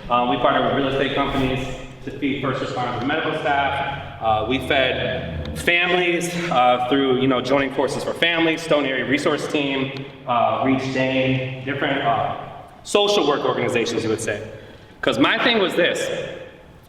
We partner with real estate companies to feed first responders and medical staff. We fed families through, joining forces for families, Stone Area Resource Team, Reach Dane, different social work organizations, you would say. Because my thing was this,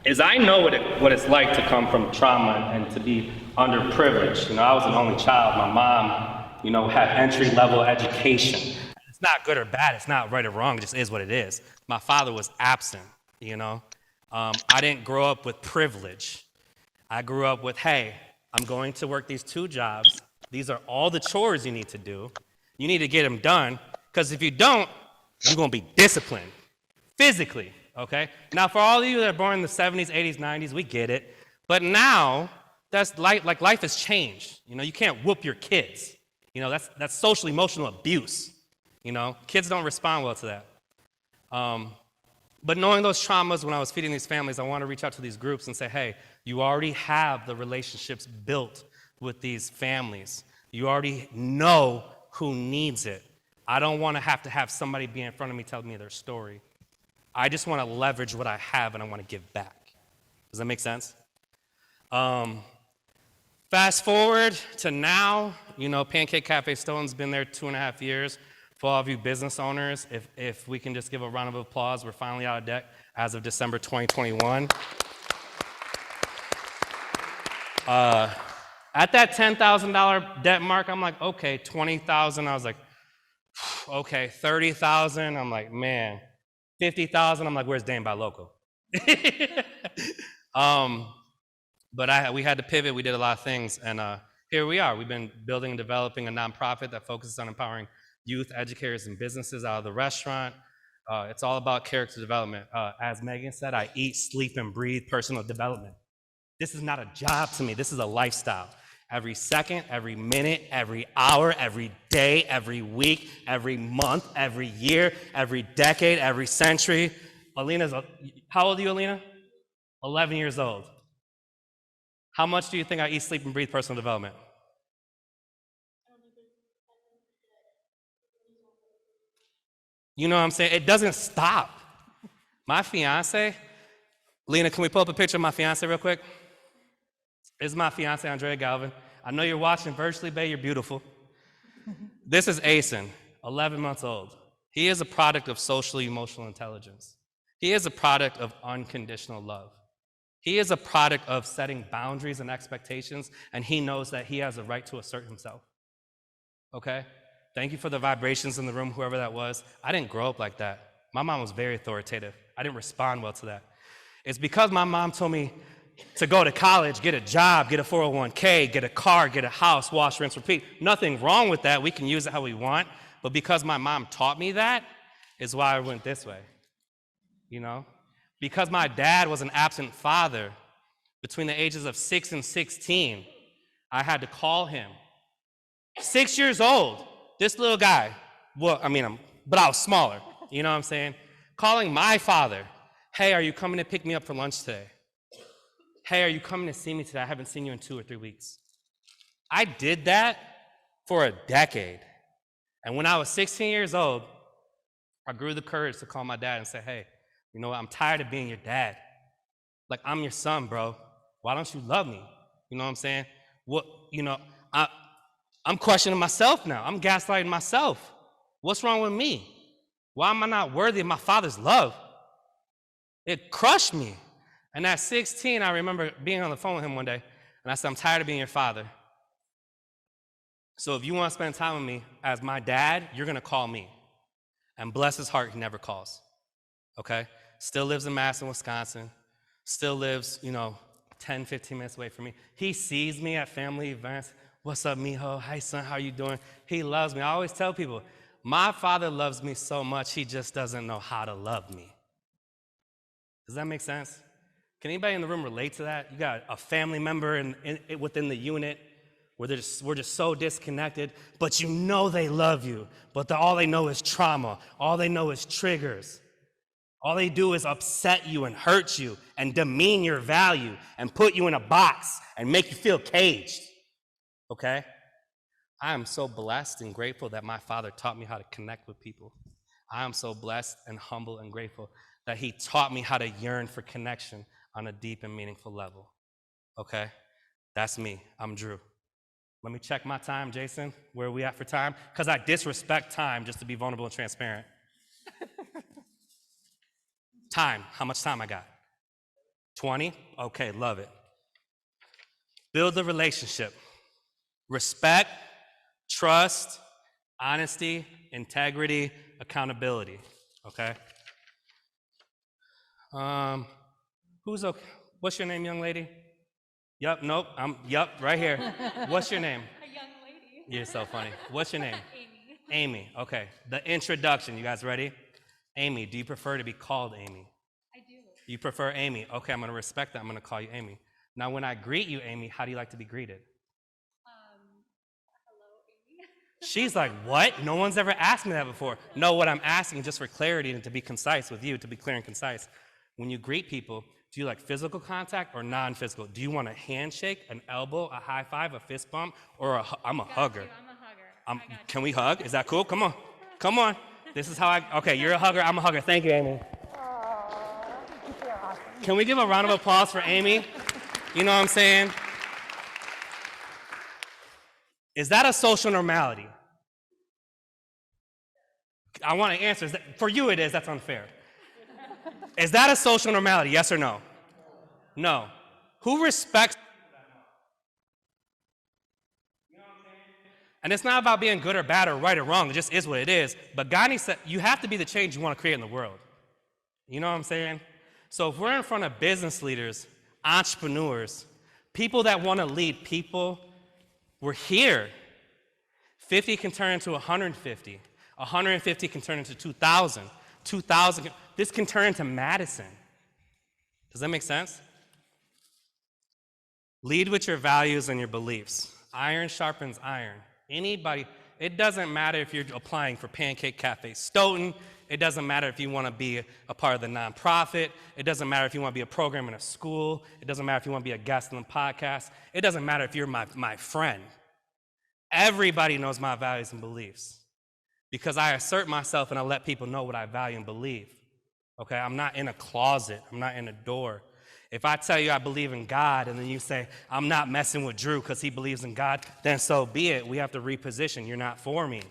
is I know what it's like to come from trauma and to be underprivileged. I was an only child. My mom, had entry-level education. It's not good or bad. It's not right or wrong. It just is what it is. My father was absent, I didn't grow up with privilege. I grew up with, hey, I'm going to work these 2 jobs. These are all the chores you need to do. You need to get them done, because if you don't, you're going to be disciplined, physically, okay? Now, for all of you that are born in the 70s, 80s, 90s, we get it. But now, that's like life has changed. You can't whoop your kids. That's social emotional abuse. Kids don't respond well to that. But knowing those traumas when I was feeding these families, I want to reach out to these groups and say, hey, you already have the relationships built with these families. You already know who needs it. I don't want to have somebody be in front of me telling me their story. I just want to leverage what I have and I want to give back. Does that make sense? Fast forward to now, Pancake Cafe Stone's been there 2.5 years. For all of you business owners, if we can just give a round of applause, we're finally out of debt as of December 2021. At that $10,000 debt mark, I'm like, okay, $20,000. I was like, okay, $30,000. I'm like, man, $50,000. I'm like, where's Dane Buy Local? But we had to pivot. We did a lot of things, and here we are. We've been building and developing a nonprofit that focuses on empowering youth, educators, and businesses out of the restaurant. It's all about character development. As Megan said, I eat, sleep, and breathe personal development. This is not a job to me. This is a lifestyle. Every second, every minute, every hour, every day, every week, every month, every year, every decade, every century. How old are you, Alina? 11 years old. How much do you think I eat, sleep, and breathe personal development? You know what I'm saying? It doesn't stop. My fiance, Lena, can we pull up a picture of my fiance real quick? This is my fiance, Andrea Galvin. I know you're watching virtually, babe. You're beautiful. This is Asen, 11 months old. He is a product of social emotional intelligence. He is a product of unconditional love. He is a product of setting boundaries and expectations, and he knows that he has a right to assert himself. Okay? Thank you for the vibrations in the room, whoever that was. I didn't grow up like that. My mom was very authoritative. I didn't respond well to that. It's because my mom told me to go to college, get a job, get a 401k, get a car, get a house, wash, rinse, repeat. Nothing wrong with that. We can use it how we want. But because my mom taught me that is why I went this way. Because my dad was an absent father between the ages of 6 and 16, I had to call him. 6 years old. This little guy, but I was smaller, you know what I'm saying? Calling my father, hey, are you coming to pick me up for lunch today? Hey, are you coming to see me today? I haven't seen you in 2 or 3 weeks. I did that for a decade. And when I was 16 years old, I grew the courage to call my dad and say, hey, you know what? I'm tired of being your dad. Like, I'm your son, bro. Why don't you love me? You know what I'm saying? I'm questioning myself now. I'm gaslighting myself. What's wrong with me? Why am I not worthy of my father's love? It crushed me. And at 16, I remember being on the phone with him one day, and I said, I'm tired of being your father. So if you want to spend time with me as my dad, you're going to call me. And bless his heart, he never calls. Okay? Still lives in Madison, Wisconsin. Still lives, 10, 15 minutes away from me. He sees me at family events. What's up, mijo? Hi, son, how you doing? He loves me. I always tell people, my father loves me so much, he just doesn't know how to love me. Does that make sense? Can anybody in the room relate to that? You got a family member within the unit where we're just so disconnected, but you know they love you, but all they know is trauma. All they know is triggers. All they do is upset you and hurt you and demean your value and put you in a box and make you feel caged. Okay? I am so blessed and grateful that my father taught me how to connect with people. I am so blessed and humble and grateful that he taught me how to yearn for connection on a deep and meaningful level. Okay? That's me. I'm Drew. Let me check my time, Jason. Where are we at for time? Because I disrespect time just to be vulnerable and transparent. Time. How much time I got? 20? Okay, love it. Build the relationship. Respect, trust, honesty, integrity, accountability. Okay? Who's okay? What's your name, young lady? Yup, nope, yup, right here. What's your name? A young lady. You're so funny. What's your name? Amy. Amy, okay. The introduction, you guys ready? Amy, do you prefer to be called Amy? I do. You prefer Amy? Okay, I'm gonna respect that, I'm gonna call you Amy. Now, when I greet you, Amy, how do you like to be greeted? Hello, Amy. She's like, what? No one's ever asked me that before. No, what I'm asking, just for clarity and to be concise with you, to be clear and concise, when you greet people, do you like physical contact or non-physical? Do you want a handshake, an elbow, a high five, a fist bump, or I'm a hugger? I'm a hugger. Can we hug? Is that cool? Come on. Come on. This is how okay, you're a hugger, I'm a hugger. Thank you, Amy. You're awesome. Can we give a round of applause for Amy? You know what I'm saying? Is that a social normality? I want to answer. For you it is, that's unfair. Is that a social normality, yes or no? No. Who respects? You know what I'm saying? And it's not about being good or bad or right or wrong, it just is what it is. But Gandhi said, you have to be the change you want to create in the world. You know what I'm saying? So if we're in front of business leaders, entrepreneurs, people that want to lead people, we're here. 50 can turn into 150. 150 can turn into 2,000. 2,000, this can turn into Madison. Does that make sense? Lead with your values and your beliefs. Iron sharpens iron. Anybody, it doesn't matter if you're applying for Pancake Cafe Stoughton. It doesn't matter if you want to be a part of the nonprofit. It doesn't matter if you want to be a program in a school. It doesn't matter if you want to be a guest on the podcast. It doesn't matter if you're my friend. Everybody knows my values and beliefs because I assert myself and I let people know what I value and believe. Okay, I'm not in a closet. I'm not in a door. If I tell you I believe in God and then you say, I'm not messing with Drew because he believes in God, then so be it. We have to reposition. You're not for me.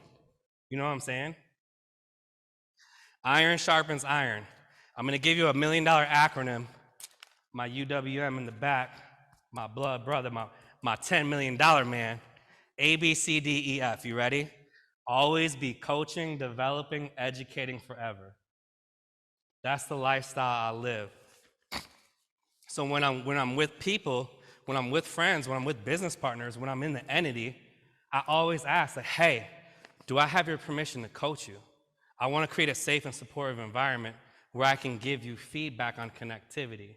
You know what I'm saying? Iron sharpens iron. I'm going to give you $1 million acronym. My UWM in the back, my blood brother, my $10 million man. A, B, C, D, E, F. You ready? Always be coaching, developing, educating forever. That's the lifestyle I live. So when I'm with people, when I'm with friends, when I'm with business partners, when I'm in the entity, I always ask, like, hey, do I have your permission to coach you? I want to create a safe and supportive environment where I can give you feedback on connectivity.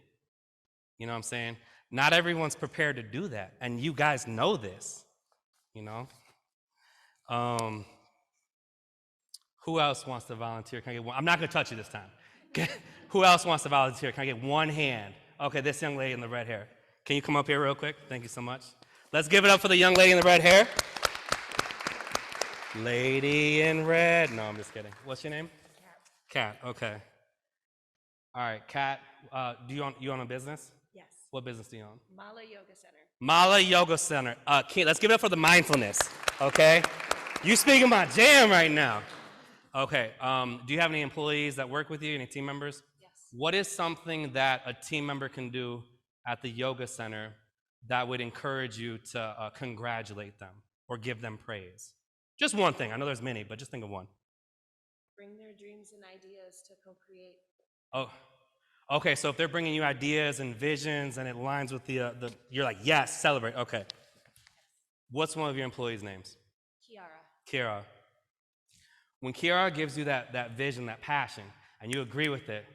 You know what I'm saying? Not everyone's prepared to do that, and you guys know this, you know? Who else wants to volunteer? Can I get one? I'm not going to touch you this time. Who else wants to volunteer? Can I get one hand? Okay, this young lady in the red hair. Can you come up here real quick? Thank you so much. Let's give it up for the young lady in the red hair. Lady in red. No, I'm just kidding. What's your name? Kat. Kat, okay. All right, Kat, do you own a business? Yes. What business do you own? Mala Yoga Center. Mala Yoga Center. Let's give it up for the mindfulness, okay? You speaking my jam right now. Okay, do you have any employees that work with you, any team members? Yes. What is something that a team member can do at the yoga center that would encourage you to congratulate them or give them praise? Just one thing. I know there's many, but just think of one. Bring their dreams and ideas to co-create. Oh, okay, so if they're bringing you ideas and visions and it aligns with the you're like, yes, celebrate, okay. What's one of your employees' names? Kiara. When Kiara gives you that vision, that passion, and you agree with it,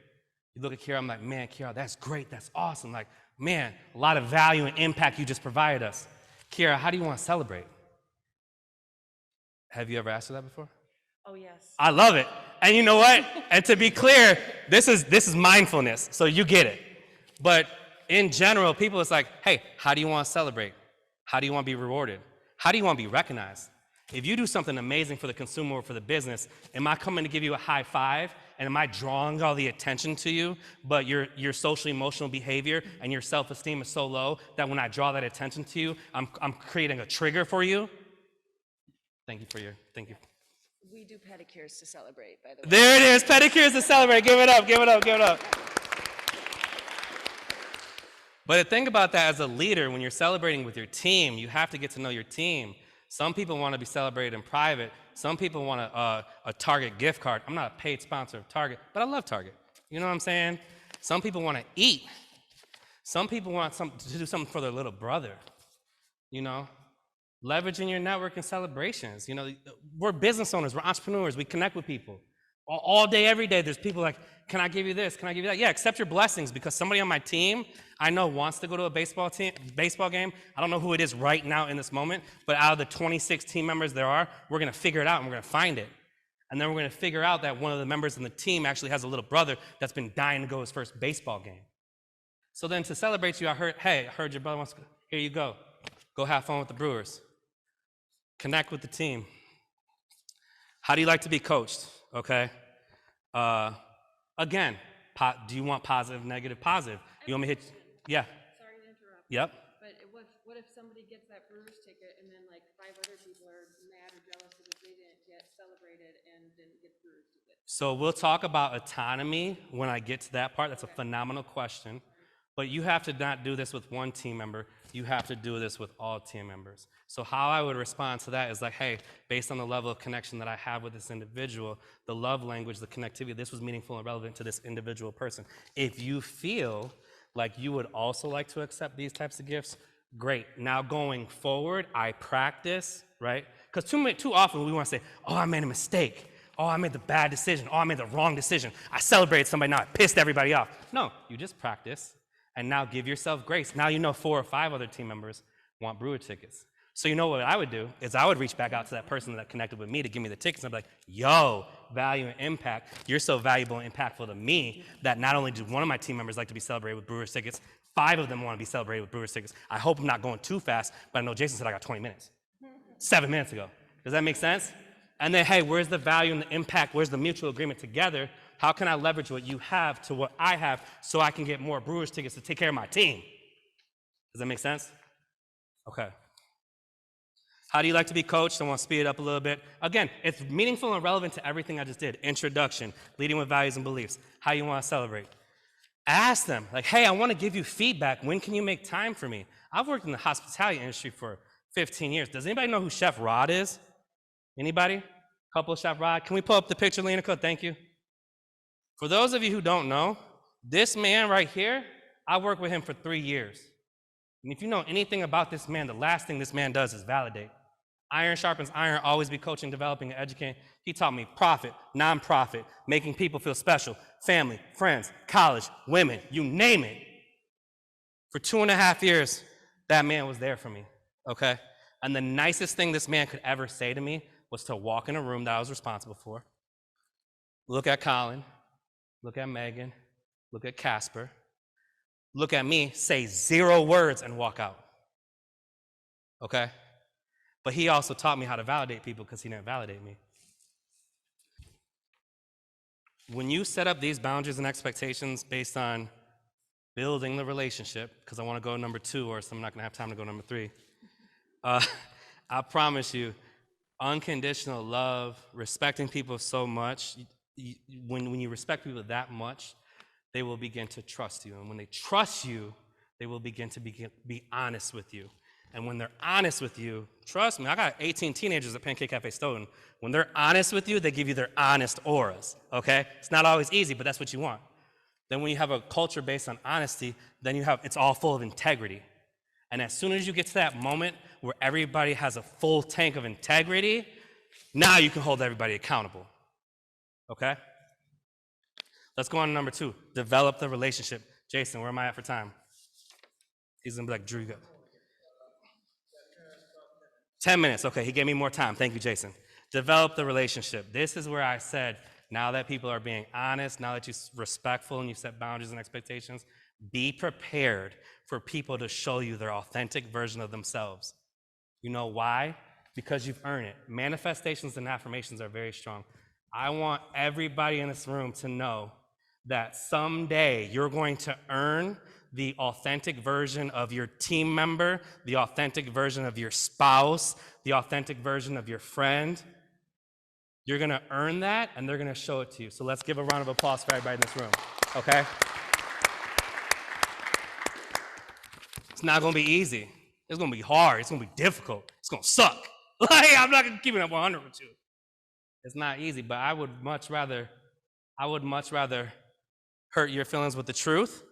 you look at Kiara, I'm like, man, Kiara, that's great, that's awesome. Like, man, a lot of value and impact you just provided us. Kiara, how do you want to celebrate? Have you ever asked her that before? Oh, yes. I love it. And you know what? And to be clear, this is mindfulness, so you get it. But in general, people, it's like, hey, how do you want to celebrate? How do you want to be rewarded? How do you want to be recognized? If you do something amazing for the consumer or for the business, am I coming to give you a high five And am I drawing all the attention to you, but your social emotional behavior and your self-esteem is so low that when I draw that attention to you, I'm creating a trigger for you? Thank you. We do pedicures to celebrate, by the way. There it is, pedicures to celebrate. Give it up. But the thing about that as a leader, when you're celebrating with your team, you have to get to know your team. Some people want to be celebrated in private. Some people want a Target gift card. I'm not a paid sponsor of Target, but I love Target. You know what I'm saying? Some people want to eat. Some people want to do something for their little brother. You know? Leveraging your network and celebrations. You know, we're business owners, we're entrepreneurs, we connect with people. All day, every day, there's people like, can I give you this? Can I give you that? Yeah, accept your blessings, because somebody on my team I know wants to go to a baseball game. I don't know who it is right now in this moment, but out of the 26 team members there are, we're gonna figure it out and we're gonna find it. And then we're gonna figure out that one of the members in the team actually has a little brother that's been dying to go to his first baseball game. So then to celebrate you, I heard your brother wants to go. Here you go. Go have fun with the Brewers. Connect with the team. How do you like to be coached? Okay. Again, do you want positive, negative, positive? You want me to hit? Yeah. Sorry to interrupt. Yep. But what if somebody gets that Brewers ticket and then like 5 other people are mad or jealous because they didn't get celebrated and didn't get Brewers tickets? So we'll talk about autonomy when I get to that part. That's a phenomenal question. But you have to not do this with one team member. You have to do this with all team members. So how I would respond to that is like, hey, based on the level of connection that I have with this individual, the love language, the connectivity, this was meaningful and relevant to this individual person. If you feel like you would also like to accept these types of gifts, great. Now going forward, I practice, right? Because too often we want to say, oh, I made a mistake. Oh, I made the bad decision. Oh, I made the wrong decision. I celebrated somebody, now I pissed everybody off. No, you just practice. And now give yourself grace. Now you know 4 or 5 other team members want Brewer tickets. So you know what I would do is I would reach back out to that person that connected with me to give me the tickets and I'd be like, yo, value and impact. You're so valuable and impactful to me that not only do one of my team members like to be celebrated with Brewers tickets, 5 of them want to be celebrated with Brewers tickets. I hope I'm not going too fast, but I know Jason said I got 20 minutes. 7 minutes ago. Does that make sense? And then, hey, where's the value and the impact? Where's the mutual agreement together? How can I leverage what you have to what I have so I can get more Brewers tickets to take care of my team? Does that make sense? Okay. How do you like to be coached? I want to speed it up a little bit. Again, it's meaningful and relevant to everything I just did. Introduction, leading with values and beliefs, how you want to celebrate. Ask them, like, hey, I want to give you feedback. When can you make time for me? I've worked in the hospitality industry for 15 years. Does anybody know who Chef Rod is? Anybody? Couple of Chef Rod? Can we pull up the picture, Lenica? Thank you. For those of you who don't know, this man right here, I worked with him for 3 years. And if you know anything about this man, the last thing this man does is validate. Iron sharpens iron, always be coaching, developing, and educating. He taught me profit, nonprofit, making people feel special, family, friends, college, women, you name it. For 2.5 years, that man was there for me, okay? And the nicest thing this man could ever say to me was to walk in a room that I was responsible for, look at Colin, look at Megan, look at Casper, look at me, say 0 words, and walk out, okay? But he also taught me how to validate people because he didn't validate me. When you set up these boundaries and expectations based on building the relationship, because I want to go number 2, or I'm not going to have time to go number 3, I promise you, unconditional love, respecting people so much, when you respect people that much, they will begin to trust you. And when they trust you, they will begin to be honest with you. And when they're honest with you, trust me, I got 18 teenagers at Pancake Cafe Stoughton. When they're honest with you, they give you their honest auras, okay? It's not always easy, but that's what you want. Then when you have a culture based on honesty, then it's all full of integrity. And as soon as you get to that moment where everybody has a full tank of integrity, now you can hold everybody accountable, okay? Let's go on to number 2, develop the relationship. Jason, where am I at for time? He's gonna be like, Drew, you go. 10 minutes, okay, he gave me more time. Thank you, Jason. Develop the relationship. This is where I said, now that people are being honest, now that you're respectful and you set boundaries and expectations, be prepared for people to show you their authentic version of themselves. You know why? Because you've earned it. Manifestations and affirmations are very strong. I want everybody in this room to know that someday you're going to earn the authentic version of your team member, the authentic version of your spouse, the authentic version of your friend. You're gonna earn that, and they're gonna show it to you. So let's give a round of applause for everybody in this room, okay? It's not gonna be easy. It's gonna be hard. It's gonna be difficult. It's gonna suck. Like, I'm not gonna keep it up 100 with you. It's not easy, but I would much rather hurt your feelings with the truth.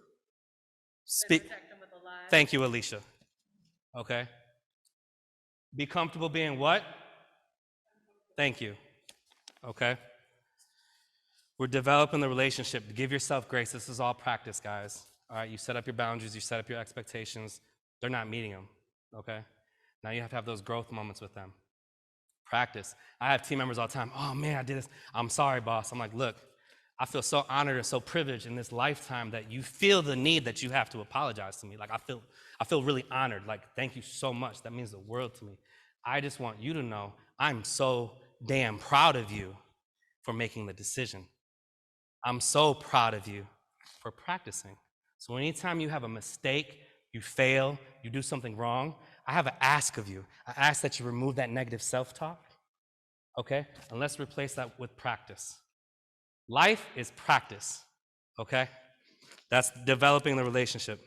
Speak. Protect them with a lie. Thank you, Alicia. Okay. Be comfortable being what? Thank you. Okay. We're developing the relationship. Give yourself grace. This is all practice, guys. All right. You set up your boundaries. You set up your expectations. They're not meeting them. Okay. Now you have to have those growth moments with them. Practice. I have team members all the time. Oh man, I did this. I'm sorry, boss. I'm like, look, I feel so honored and so privileged in this lifetime that you feel the need that you have to apologize to me. Like I feel really honored. Like, thank you so much. That means the world to me. I just want you to know I'm so damn proud of you for making the decision. I'm so proud of you for practicing. So anytime you have a mistake, you fail, you do something wrong, I have an ask of you. I ask that you remove that negative self-talk, okay? And let's replace that with practice. Life is practice, okay? That's developing the relationship.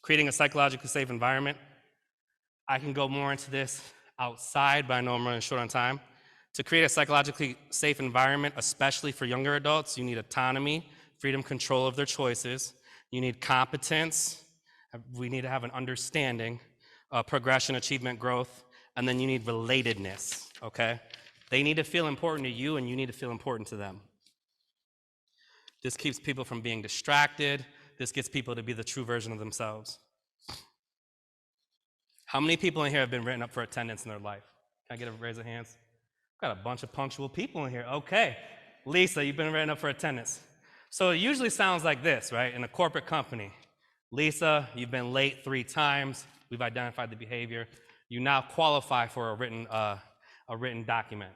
Creating a psychologically safe environment. I can go more into this outside, but I know I'm running short on time. To create a psychologically safe environment, especially for younger adults, you need autonomy, freedom, control of their choices. You need competence. We need to have an understanding, progression, achievement, growth, and then you need relatedness, okay? They need to feel important to you, and you need to feel important to them. This keeps people from being distracted. This gets people to be the true version of themselves. How many people in here have been written up for attendance in their life? Can I get a raise of hands? Got a bunch of punctual people in here. Okay. Lisa, you've been written up for attendance. So it usually sounds like this, right? In a corporate company. Lisa, you've been late 3 times. We've identified the behavior. You now qualify for a written document,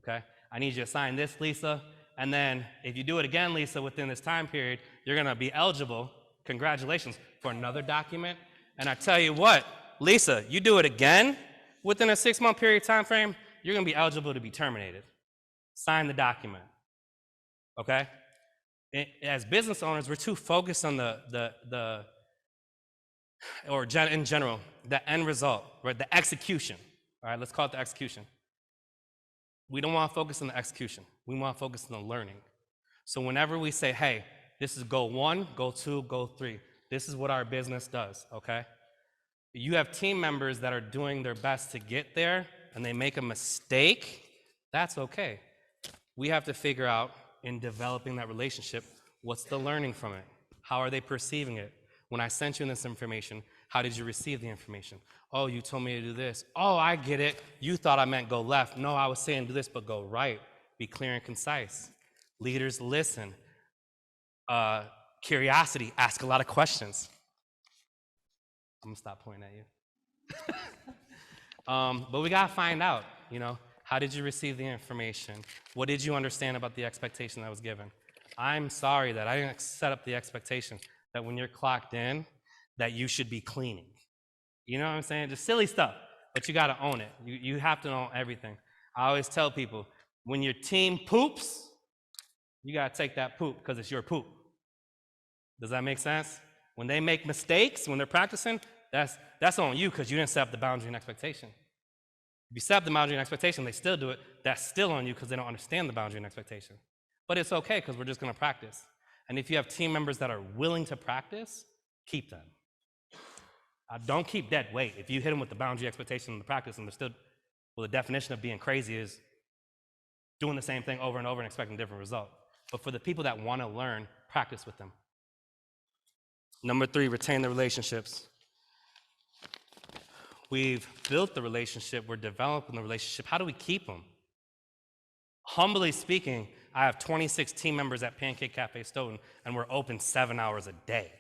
okay? I need you to sign this, Lisa. And then if you do it again, Lisa, within this time period, you're gonna be eligible, congratulations, for another document. And I tell you what, Lisa, you do it again within a 6-month period time frame, you're gonna be eligible to be terminated. Sign the document, okay? As business owners, we're too focused on in general, the end result, right? The execution, all right? Let's call it the execution. We don't want to focus on the execution. We want to focus on the learning. So whenever we say, hey, this is goal 1, goal 2, goal 3, this is what our business does, okay? You have team members that are doing their best to get there and they make a mistake, that's okay. We have to figure out in developing that relationship, what's the learning from it? How are they perceiving it? When I sent you this information, how did you receive the information? Oh, you told me to do this. Oh, I get it. You thought I meant go left. No, I was saying do this, but go right. Be clear and concise. Leaders listen. Curiosity, ask a lot of questions. I'm gonna stop pointing at you. But we gotta find out, how did you receive the information? What did you understand about the expectation that was given? I'm sorry that I didn't set up the expectation that when you're clocked in, that you should be cleaning. You know what I'm saying? Just silly stuff, but you gotta own it. You have to own everything. I always tell people, when your team poops, you gotta take that poop because it's your poop. Does that make sense? When they make mistakes, when they're practicing, that's on you because you didn't set up the boundary and expectation. If you set up the boundary and expectation, they still do it, that's still on you because they don't understand the boundary and expectation. But it's okay because we're just gonna practice. And if you have team members that are willing to practice, keep them. Don't keep dead weight. If you hit them with the boundary, expectation, and the practice, and they're still, well, the definition of being crazy is doing the same thing over and over and expecting a different result. But for the people that wanna learn, practice with them. Number 3, retain the relationships. We've built the relationship, we're developing the relationship. How do we keep them? Humbly speaking, I have 26 team members at Pancake Cafe Stoughton, and we're open 7 hours a day.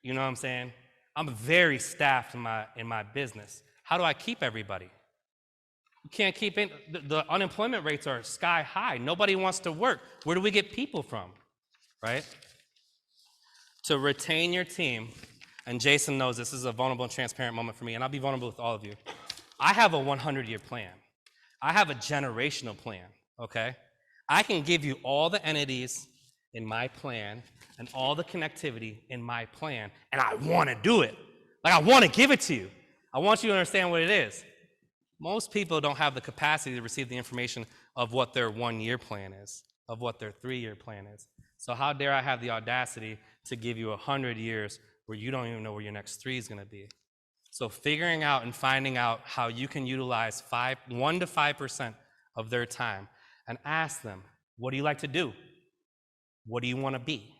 You know what I'm saying? I'm very staffed in my business. How do I keep everybody? You can't keep in, the unemployment rates are sky high. Nobody wants to work. Where do we get people from, right? To retain your team, and Jason knows this is a vulnerable and transparent moment for me, and I'll be vulnerable with all of you. I have a 100-year plan. I have a generational plan, okay? I can give you all the entities in my plan and all the connectivity in my plan, and I want to do it. Like, I want to give it to you. I want you to understand what it is. Most people don't have the capacity to receive the information of what their 1-year plan is, of what their 3-year plan is. So how dare I have the audacity to give you 100 years where you don't even know where your next 3 is going to be. So figuring out and finding out how you can utilize 1 to 5% of their time, and ask them, what do you like to do? What do you want to be?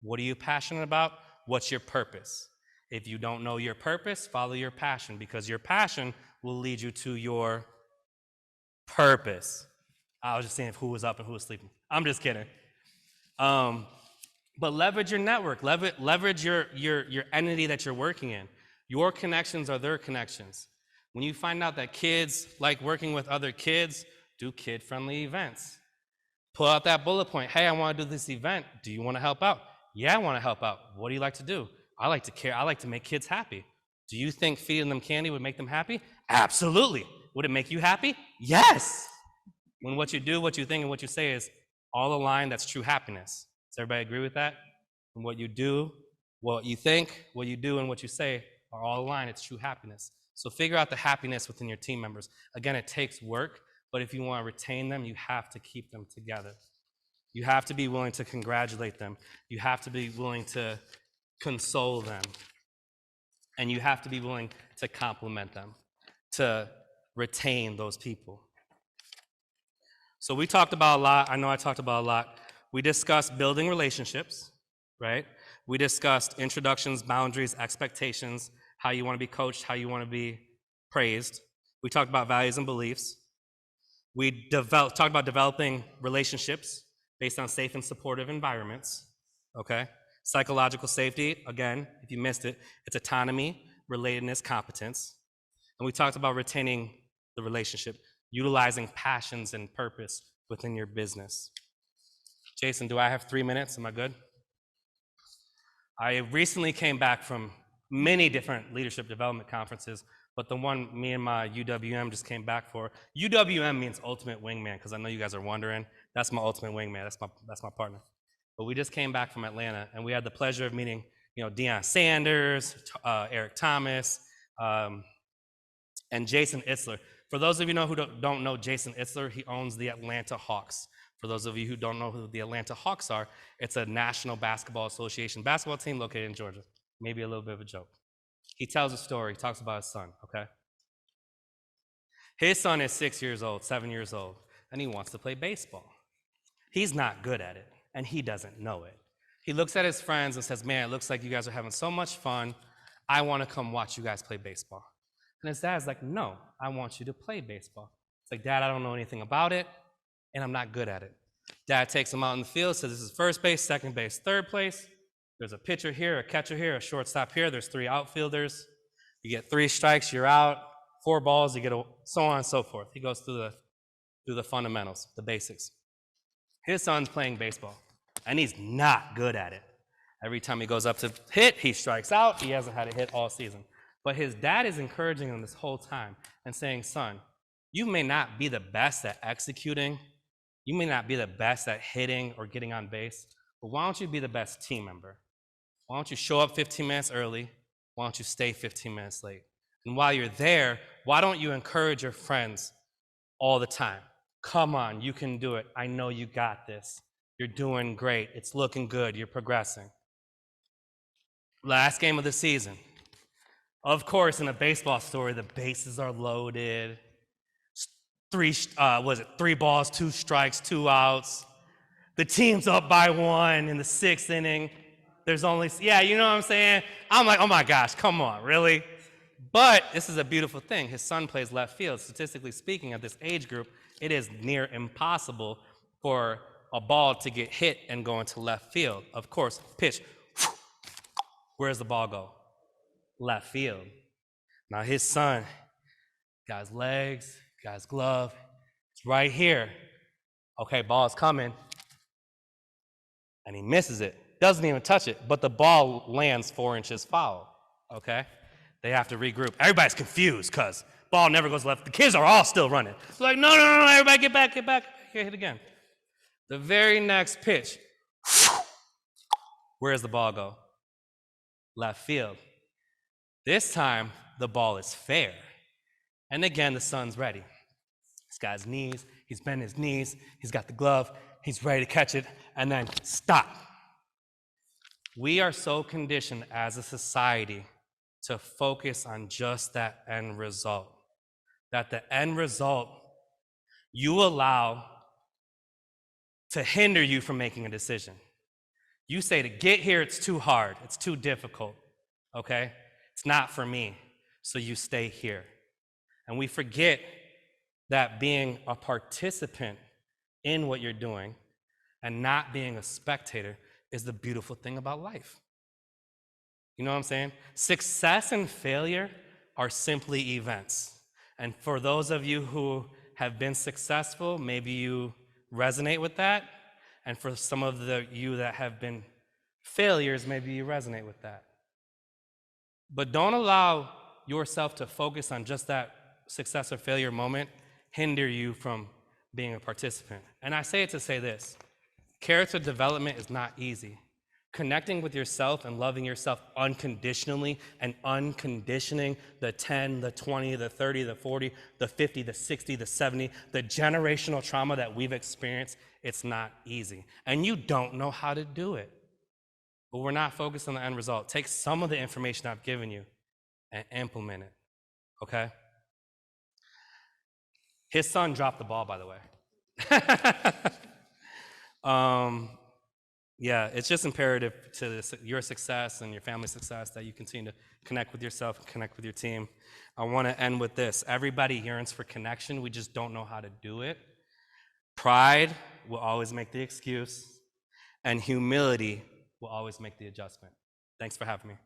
What are you passionate about? What's your purpose? If you don't know your purpose, follow your passion, because your passion will lead you to your purpose. I was just saying who was up and who was sleeping. I'm just kidding. But leverage your network, leverage your entity that you're working in. Your connections are their connections. When you find out that kids like working with other kids, do kid-friendly events. Pull out that bullet point. Hey, I want to do this event. Do you want to help out? Yeah, I want to help out. What do you like to do? I like to care. I like to make kids happy. Do you think feeding them candy would make them happy? Absolutely. Would it make you happy? Yes. When what you do, what you think, and what you say is all aligned, that's true happiness. Does everybody agree with that? And what you do, what you think, what you do, and what you say are all aligned. It's true happiness. So figure out the happiness within your team members. Again, it takes work, but if you want to retain them, you have to keep them together. You have to be willing to congratulate them. You have to be willing to console them. And you have to be willing to compliment them, to retain those people. So we talked about a lot. I know I talked about a lot. We discussed building relationships, right? We discussed introductions, boundaries, expectations, how you want to be coached, how you want to be praised. We talked about values and beliefs. We talked about developing relationships based on safe and supportive environments, okay? Psychological safety, again, if you missed it, it's autonomy, relatedness, competence. And we talked about retaining the relationship, utilizing passions and purpose within your business. Jason, do I have 3 minutes? Am I good? I recently came back from many different leadership development conferences, but the one me and my UWM just came back for. UWM means ultimate wingman, because I know you guys are wondering. That's my ultimate wingman. That's my partner. But we just came back from Atlanta, and we had the pleasure of meeting, Deion Sanders, Eric Thomas, and Jason Itzler. For those of you who don't know Jason Itzler, he owns the Atlanta Hawks. For those of you who don't know who the Atlanta Hawks are, it's a National Basketball Association basketball team located in Georgia. Maybe a little bit of a joke. He tells a story. He talks about his son, okay? His son is 6 years old, 7 years old, and he wants to play baseball. He's not good at it, and he doesn't know it. He looks at his friends and says, man, it looks like you guys are having so much fun. I want to come watch you guys play baseball. And his dad's like, no, I want you to play baseball. It's like, Dad, I don't know anything about it, and I'm not good at it. Dad takes him out in the field, says this is first base, second base, third place. There's a pitcher here, a catcher here, a shortstop here. There's 3 outfielders. You get 3 strikes, you're out. 4 balls, you get so on and so forth. He goes through the fundamentals, the basics. His son's playing baseball, and he's not good at it. Every time he goes up to hit, he strikes out. He hasn't had a hit all season. But his dad is encouraging him this whole time and saying, son, you may not be the best at executing. You may not be the best at hitting or getting on base, but why don't you be the best team member? Why don't you show up 15 minutes early? Why don't you stay 15 minutes late? And while you're there, why don't you encourage your friends all the time? Come on, you can do it. I know you got this. You're doing great. It's looking good. You're progressing. Last game of the season. Of course, in a baseball story, the bases are loaded. 3 balls, 2 strikes, 2 outs. The team's up by 1 in the 6th inning. There's only, you know what I'm saying? I'm like, oh my gosh, come on, really? But this is a beautiful thing. His son plays left field. Statistically speaking, at this age group, it is near impossible for a ball to get hit and go into left field. Of course, pitch. Where does the ball go? Left field. Now his son got his legs, Guy's glove, it's right here. Okay, ball's coming. And he misses it. Doesn't even touch it, but the ball lands 4 inches foul. Okay? They have to regroup. Everybody's confused because ball never goes left. The kids are all still running. It's like, no, everybody get back. Here, hit again. The very next pitch, where does the ball go? Left field. This time, the ball is fair. And again, the son's ready. This guy's knees, he's bent his knees, he's got the glove, he's ready to catch it, and then stop. We are so conditioned as a society to focus on just that end result. That the end result you allow to hinder you from making a decision. You say to get here, it's too hard, it's too difficult, okay? It's not for me, so you stay here. And we forget that being a participant in what you're doing and not being a spectator is the beautiful thing about life. You know what I'm saying? Success and failure are simply events. And for those of you who have been successful, maybe you resonate with that. And for some of you that have been failures, maybe you resonate with that. But don't allow yourself to focus on just that success or failure moment hinder you from being a participant. And I say it to say this: character development is not easy. Connecting with yourself and loving yourself unconditionally and unconditioning the 10, the 20, the 30, the 40, the 50, the 60, the 70, the generational trauma that we've experienced, it's not easy. And you don't know how to do it. But we're not focused on the end result. Take some of the information I've given you and implement it, okay? His son dropped the ball, by the way. Yeah, it's just imperative to your success and your family's success that you continue to connect with yourself and connect with your team. I want to end with this. Everybody yearns for connection. We just don't know how to do it. Pride will always make the excuse, and humility will always make the adjustment. Thanks for having me.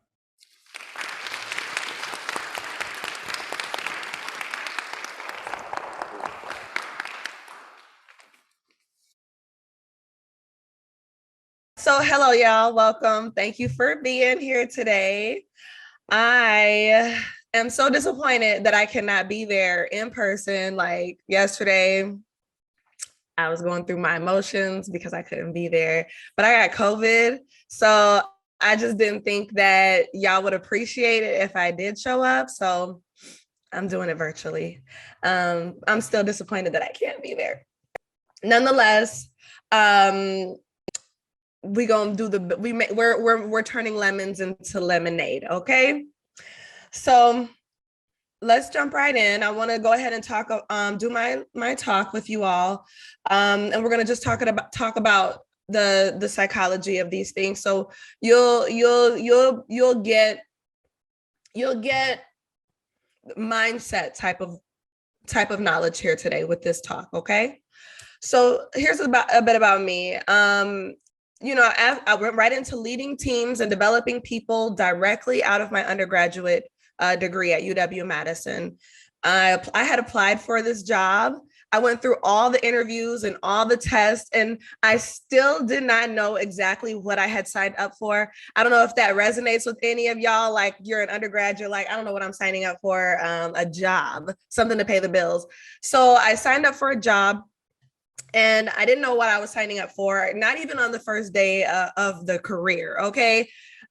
So hello, y'all. Welcome. Thank you for being here today. I am so disappointed that I cannot be there in person. Like yesterday, I was going through my emotions because I couldn't be there, but I got COVID. So I just didn't think that y'all would appreciate it if I did show up. So I'm doing it virtually. I'm still disappointed that I can't be there. Nonetheless, we're turning lemons into lemonade, okay? So let's jump right in. I want to go ahead and do my talk with you all, and we're gonna just talk about the psychology of these things. So you'll get mindset type of knowledge here today with this talk, okay? So here's a bit about me. I went right into leading teams and developing people directly out of my undergraduate degree at UW-Madison. I had applied for this job. I went through all the interviews and all the tests, and I still did not know exactly what I had signed up for. I don't know if that resonates with any of y'all. Like, you're an undergraduate, like, I don't know what I'm signing up for, a job, something to pay the bills. So I signed up for a job, and I didn't know what I was signing up for, not even on the first day of the career, okay?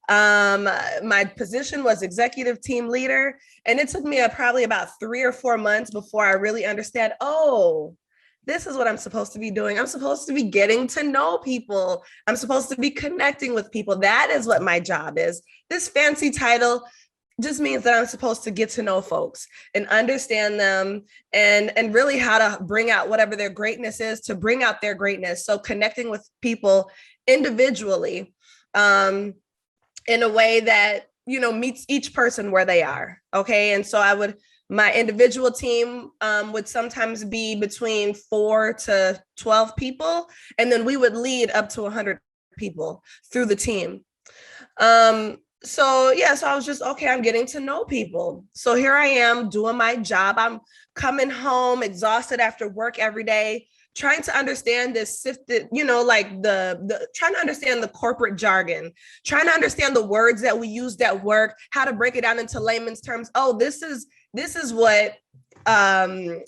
My position was executive team leader, and it took me probably about 3 or 4 months before I really understand, oh, this is what I'm supposed to be doing. I'm supposed to be getting to know people. I'm supposed to be connecting with people. That is what my job is. This fancy title just means that I'm supposed to get to know folks and understand them and really how to bring out whatever their greatness is, to bring out their greatness. So connecting with people individually in a way that, meets each person where they are. Okay. And so my individual team would sometimes be between 4 to 12 people. And then we would lead up to 100 people through the team. So I was just, okay, I'm getting to know people. So here I am doing my job. I'm coming home exhausted after work every day, trying to understand this sifted, like the trying to understand the corporate jargon, trying to understand the words that we used at work, how to break it down into layman's terms. Oh, this is what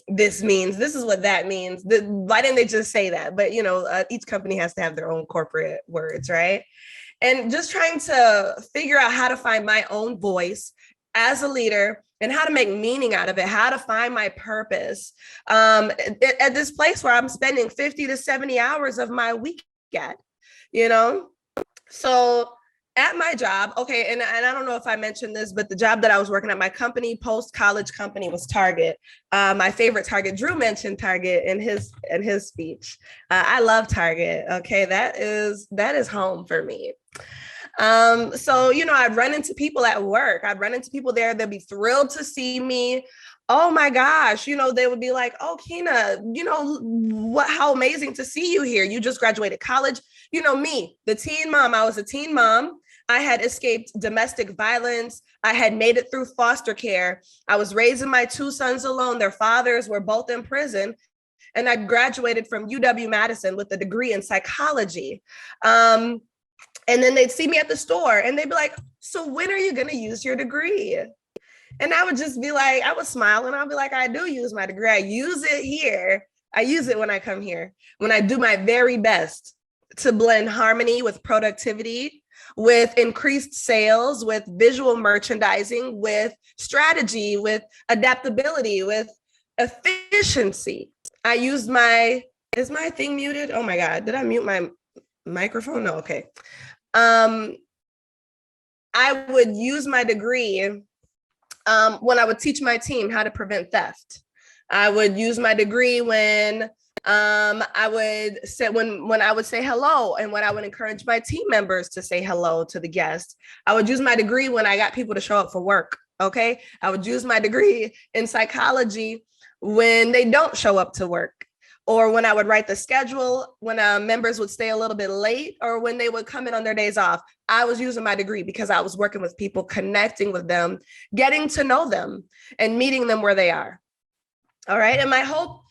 this means. This is what that means. Why didn't they just say that? But each company has to have their own corporate words, right? And just trying to figure out how to find my own voice as a leader and how to make meaning out of it, how to find my purpose at this place where I'm spending 50 to 70 hours of my week at, So at my job, okay, and I don't know if I mentioned this, but the job that I was working at, my company, post-college company, was Target. My favorite Target, Drew mentioned Target in his speech. I love Target. Okay, that is home for me. So, I'd run into people at work. I'd run into people there. They'd be thrilled to see me. Oh my gosh, they would be like, oh, Kina, how amazing to see you here. You just graduated college. Me, the teen mom, I was a teen mom. I had escaped domestic violence. I had made it through foster care. I was raising my 2 sons alone. Their fathers were both in prison. And I graduated from UW-Madison with a degree in psychology. And then they'd see me at the store and they'd be like, so when are you going to use your degree? And I would just be like, I would smile and I'll be like, I do use my degree. I use it here. I use it when I come here, when I do my very best to blend harmony with productivity, with increased sales, with visual merchandising, with strategy, with adaptability, with efficiency. I used is my thing muted? Oh my God, did I mute my microphone? No, okay. I would use my degree when I would teach my team how to prevent theft. I would use my degree when I would say when I would say hello and when I would encourage my team members to say hello to the guests. I would use my degree when I got people to show up for work. Okay. I would use my degree in psychology when they don't show up to work, or when I would write the schedule, when members would stay a little bit late, or when they would come in on their days off. I was using my degree because I was working with people, connecting with them, getting to know them, and meeting them where they are. All right. And my hope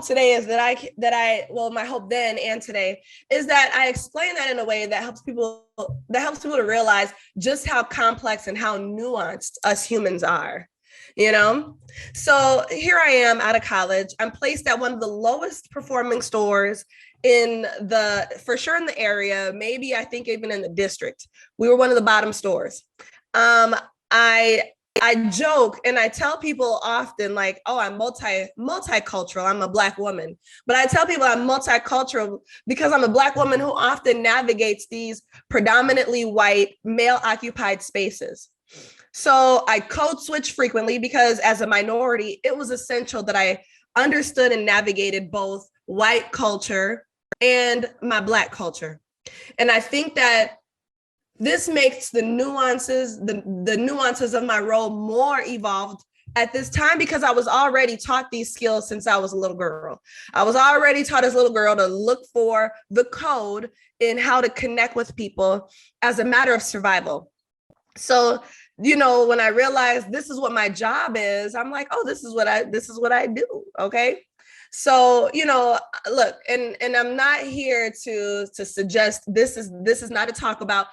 today is my hope then and today is that I explain that in a way that helps people to realize just how complex and how nuanced us humans are. So here I am out of college. I'm placed at one of the lowest performing stores for sure in the area, maybe I think even in the district. We were one of the bottom stores. I joke and I tell people often like, oh, I'm multicultural. I'm a Black woman. But I tell people I'm multicultural because I'm a Black woman who often navigates these predominantly white, male-occupied spaces. So I code switch frequently because as a minority, it was essential that I understood and navigated both white culture and my Black culture. And I think that this makes the nuances of my role more evolved at this time because I was already taught these skills since I was a little girl. I was already taught as a little girl to look for the code in how to connect with people as a matter of survival. So, when I realized this is what my job is, I'm like, oh, this is what I do. Okay. So, look, and I'm not here to suggest this is not a talk about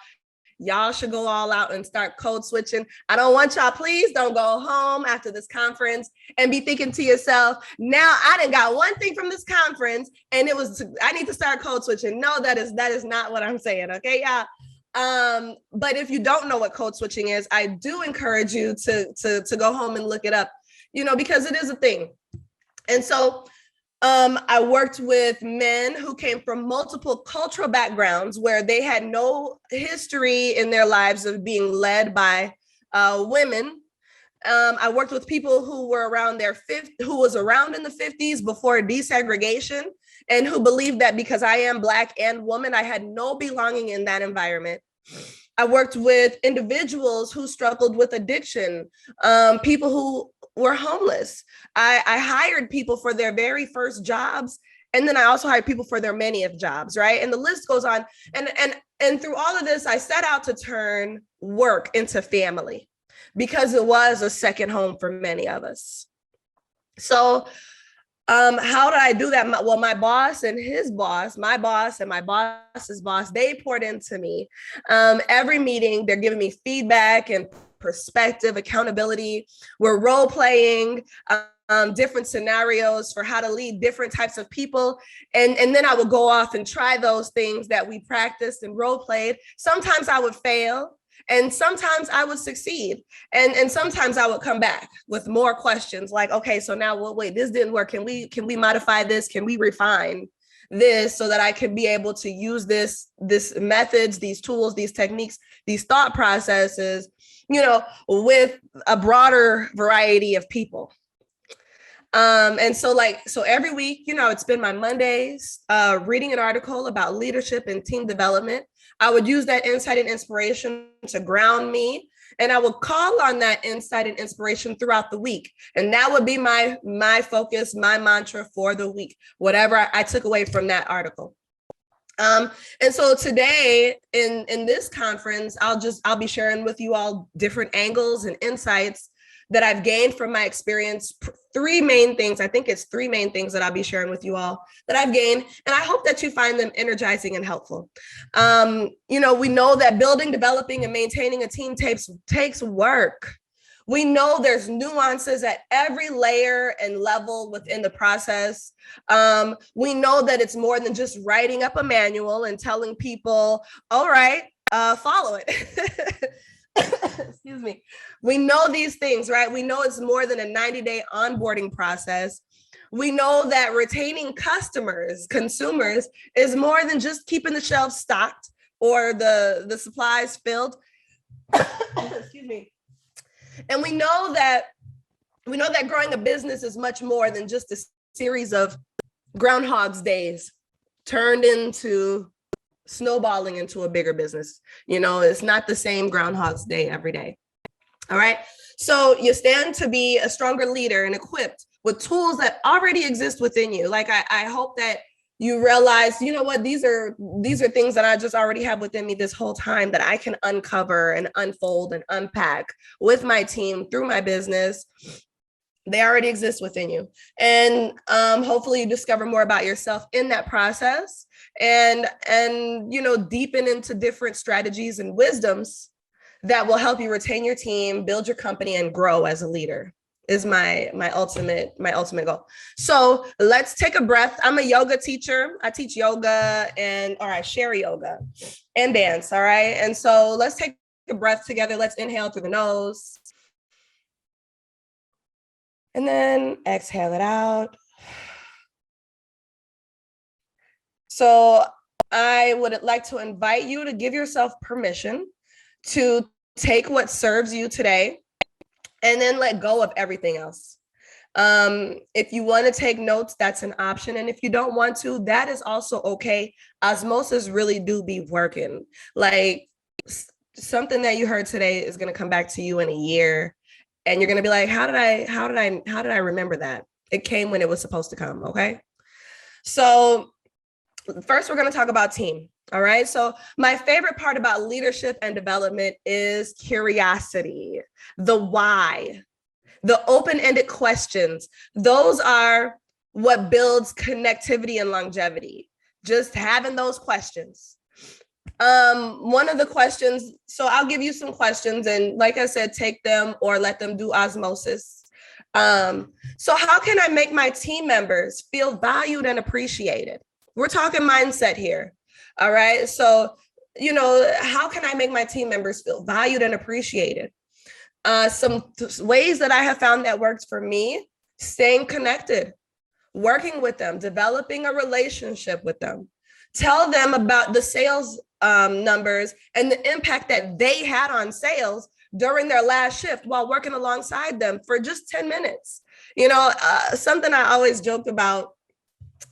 y'all should go all out and start code switching. I don't want y'all, please don't go home after this conference and be thinking to yourself, now I done got one thing from this conference and I need to start code switching. No, that is not what I'm saying. Okay, y'all. But if you don't know what code switching is, I do encourage you to go home and look it up, because it is a thing. And so I worked with men who came from multiple cultural backgrounds where they had no history in their lives of being led by women. I worked with people who were who was around in the 50s before desegregation, and who believed that because I am Black and woman, I had no belonging in that environment. I worked with individuals who struggled with addiction, people who were homeless. I hired people for their very first jobs. And then I also hired people for their many of jobs, right? And the list goes on. And through all of this, I set out to turn work into family because it was a second home for many of us. So how did I do that? Well, my boss and his boss, my boss and my boss's boss, they poured into me. Every meeting, they're giving me feedback and perspective, accountability. We're role playing different scenarios for how to lead different types of people. And then I would go off and try those things that we practiced and role played. Sometimes I would fail. And sometimes I would succeed. And sometimes I would come back with more questions like, okay, so now, well, wait, this didn't work. Can we modify this? Can we refine this so that I can be able to use this methods, these tools, these techniques, these thought processes, with a broader variety of people. And so every week, it's been my Mondays, reading an article about leadership and team development. I would use that insight and inspiration to ground me, and I would call on that insight and inspiration throughout the week. And that would be my focus, my mantra for the week, whatever I took away from that article. And so today in this conference, I'll be sharing with you all different angles and insights that I've gained from my experience. Three main things. I think it's three main things that I'll be sharing with you all that I've gained. And I hope that you find them energizing and helpful. We know that building, developing, and maintaining a team takes work. We know there's nuances at every layer and level within the process. We know that it's more than just writing up a manual and telling people, all right, follow it. Excuse me. We know these things, right? We know it's more than a 90-day onboarding process. We know that retaining consumers, is more than just keeping the shelves stocked or the supplies filled. Excuse me. And we know that growing a business is much more than just a series of Groundhog's days turned into snowballing into a bigger business. It's not the same Groundhog's Day every day. All right. So you stand to be a stronger leader and equipped with tools that already exist within you. Like I hope that you realize, these are things that I just already have within me this whole time that I can uncover and unfold and unpack with my team through my business. They already exist within you. And hopefully you discover more about yourself in that process and deepen into different strategies and wisdoms that will help you retain your team, build your company, and grow as a leader is my ultimate goal. So let's take a breath. I'm a yoga teacher. I teach yoga I share yoga and dance. All right. And so let's take a breath together. Let's inhale through the nose. And then exhale it out. So I would like to invite you to give yourself permission to take what serves you today and then let go of everything else. If you want to take notes, that's an option. And if you don't want to, that is also okay. Osmosis really do be working. Like something that you heard today is going to come back to you in a year. And you're going to be like, how did I remember that? It came when it was supposed to come. Okay. So first, we're going to talk about team. All right. So my favorite part about leadership and development is curiosity, the why, the open-ended questions. Those are what builds connectivity and longevity. Just having those questions. One of the questions, so I'll give you some questions and like I said, take them or let them do osmosis. So how can I make my team members feel valued and appreciated? We're talking mindset here. All right. So, how can I make my team members feel valued and appreciated? Some ways that I have found that works for me: staying connected, working with them, developing a relationship with them, tell them about the sales numbers and the impact that they had on sales during their last shift while working alongside them for just 10 minutes. Something I always joked about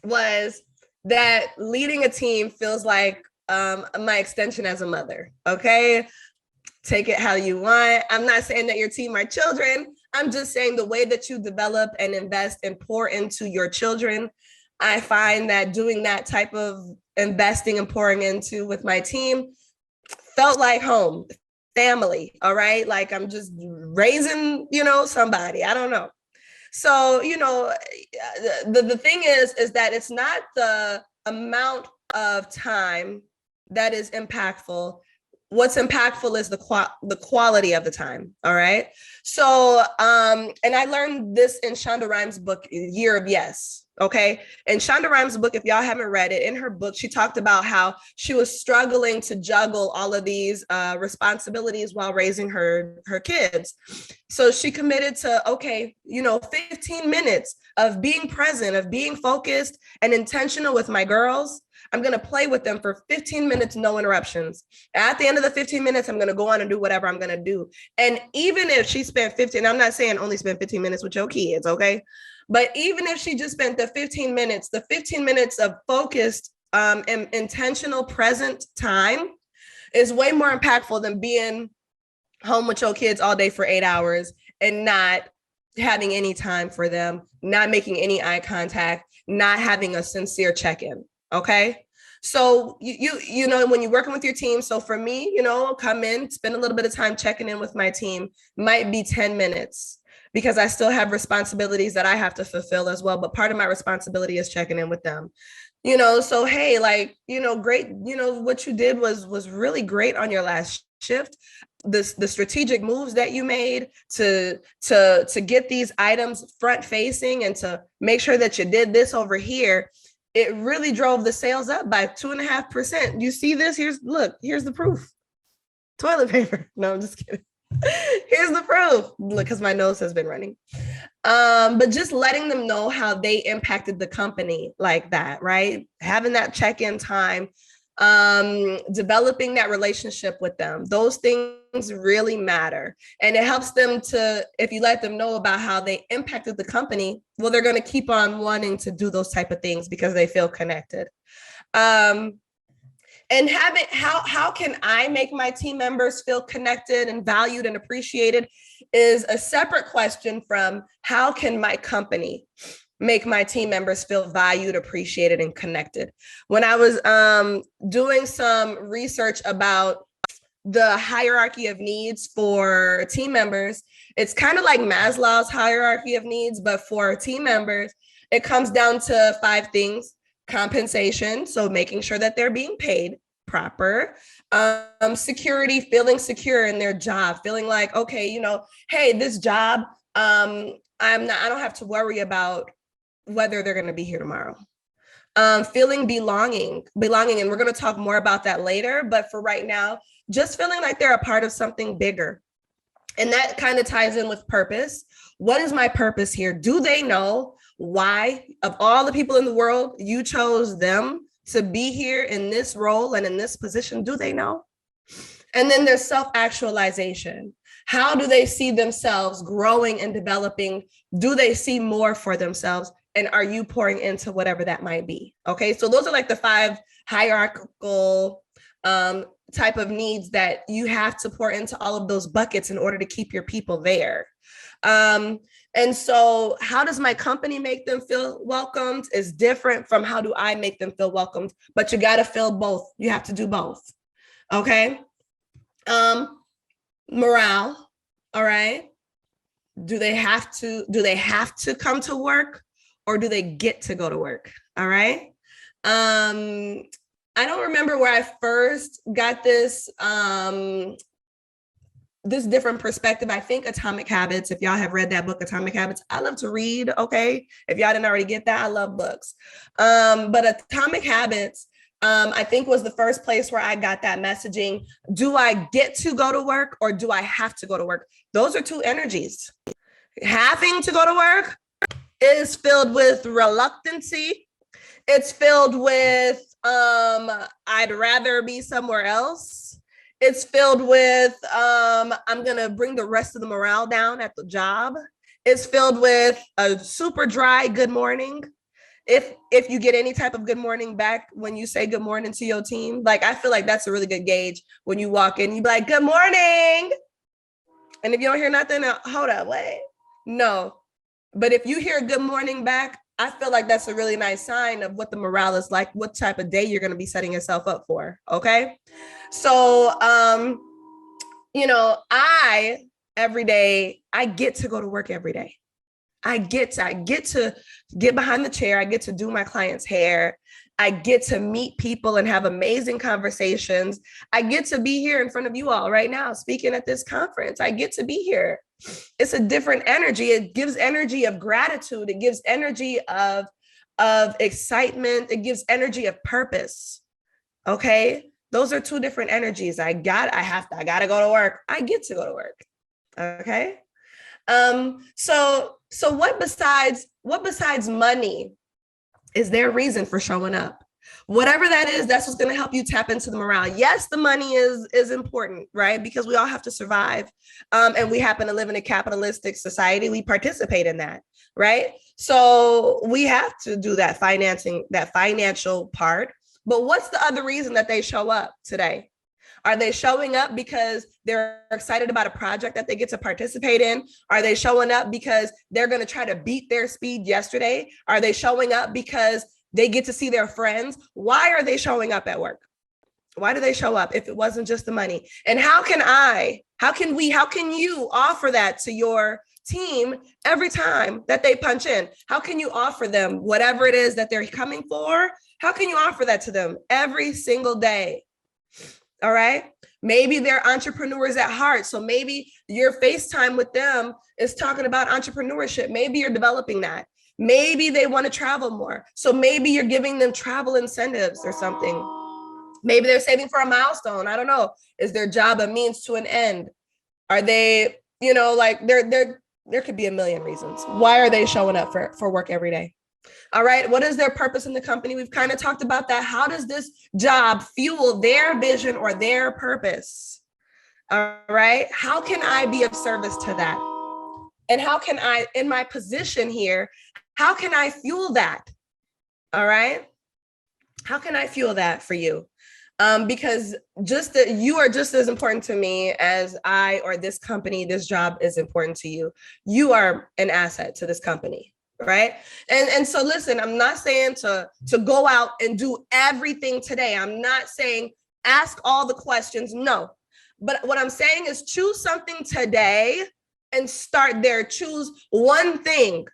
was that leading a team feels like my extension as a mother. Okay. Take it how you want. I'm not saying that your team are children. I'm just saying the way that you develop and invest and pour into your children. I find that doing that type of investing and pouring into with my team felt like home, family. All right. Like I'm just raising, somebody. I don't know. So, the thing is that it's not the amount of time that is impactful. What's impactful is the quality of the time. All right. So, and I learned this in Shonda Rhimes' book, Year of Yes. Okay. And Shonda Rhimes' book, if y'all haven't read it, in her book, she talked about how she was struggling to juggle all of these responsibilities while raising her kids. So she committed to, 15 minutes of being present, of being focused and intentional with my girls. I'm going to play with them for 15 minutes, no interruptions. At the end of the 15 minutes, I'm going to go on and do whatever I'm going to do. And even if she spent 15, I'm not saying only spend 15 minutes with your kids, okay? But even if she just spent the 15 minutes of focused and intentional present time is way more impactful than being home with your kids all day for 8 hours and not having any time for them, not making any eye contact, not having a sincere check-in. Okay. So you know, when you're working with your team, so for me, come in, spend a little bit of time checking in with my team, might be 10 minutes because I still have responsibilities that I have to fulfill as well. But part of my responsibility is checking in with them, so, hey, great, what you did was really great on your last shift. The strategic moves that you made to get these items front facing and to make sure that you did this over here, it really drove the sales up by 2.5%. You see this? Here's the proof. Toilet paper. No, I'm just kidding. Here's the proof. Look, because my nose has been running. But just letting them know how they impacted the company like that, right? Having that check-in time, developing that relationship with them. Those things really matter. And it helps them to, if you let them know about how they impacted the company, well, they're going to keep on wanting to do those type of things because they feel connected. And how can I make my team members feel connected and valued and appreciated is a separate question from how can my company make my team members feel valued, appreciated, and connected. When I was doing some research about the hierarchy of needs for team members, it's kind of like Maslow's hierarchy of needs, but for team members, it comes down to 5 things. Compensation, so making sure that they're being paid proper. Security, feeling secure in their job, feeling like, okay, hey, this job, I don't have to worry about whether they're going to be here tomorrow. Feeling belonging, and we're going to talk more about that later. But for right now, just feeling like they're a part of something bigger. And that kind of ties in with purpose. What is my purpose here? Do they know why, of all the people in the world, you chose them to be here in this role and in this position? Do they know? And then there's self-actualization. How do they see themselves growing and developing? Do they see more for themselves? And are you pouring into whatever that might be? Okay, so those are like the 5 hierarchical type of needs that you have to pour into all of those buckets in order to keep your people there. And so how does my company make them feel welcomed is different from how do I make them feel welcomed, but you got to feel both. You have to do both. Okay. Morale. All right. Do they have to come to work or do they get to go to work? All right. I don't remember where I first got this, this different perspective. I think Atomic Habits, if y'all have read that book, Atomic Habits, I love to read. Okay. If y'all didn't already get that, I love books. But Atomic Habits, I think was the first place where I got that messaging. Do I get to go to work or do I have to go to work? Those are 2 energies. Having to go to work is filled with reluctancy. It's filled with, I'd rather be somewhere else. It's filled with, I'm going to bring the rest of the morale down at the job. It's filled with a super dry good morning. If you get any type of good morning back when you say good morning to your team, like I feel like that's a really good gauge when you walk in, you be like, good morning. And if you don't hear nothing, hold up, wait. No. But if you hear good morning back, I feel like that's a really nice sign of what the morale is like, what type of day you're going to be setting yourself up for. Okay. So, every day I get to go to work every day. I get to get behind the chair. I get to do my client's hair. I get to meet people and have amazing conversations. I get to be here in front of you all right now, speaking at this conference. I get to be here. It's a different energy. It gives energy of gratitude. It gives energy of excitement. It gives energy of purpose. Okay. Those are two different energies. I gotta go to work. I get to go to work. Okay. So what besides money is their reason for showing up? Whatever that is, that's what's going to help you tap into the morale. Yes, the money is important, right? Because we all have to survive. And we happen to live in a capitalistic society. We participate in that, right? So we have to do that financial part. But what's the other reason that they show up today? Are they showing up because they're excited about a project that they get to participate in? Are they showing up because they're going to try to beat their speed yesterday? Are they showing up because they get to see their friends? Why are they showing up at work? Why do they show up if it wasn't just the money? And how can you offer that to your team every time that they punch in? How can you offer them whatever it is that they're coming for? How can you offer that to them every single day? All right. Maybe they're entrepreneurs at heart. So maybe your FaceTime with them is talking about entrepreneurship. Maybe you're developing that. Maybe they want to travel more. So maybe you're giving them travel incentives or something. Maybe they're saving for a milestone. I don't know. Is their job a means to an end? Are they, there could be a million reasons. Why are they showing up for work every day? All right. What is their purpose in the company? We've kind of talked about that. How does this job fuel their vision or their purpose? All right. How can I be of service to that? And how can I, in my position here, how can I fuel that? All right. How can I fuel that for you? Because you are just as important to me as I or this company. This job is important to you. You are an asset to this company. Right. And so listen, I'm not saying to go out and do everything today. I'm not saying ask all the questions. No. But what I'm saying is choose something today and start there. Choose one thing.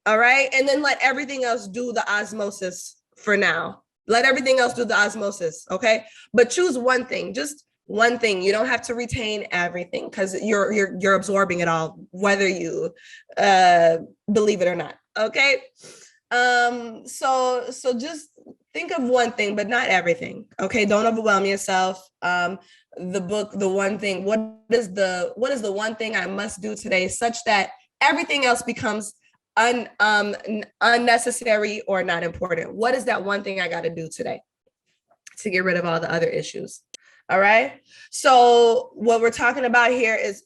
All right. And then let everything else do the osmosis for now. Let everything else do the osmosis. Okay. But choose one thing, just one thing. You don't have to retain everything because you're absorbing it all, whether you believe it or not. Okay. So just think of one thing, but not everything. Okay. Don't overwhelm yourself. The book, The One Thing, what is the one thing I must do today such that everything else becomes unnecessary or not important? What is that one thing I got to do today to get rid of all the other issues? All right. So what we're talking about here is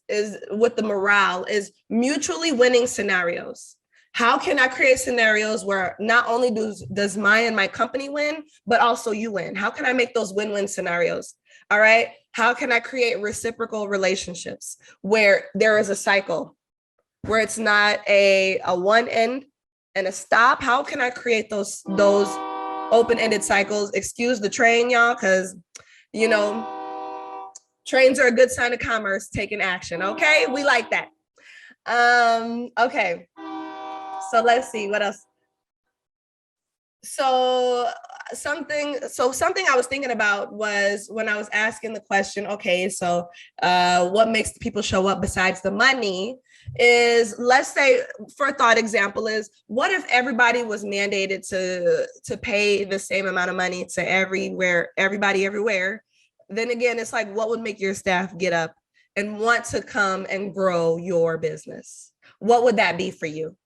with the morale is mutually winning scenarios. How can I create scenarios where not only does my company win, but also you win? How can I make those win-win scenarios? All right. How can I create reciprocal relationships where there is a cycle, where it's not a one end and a stop? How can I create those open-ended cycles? Excuse the train, y'all, because trains are a good sign of commerce taking action. Okay, we like that. Okay, so let's see what else. So something I was thinking about was when I was asking the question, okay, so what makes people show up besides the money is, let's say for a thought example is, what if everybody was mandated to pay the same amount of money to everybody everywhere? Then again, it's like, what would make your staff get up and want to come and grow your business? What would that be for you?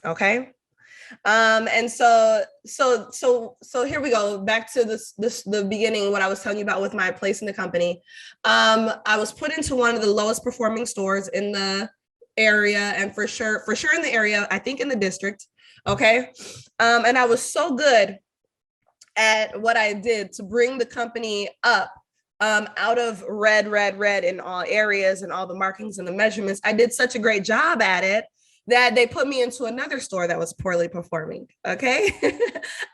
Okay. And so here we go back to the beginning, what I was telling you about with my place in the company. I was put into one of the lowest performing stores in the area, and for sure in the area, I think in the district. Okay. And I was so good at what I did to bring the company up out of red in all areas and all the markings and the measurements. I did such a great job at it that they put me into another store that was poorly performing. Okay.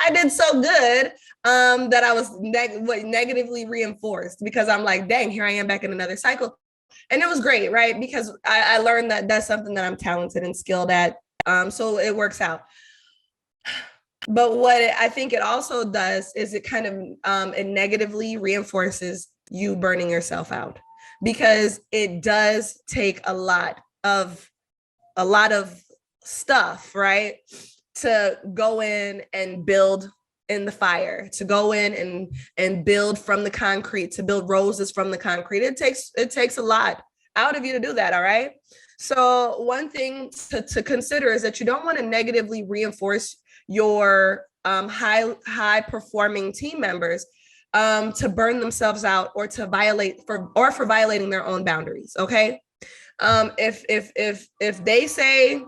I did so good that I was negatively reinforced, because I'm like, dang, here I am back in another cycle. And it was great, right? Because I learned that that's something that I'm talented and skilled at. So it works out. But what I think it also does is it kind of it negatively reinforces you burning yourself out, because it does take a lot of stuff, right? To go in and build in the fire, to go in and build from the concrete, to build roses from the concrete. It takes a lot out of you to do that, all right? So one thing to consider is that you don't want to negatively reinforce your high performing team members to burn themselves out or to for violating their own boundaries. Okay. If they say,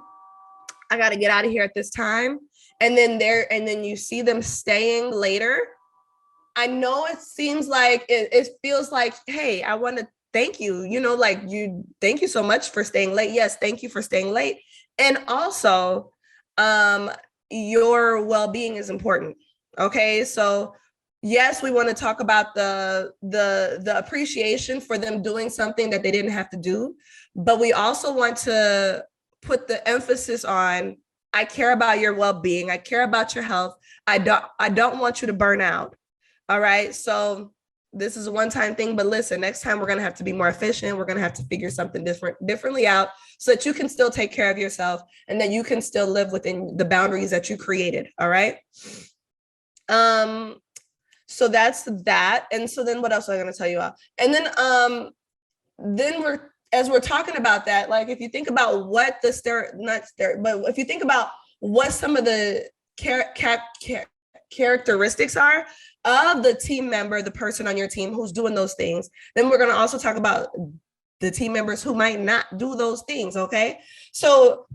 I got to get out of here at this time, and then you see them staying later, I know it seems like it feels like, hey, I want to thank you, thank you so much for staying late. Yes, thank you for staying late. And also, your well-being is important. Okay, so yes, we want to talk about the appreciation for them doing something that they didn't have to do, but we also want to put the emphasis on, I care about your well-being, I care about your health. I don't want you to burn out. All right, so this is a one-time thing, but listen, next time we're going to have to be more efficient. We're going to have to figure something differently out so that you can still take care of yourself and that you can still live within the boundaries that you created. All right. So that's that. And so then what else am I going to tell you all? And then as we're talking about that, like if you think about what but if you think about what some of the characteristics are of the team member, the person on your team who's doing those things, then we're going to also talk about the team members who might not do those things. Okay. So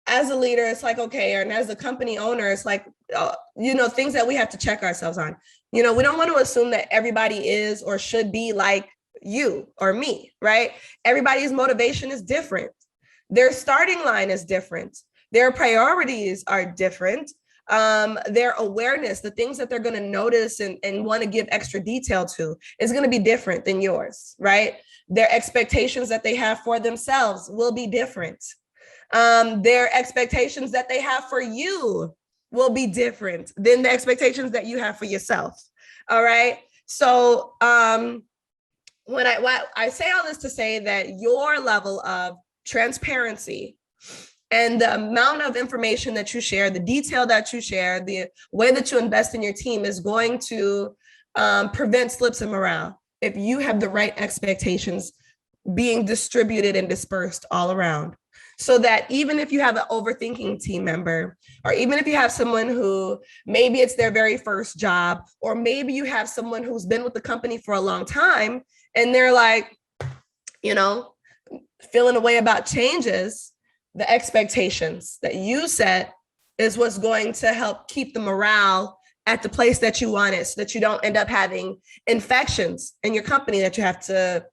as a leader, it's like, okay, and as a company owner, it's like, things that we have to check ourselves on. We don't want to assume that everybody is or should be like you or me, right? Everybody's motivation is different. Their starting line is different. Their priorities are different. Their awareness, the things that they're going to notice and want to give extra detail to is going to be different than yours, right? Their expectations that they have for themselves will be different. Their expectations that they have for you will be different than the expectations that you have for yourself. All right. So when I say all this to say that your level of transparency and the amount of information that you share, the detail that you share, the way that you invest in your team is going to prevent slips in morale if you have the right expectations being distributed and dispersed all around. So that even if you have an overthinking team member, or even if you have someone who maybe it's their very first job, or maybe you have someone who's been with the company for a long time and they're like, feeling a way about changes, the expectations that you set is what's going to help keep the morale at the place that you want it, so that you don't end up having infections in your company that you have to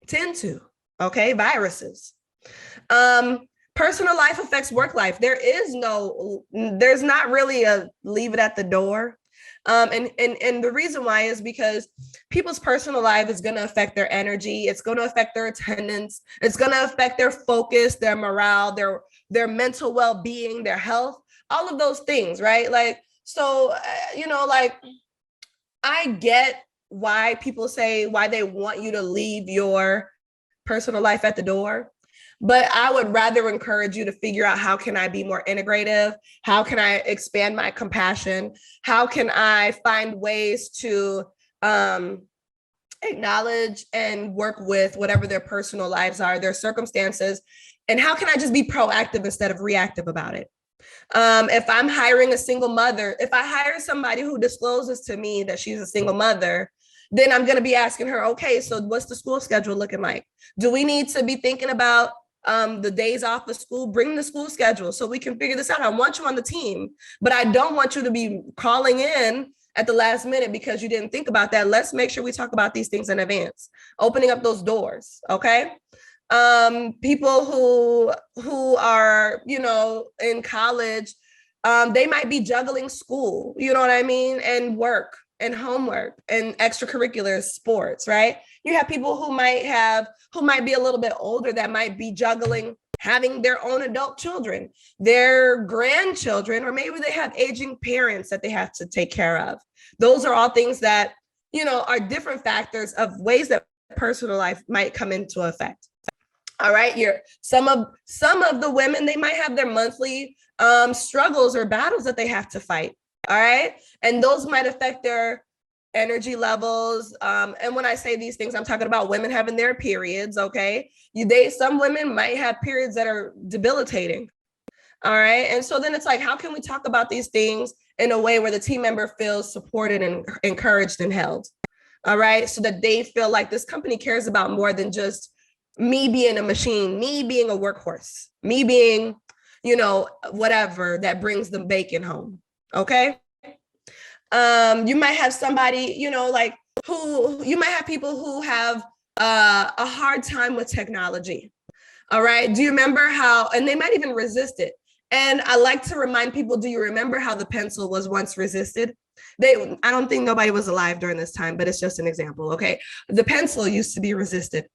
tend to. Okay, viruses. Personal life affects work life. There's not really a leave it at the door. And the reason why is because people's personal life is going to affect their energy. It's going to affect their attendance. It's going to affect their focus, their morale, their mental well-being, their health, all of those things, right? Like, so, I get why people say why they want you to leave your personal life at the door. But I would rather encourage you to figure out, how can I be more integrative? How can I expand my compassion? How can I find ways to acknowledge and work with whatever their personal lives are, their circumstances? And how can I just be proactive instead of reactive about it? If I'm hiring a single mother, if I hire somebody who discloses to me that she's a single mother, then I'm going to be asking her, okay, so what's the school schedule looking like? Do we need to be thinking about the days off of school? Bring the school schedule so we can figure this out. I want you on the team, but I don't want you to be calling in at the last minute because you didn't think about that. Let's make sure we talk about these things in advance, opening up those doors. Okay. People who are, in college, they might be juggling school, you know what I mean, and work. and homework and extracurricular sports, right? You have people who might be a little bit older that might be juggling having their own adult children, their grandchildren, or maybe they have aging parents that they have to take care of. Those are all things that, are different factors of ways that personal life might come into effect. All right, some of the women, they might have their monthly struggles or battles that they have to fight. All right, and those might affect their energy levels. And when I say these things, I'm talking about women having their periods. Okay, some women might have periods that are debilitating. All right, and so then it's like, how can we talk about these things in a way where the team member feels supported and encouraged and held? All right, so that they feel like this company cares about more than just me being a machine, me being a workhorse, me being, whatever that brings the bacon home. Okay. You might have somebody, you might have people who have a hard time with technology. All right. Do you remember and they might even resist it. And I like to remind people, do you remember how the pencil was once resisted? I don't think nobody was alive during this time, but it's just an example. Okay. The pencil used to be resisted.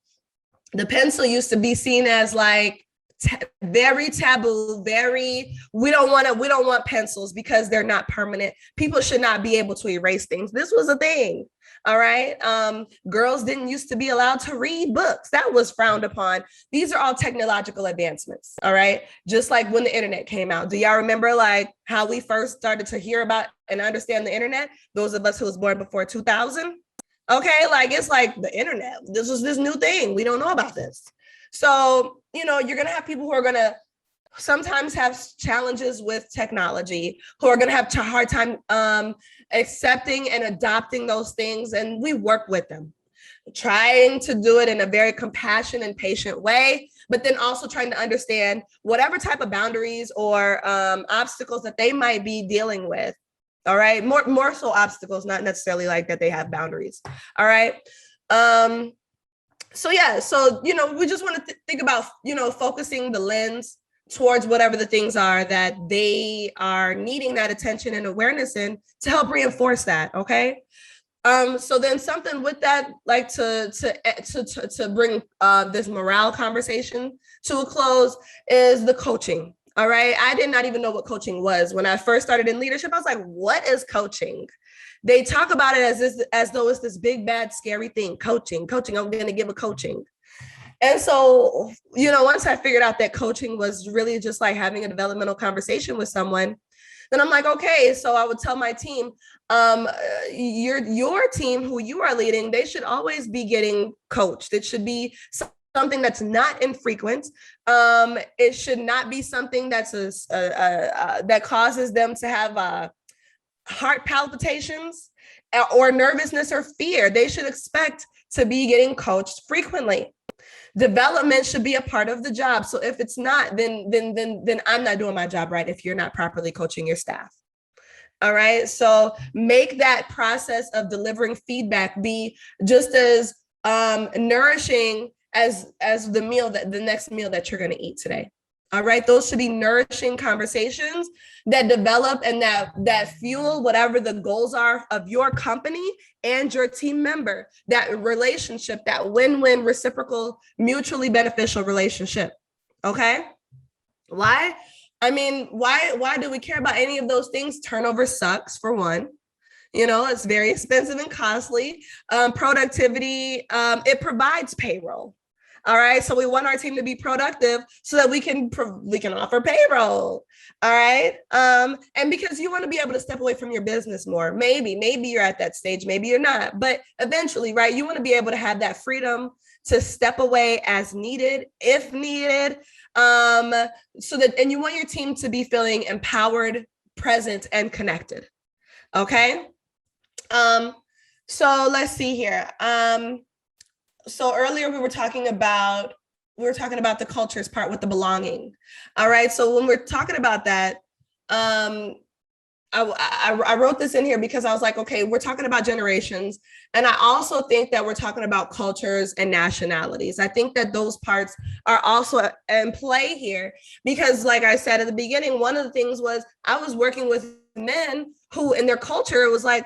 The pencil used to be seen as like very taboo, we don't want pencils because they're not permanent. People should not be able to erase things. This was a thing. All right. Girls didn't used to be allowed to read books. That was frowned upon. These are all technological advancements. All right. Just like when the internet came out. Do y'all remember like how we first started to hear about and understand the internet? Those of us who was born before 2000. Okay, like it's like the internet. This was this new thing. We don't know about this. So, you're going to have people who are going to sometimes have challenges with technology, who are going to have a hard time accepting and adopting those things. And we work with them, trying to do it in a very compassionate and patient way, but then also trying to understand whatever type of boundaries or obstacles that they might be dealing with. All right. More so obstacles, not necessarily like that they have boundaries. All right. So we just want to think about, focusing the lens towards whatever the things are that they are needing that attention and awareness in to help reinforce that. Okay. So then something with that, like to bring this morale conversation to a close is the coaching. All right. I did not even know what coaching was. When I first started in leadership, I was like, what is coaching? They talk about it as though it's this big, bad, scary thing. Coaching, I'm going to give a coaching. And so, once I figured out that coaching was really just like having a developmental conversation with someone, then I'm like, okay, so I would tell my team, your team who you are leading, they should always be getting coached. It should be something that's not infrequent. It should not be something that's that causes them to have heart palpitations or nervousness or fear. They should expect to be getting coached frequently. Development should be a part of the job. So if it's not, then I'm not doing my job right if you're not properly coaching your staff. All right. So make that process of delivering feedback be just as nourishing as the next meal that you're going to eat today. All right. Those should be nourishing conversations that develop and that fuel whatever the goals are of your company and your team member, that relationship, that win-win, reciprocal, mutually beneficial relationship. Okay. Why? I mean, why do we care about any of those things? Turnover sucks, for one. It's very expensive and costly. Productivity, it provides payroll. All right. So we want our team to be productive so that we can offer payroll. All right. And because you want to be able to step away from your business more. Maybe you're at that stage, maybe you're not, but eventually, right, you want to be able to have that freedom to step away as needed, if needed. And you want your team to be feeling empowered, present, and connected. Okay. So let's see here. So earlier we were talking about the cultures part with the belonging. All right. So when we're talking about that, I wrote this in here because I was like, okay, we're talking about generations. And I also think that we're talking about cultures and nationalities. I think that those parts are also in play here because, like I said at the beginning, one of the things was I was working with men who in their culture, it was like,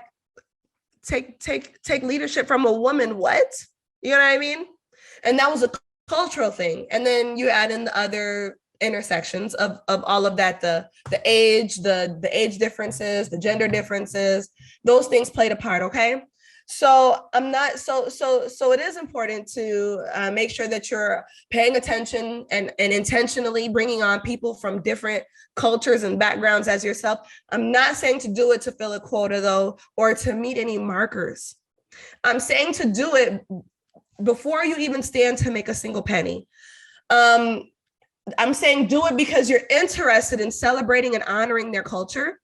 take leadership from a woman. What? You know what I mean? And that was a cultural thing. And then you add in the other intersections of all of that, the age, the age differences, the gender differences, those things played a part. Okay. So I'm not so it is important to make sure that you're paying attention and intentionally bringing on people from different cultures and backgrounds as yourself. I'm not saying to do it to fill a quota though, or to meet any markers. I'm saying to do it before you even stand to make a single penny. I'm saying do it because you're interested in celebrating and honoring their culture.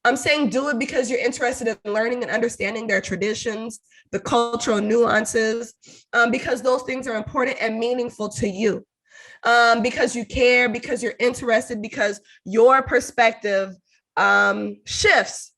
I'm saying do it because you're interested in learning and understanding their traditions, the cultural nuances, because those things are important and meaningful to you, because you care, because you're interested, because your perspective shifts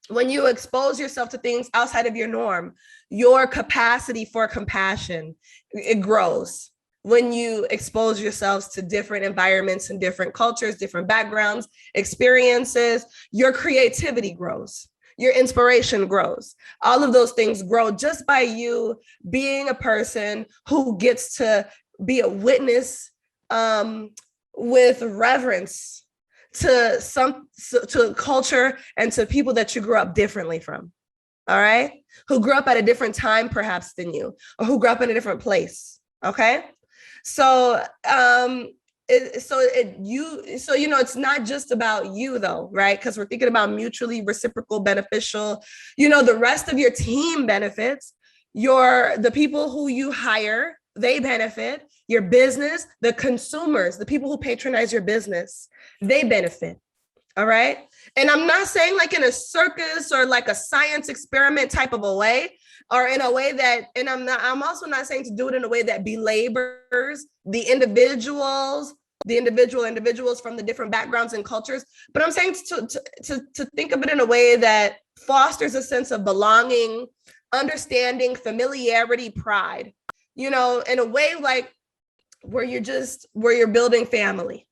when you expose yourself to things outside of your norm. Your capacity for compassion, it grows. When you expose yourselves to different environments and different cultures, different backgrounds, experiences, your creativity grows, your inspiration grows. All of those things grow just by you being a person who gets to be a witness with reverence to culture and to people that you grew up differently from. All right, who grew up at a different time perhaps than you, or who grew up in a different place. Okay. So, it's not just about you though, right? Because we're thinking about mutually reciprocal beneficial, the rest of your team benefits, the people who you hire, they benefit, your business, the consumers, the people who patronize your business, they benefit. All right. And I'm not saying like in a circus or like a science experiment type of a way, or in a way that, and I'm also not saying to do it in a way that belabors the individuals from the different backgrounds and cultures. But I'm saying to think of it in a way that fosters a sense of belonging, understanding, familiarity, pride, in a way like where you're building family.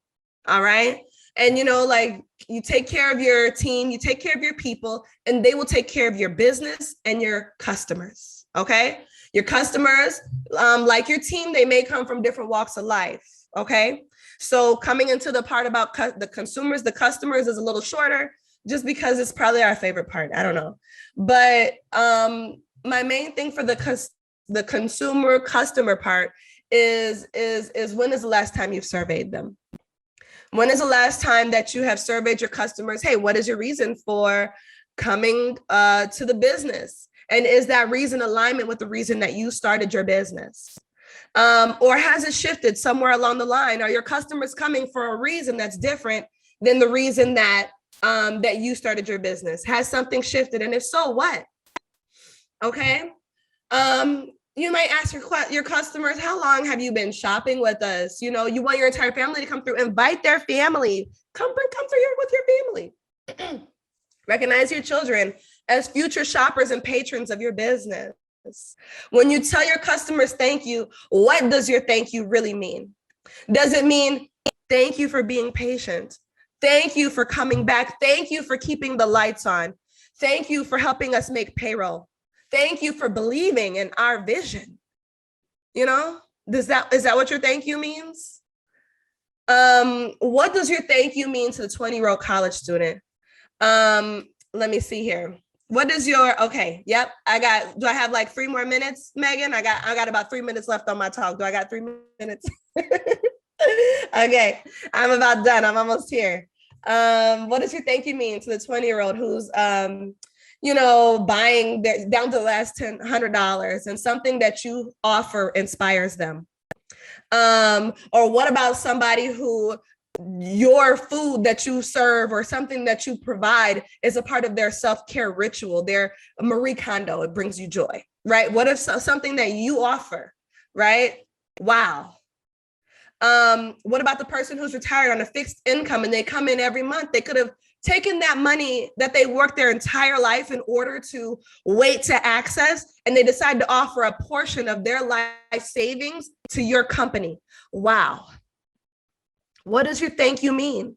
All right. And, like you take care of your team, you take care of your people, and they will take care of your business and your customers. Okay. Your customers, like your team, they may come from different walks of life. Okay. So coming into the part about the consumers, the customers is a little shorter just because it's probably our favorite part. I don't know. But my main thing for the consumer customer part is when is the last time you've surveyed them? When is the last time that you have surveyed your customers? Hey, what is your reason for coming to the business? And is that reason alignment with the reason that you started your business? Or has it shifted somewhere along the line? Are your customers coming for a reason that's different than the reason that you started your business? Has something shifted? And if so, what? Okay. You might ask your customers, how long have you been shopping with us? You want your entire family to come through, invite their family, come through here with your family. Recognize your children as future shoppers and patrons of your business. When you tell your customers thank you, what does your thank you really mean? Does it mean thank you for being patient? Thank you for coming back. Thank you for keeping the lights on. Thank you for helping us make payroll. Thank you for believing in our vision. Is that what your thank you means? What does your thank you mean to the 20-year-old college student? Let me see here. What is okay. Yep. Do I have like 3 more minutes, Megan? I got about 3 minutes left on my talk. Do I got 3 minutes? Okay. I'm about done. I'm almost here. What does your thank you mean to the 20-year-old who's, buying down to the last $100 and something that you offer inspires them? Or what about somebody who your food that you serve or something that you provide is a part of their self-care ritual, their Marie Kondo, it brings you joy, right? What if something that you offer, right? Wow. What about the person who's retired on a fixed income and they come in every month? They could have taken that money that they worked their entire life in order to wait to access, and they decide to offer a portion of their life savings to your company. Wow. What does your thank you mean?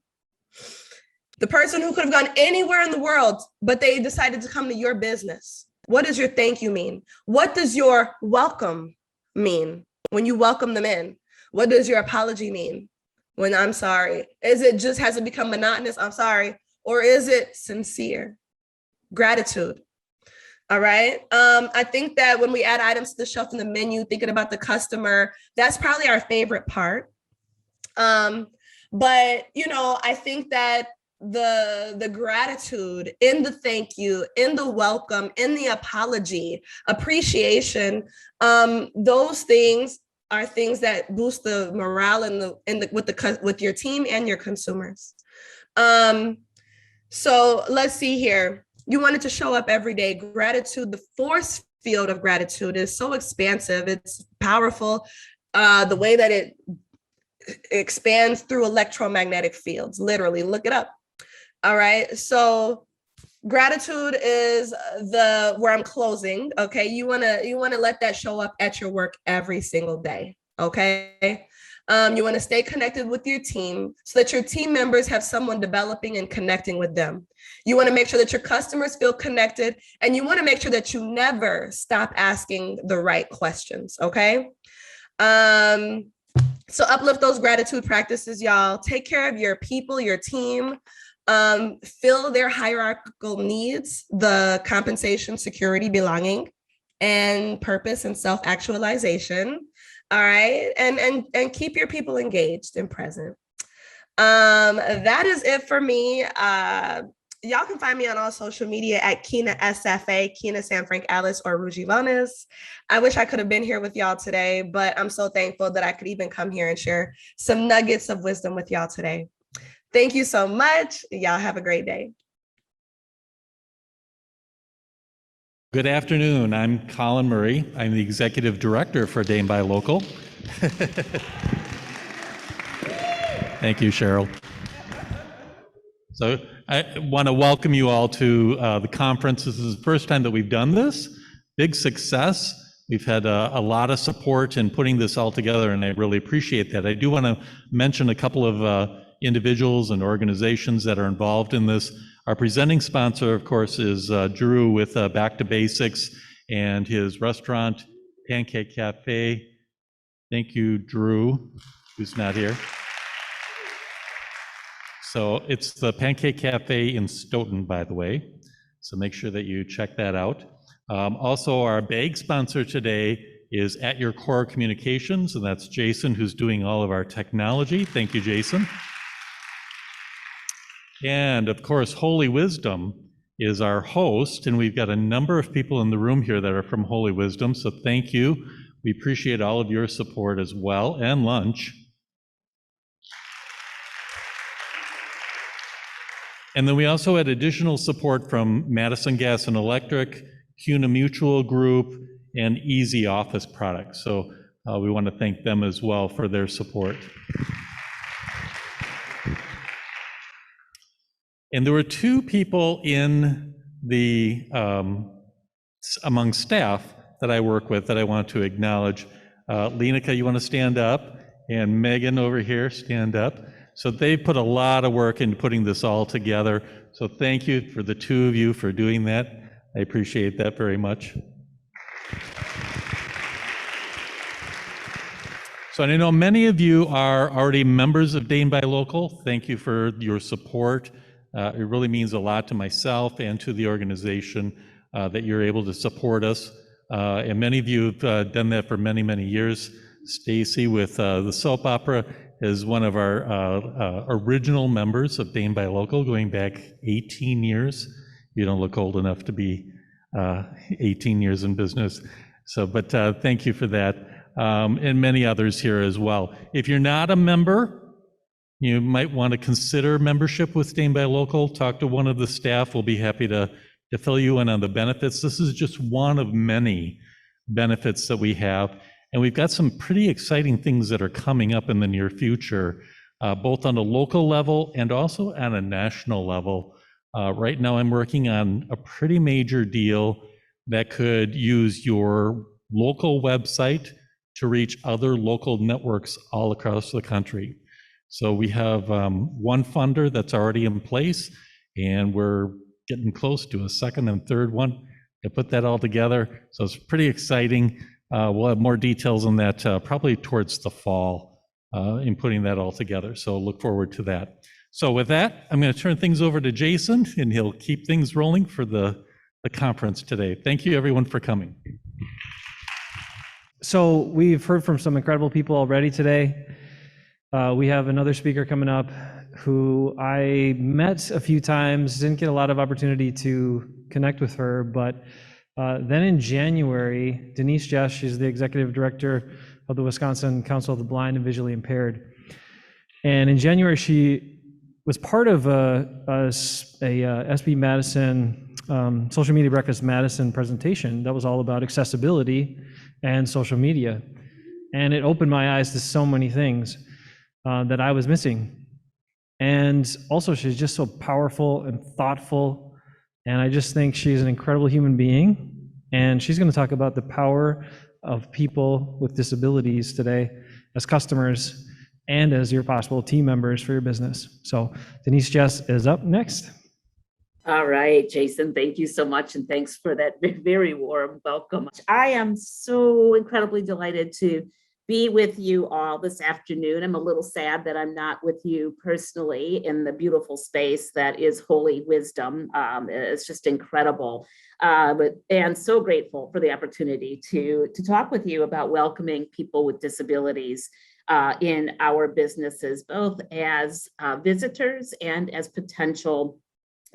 The person who could have gone anywhere in the world, but they decided to come to your business. What does your thank you mean? What does your welcome mean when you welcome them in? What does your apology mean when I'm sorry? Is it just, has it become monotonous? I'm sorry. Or is it sincere? Gratitude. All right. I think that when we add items to the shelf in the menu, thinking about the customer, that's probably our favorite part. But I think that the gratitude in the thank you, in the welcome, in the apology, appreciation, those things are things that boost the morale with your team and your consumers. So let's see here. You want it to show up every day. Gratitude, the force field of gratitude is so expansive. It's powerful. The way that it expands through electromagnetic fields, literally, look it up. All right. So gratitude is where I'm closing. Okay. You want to let that show up at your work every single day. Okay. You want to stay connected with your team so that your team members have someone developing and connecting with them. You want to make sure that your customers feel connected, and you want to make sure that you never stop asking the right questions. Okay. So uplift those gratitude practices, y'all. Take care of your people, your team. Fill their hierarchical needs, the compensation, security, belonging, and purpose and self-actualization. All right. And keep your people engaged and present. That is it for me. Y'all can find me on all social media at Kina SFA, Kina San Frank Alice, or Ruji Wellness. I wish I could have been here with y'all today, but I'm so thankful that I could even come here and share some nuggets of wisdom with y'all today. Thank you so much. Y'all have a great day. Good afternoon. I'm Colin Murray. I'm the Executive Director for Dane Buy Local. Thank you, Cheryl. So I want to welcome you all to the conference. This is the first time that we've done this. Big success. We've had a lot of support in putting this all together, and I really appreciate that. I do want to mention a couple of individuals and organizations that are involved in this. Our presenting sponsor, of course, is Drew with Back to Basics and his restaurant, Pancake Cafe. Thank you, Drew, who's not here. So it's the Pancake Cafe in Stoughton, by the way. So make sure that you check that out. Also, our bag sponsor today is At Your Core Communications, and that's Jason, who's doing all of our technology. Thank you, Jason. And of course, Holy Wisdom is our host, and we've got a number of people in the room here that are from Holy Wisdom, so thank you. We appreciate all of your support as well, and lunch. And then we also had additional support from Madison Gas and Electric, CUNA Mutual Group, and Easy Office Products. So we want to thank them as well for their support. And there were two people in the, among staff that I work with that I want to acknowledge. Lenica, you want to stand up? And Megan over here, stand up. So they put a lot of work into putting this all together. So thank you for the two of you for doing that. I appreciate that very much. So I know many of you are already members of Dane Buy Local. Thank you for your support. It really means a lot to myself and to the organization that you're able to support us. And many of you have done that for many, many years. Stacy with the soap opera is one of our original members of Dane Buy Local, going back 18 years. You don't look old enough to be 18 years in business. So, but thank you for that. And many others here as well. If you're not a member, you might want to consider membership with Dane Buy Local. Talk to one of the staff. We'll be happy to fill you in on the benefits. This is just one of many benefits that we have. And we've got some pretty exciting things that are coming up in the near future, both on a local level and also on a national level. Right now, I'm working on a pretty major deal that could use your local website to reach other local networks all across the country. So we have one funder that's already in place, and we're getting close to a second and third one I put that all together. So it's pretty exciting. We'll have more details on that probably towards the fall in putting that all together. So look forward to that. So with that, I'm going to turn things over to Jason, and he'll keep things rolling for the conference today. Thank you, everyone, for coming. So we've heard from some incredible people already today. We have another speaker coming up who I met a few times, didn't get a lot of opportunity to connect with her, but then in January, Denise Jess, she's the executive director of the Wisconsin Council of the Blind and Visually Impaired. And in January, she was part of a SB Madison, Social Media Breakfast Madison presentation that was all about accessibility and social media. And it opened my eyes to so many things that I was missing. And also, she's just so powerful and thoughtful. And I just think she's an incredible human being. And she's going to talk about the power of people with disabilities today as customers and as your possible team members for your business. So Denise Jess is up next. All right, Jason, thank you so much. And thanks for that very warm welcome. I am so incredibly delighted to be with you all this afternoon. I'm a little sad that I'm not with you personally in the beautiful space that is Holy Wisdom. It's just incredible, and so grateful for the opportunity to talk with you about welcoming people with disabilities in our businesses, both as visitors and as potential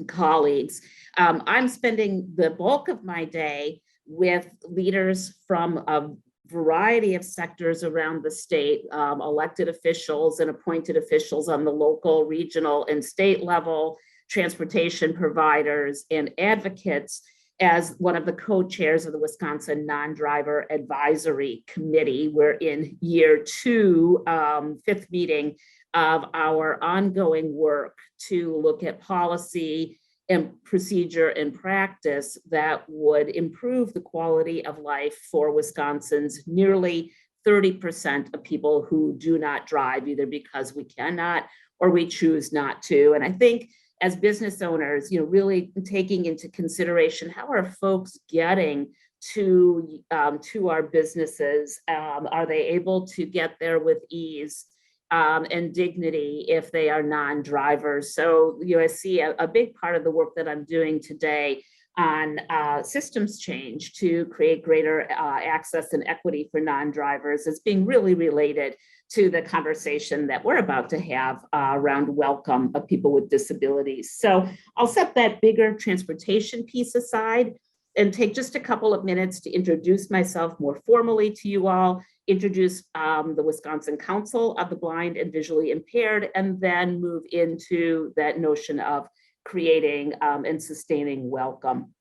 colleagues. I'm spending the bulk of my day with leaders from a variety of sectors around the state, elected officials and appointed officials on the local, regional, and state level, transportation providers, and advocates as one of the co-chairs of the Wisconsin Non-Driver Advisory Committee. We're in year 2, 5th meeting of our ongoing work to look at policy and procedure and practice that would improve the quality of life for Wisconsin's nearly 30% of people who do not drive, either because we cannot or we choose not to. And I think as business owners, really taking into consideration, how are folks getting to our businesses? Are they able to get there with ease and dignity if they are non-drivers? So I see a big part of the work that I'm doing today on systems change to create greater access and equity for non-drivers as being really related to the conversation that we're about to have around welcome of people with disabilities. So I'll set that bigger transportation piece aside and take just a couple of minutes to introduce myself more formally to you all, introduce the Wisconsin Council of the Blind and Visually Impaired, and then move into that notion of creating and sustaining welcome.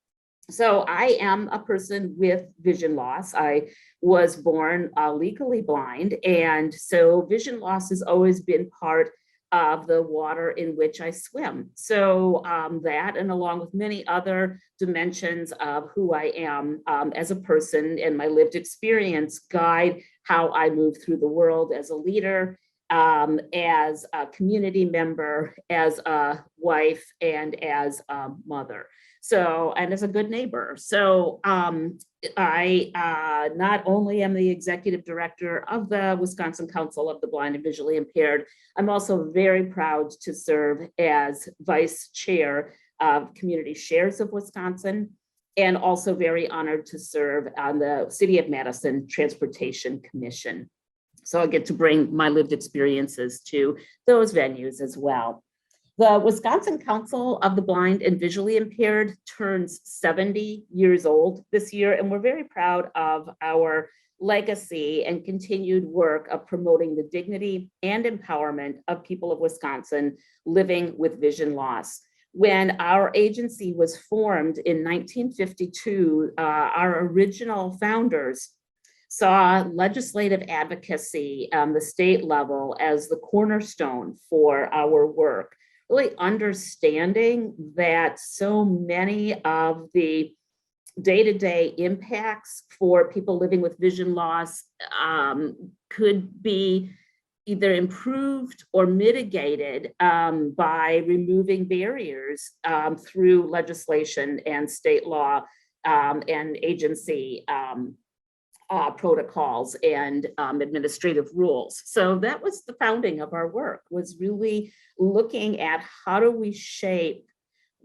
So I am a person with vision loss. I was born legally blind, and so vision loss has always been part of the water in which I swim. So that, and along with many other dimensions of who I am as a person and my lived experience, guide how I move through the world as a leader, as a community member, as a wife, and as a mother. So, and as a good neighbor. So I not only am the executive director of the Wisconsin Council of the Blind and Visually Impaired, I'm also very proud to serve as vice chair of Community Shares of Wisconsin, and also very honored to serve on the City of Madison Transportation Commission. So I get to bring my lived experiences to those venues as well. The Wisconsin Council of the Blind and Visually Impaired turns 70 years old this year, and we're very proud of our legacy and continued work of promoting the dignity and empowerment of people of Wisconsin living with vision loss. When our agency was formed in 1952, our original founders saw legislative advocacy on the state level as the cornerstone for our work, really understanding that so many of the day-to-day impacts for people living with vision loss could be either improved or mitigated by removing barriers through legislation and state law and agency protocols and administrative rules. So that was the founding of our work, was really looking at how do we shape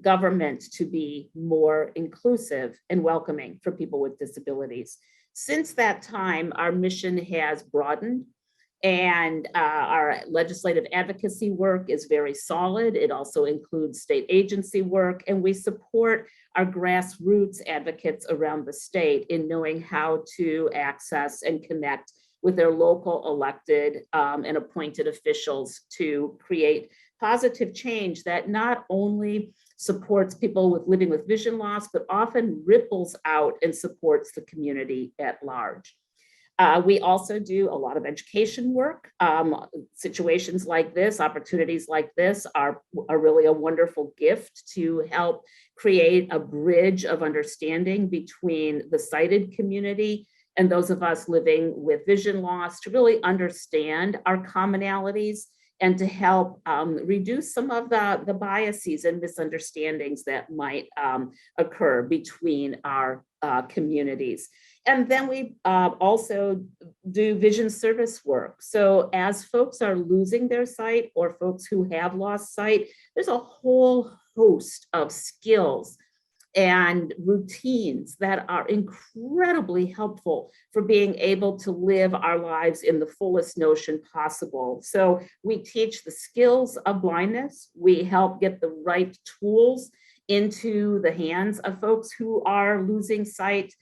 government to be more inclusive and welcoming for people with disabilities. Since that time, our mission has broadened, and our legislative advocacy work is very solid. It also includes state agency work, and we support our grassroots advocates around the state in knowing how to access and connect with their local elected and appointed officials to create positive change that not only supports people living with vision loss, but often ripples out and supports the community at large. We also do a lot of education work. Situations like this, opportunities like this are really a wonderful gift to help create a bridge of understanding between the sighted community and those of us living with vision loss, to really understand our commonalities and to help reduce some of the biases and misunderstandings that might occur between our communities. And then we also do vision service work. So as folks are losing their sight, or folks who have lost sight, there's a whole host of skills and routines that are incredibly helpful for being able to live our lives in the fullest notion possible. So we teach the skills of blindness. We help get the right tools into the hands of folks who are losing sight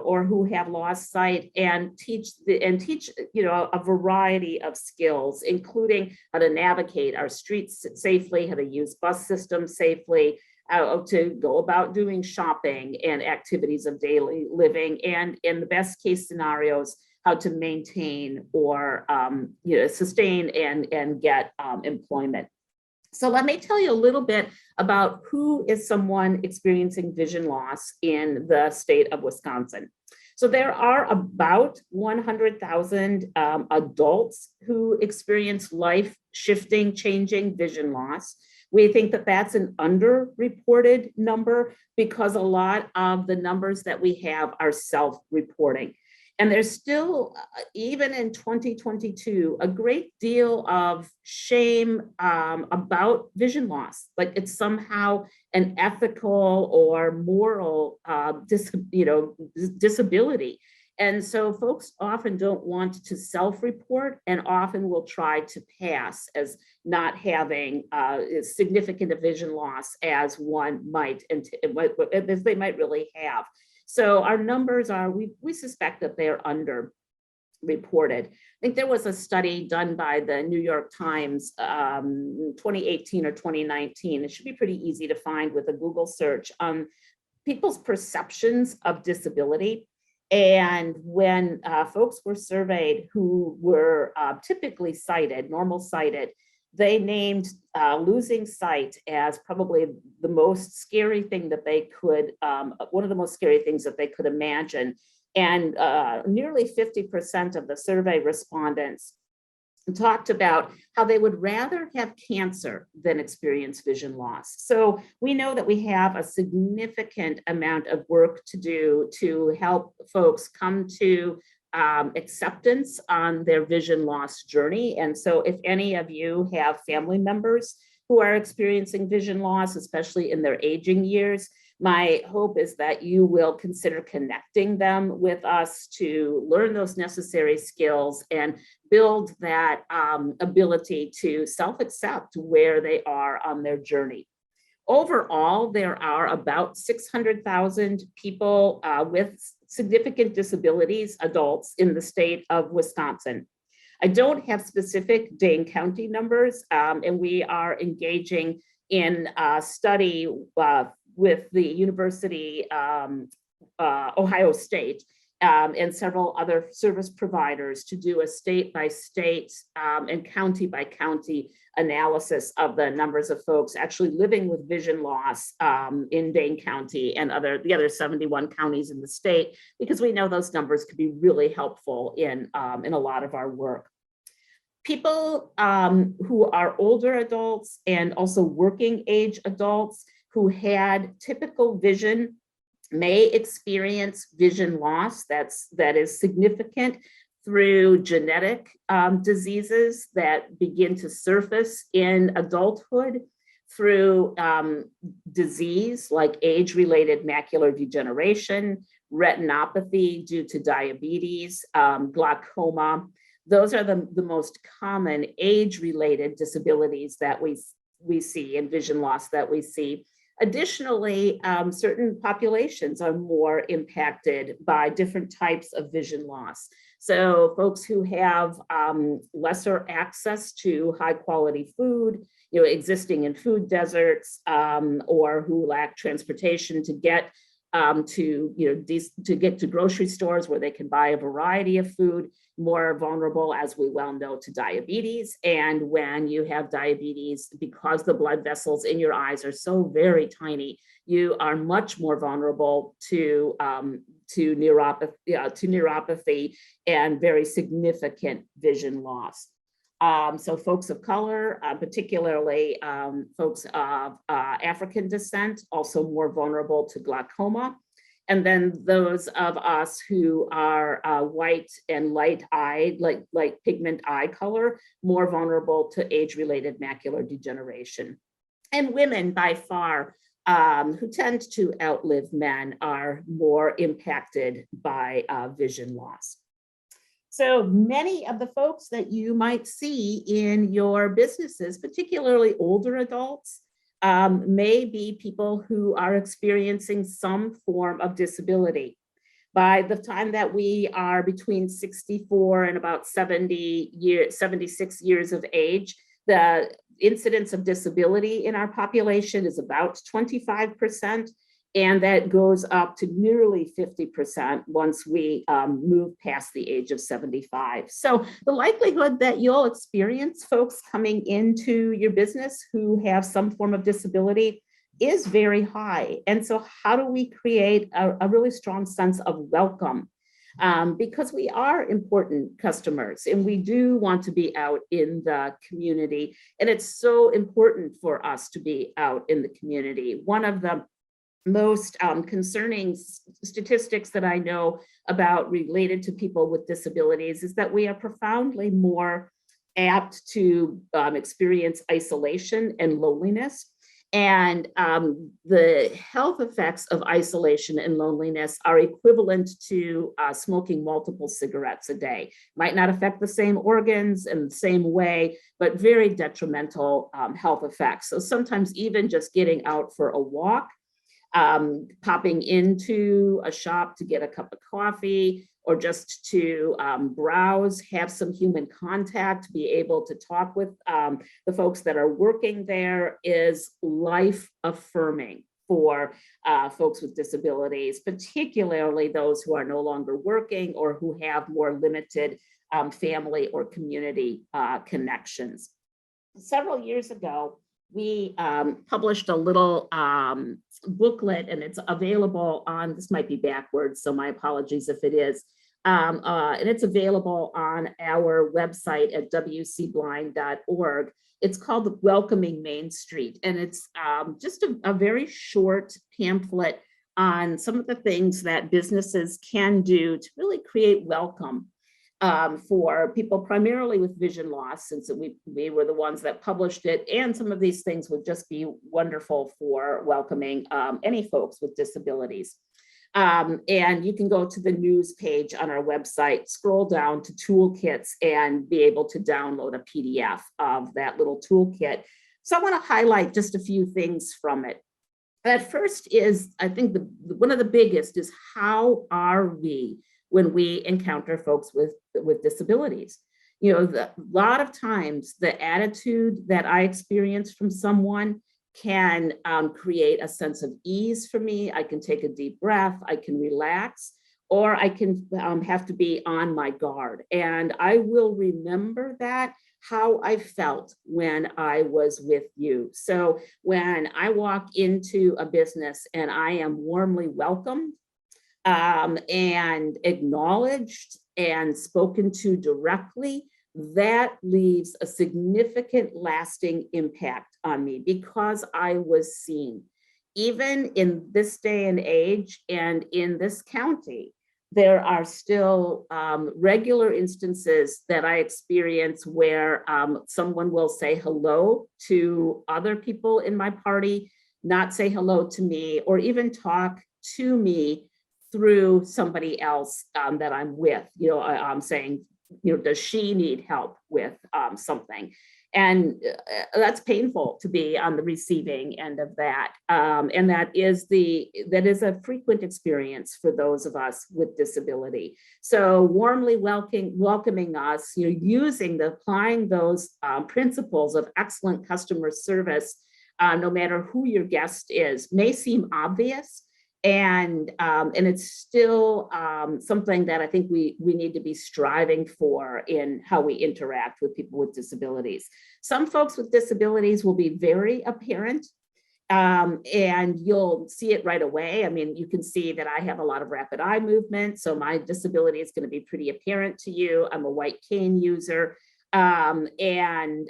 or who have lost sight, and teach a variety of skills, including how to navigate our streets safely, how to use bus systems safely, to go about doing shopping and activities of daily living, and in the best case scenarios, how to maintain or sustain and get employment. So let me tell you a little bit about who is someone experiencing vision loss in the state of Wisconsin. So there are about 100,000 adults who experience life-shifting, changing vision loss. We think that that's an underreported number because a lot of the numbers that we have are self-reporting. And there's still, even in 2022, a great deal of shame about vision loss. Like it's somehow an ethical or moral disability. And so folks often don't want to self-report and often will try to pass as not having as significant a vision loss as one might, as they might really have. So our numbers are, we suspect that they're underreported. I think there was a study done by the New York Times 2018 or 2019. It should be pretty easy to find with a Google search on people's perceptions of disability. And when folks were surveyed who were typically sighted, normal sighted, they named losing sight as probably the most scary thing that they could, one of the most scary things that they could imagine. And nearly 50% of the survey respondents talked about how they would rather have cancer than experience vision loss. So we know that we have a significant amount of work to do to help folks come to acceptance on their vision loss journey. And so if any of you have family members who are experiencing vision loss, especially in their aging years, my hope is that you will consider connecting them with us to learn those necessary skills and build that ability to self-accept where they are on their journey. Overall, there are about 600,000 people with significant disabilities, adults in the state of Wisconsin. I don't have specific Dane County numbers, and we are engaging in a study with the University Ohio State and several other service providers to do a state by state and county by county analysis of the numbers of folks actually living with vision loss in Dane County and the other 71 counties in the state, because we know those numbers could be really helpful in a lot of our work. People who are older adults and also working age adults who had typical vision may experience vision loss that is significant through genetic diseases that begin to surface in adulthood, through disease like age-related macular degeneration, retinopathy due to diabetes, glaucoma. Those are the most common age-related disabilities that we see, and vision loss that we see. Additionally, certain populations are more impacted by different types of vision loss. So folks who have lesser access to high quality food, existing in food deserts, or who lack transportation to get to grocery stores where they can buy a variety of food, more vulnerable, as we well know, to diabetes. And when you have diabetes, because the blood vessels in your eyes are so very tiny, you are much more vulnerable to neuropathy and very significant vision loss. So folks of color, particularly folks of African descent, also more vulnerable to glaucoma. And then those of us who are white and light-eyed, like pigment eye color, more vulnerable to age-related macular degeneration. And women, by far, who tend to outlive men, are more impacted by vision loss. So many of the folks that you might see in your businesses, particularly older adults, may be people who are experiencing some form of disability. By the time that we are between 64 and about 76 years of age, the incidence of disability in our population is about 25%. And that goes up to nearly 50% once we move past the age of 75. So the likelihood that you'll experience folks coming into your business who have some form of disability is very high. And so how do we create a really strong sense of welcome? Because we are important customers and we do want to be out in the community. And it's so important for us to be out in the community. One of the most concerning statistics that I know about related to people with disabilities is that we are profoundly more apt to experience isolation and loneliness. And the health effects of isolation and loneliness are equivalent to smoking multiple cigarettes a day. Might not affect the same organs in the same way, but very detrimental health effects. So sometimes even just getting out for a walk, popping into a shop to get a cup of coffee, or just to browse, have some human contact, be able to talk with the folks that are working there, is life affirming for folks with disabilities, particularly those who are no longer working or who have more limited family or community connections. Several years ago, we published a little booklet, and it's available on, this might be backwards, so my apologies if it is, and it's available on our website at wcblind.org. It's called Welcoming Main Street, and it's just a very short pamphlet on some of the things that businesses can do to really create welcome for people primarily with vision loss, since we were the ones that published it. And some of these things would just be wonderful for welcoming any folks with disabilities. And you can go to the news page on our website, scroll down to toolkits, and be able to download a PDF of that little toolkit. So I want to highlight just a few things from it. At first is, I think one of the biggest is, how are we when we encounter folks with disabilities? A lot of times the attitude that I experience from someone can create a sense of ease for me. I can take a deep breath, I can relax, or I can have to be on my guard. And I will remember that, how I felt when I was with you. So when I walk into a business and I am warmly welcomed, and acknowledged and spoken to directly, that leaves a significant lasting impact on me, because I was seen. even in this day and age and in this county, there are still regular instances that I experience where someone will say hello to other people in my party, not say hello to me, or even talk to me through somebody else that I'm with. I'm saying, does she need help with something? And that's painful to be on the receiving end of that. And that is a frequent experience for those of us with disability. So warmly welcoming us, applying those principles of excellent customer service, no matter who your guest is, may seem obvious. And it's still something that I think we need to be striving for in how we interact with people with disabilities. Some folks with disabilities will be very apparent, and you'll see it right away. I mean, you can see that I have a lot of rapid eye movement, so my disability is going to be pretty apparent to you. I'm a white cane user. But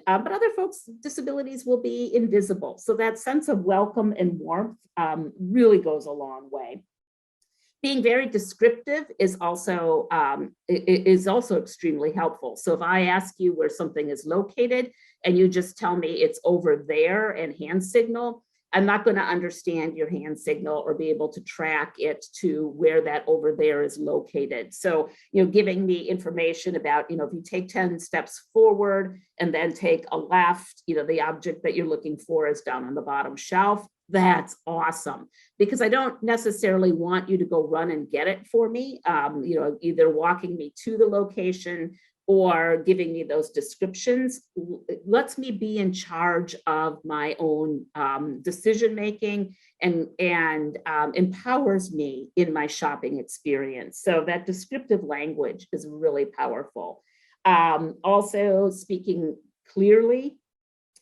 other folks' disabilities will be invisible. So that sense of welcome and warmth really goes a long way. Being very descriptive is also extremely helpful. So if I ask you where something is located and you just tell me it's over there and hand signal, I'm not going to understand your hand signal or be able to track it to where that over there is located. So, giving me information about, if you take 10 steps forward and then take a left, the object that you're looking for is down on the bottom shelf. That's awesome, because I don't necessarily want you to go run and get it for me, either walking me to the location or giving me those descriptions. Lets me be in charge of my own decision-making and empowers me in my shopping experience. So that descriptive language is really powerful. Also, speaking clearly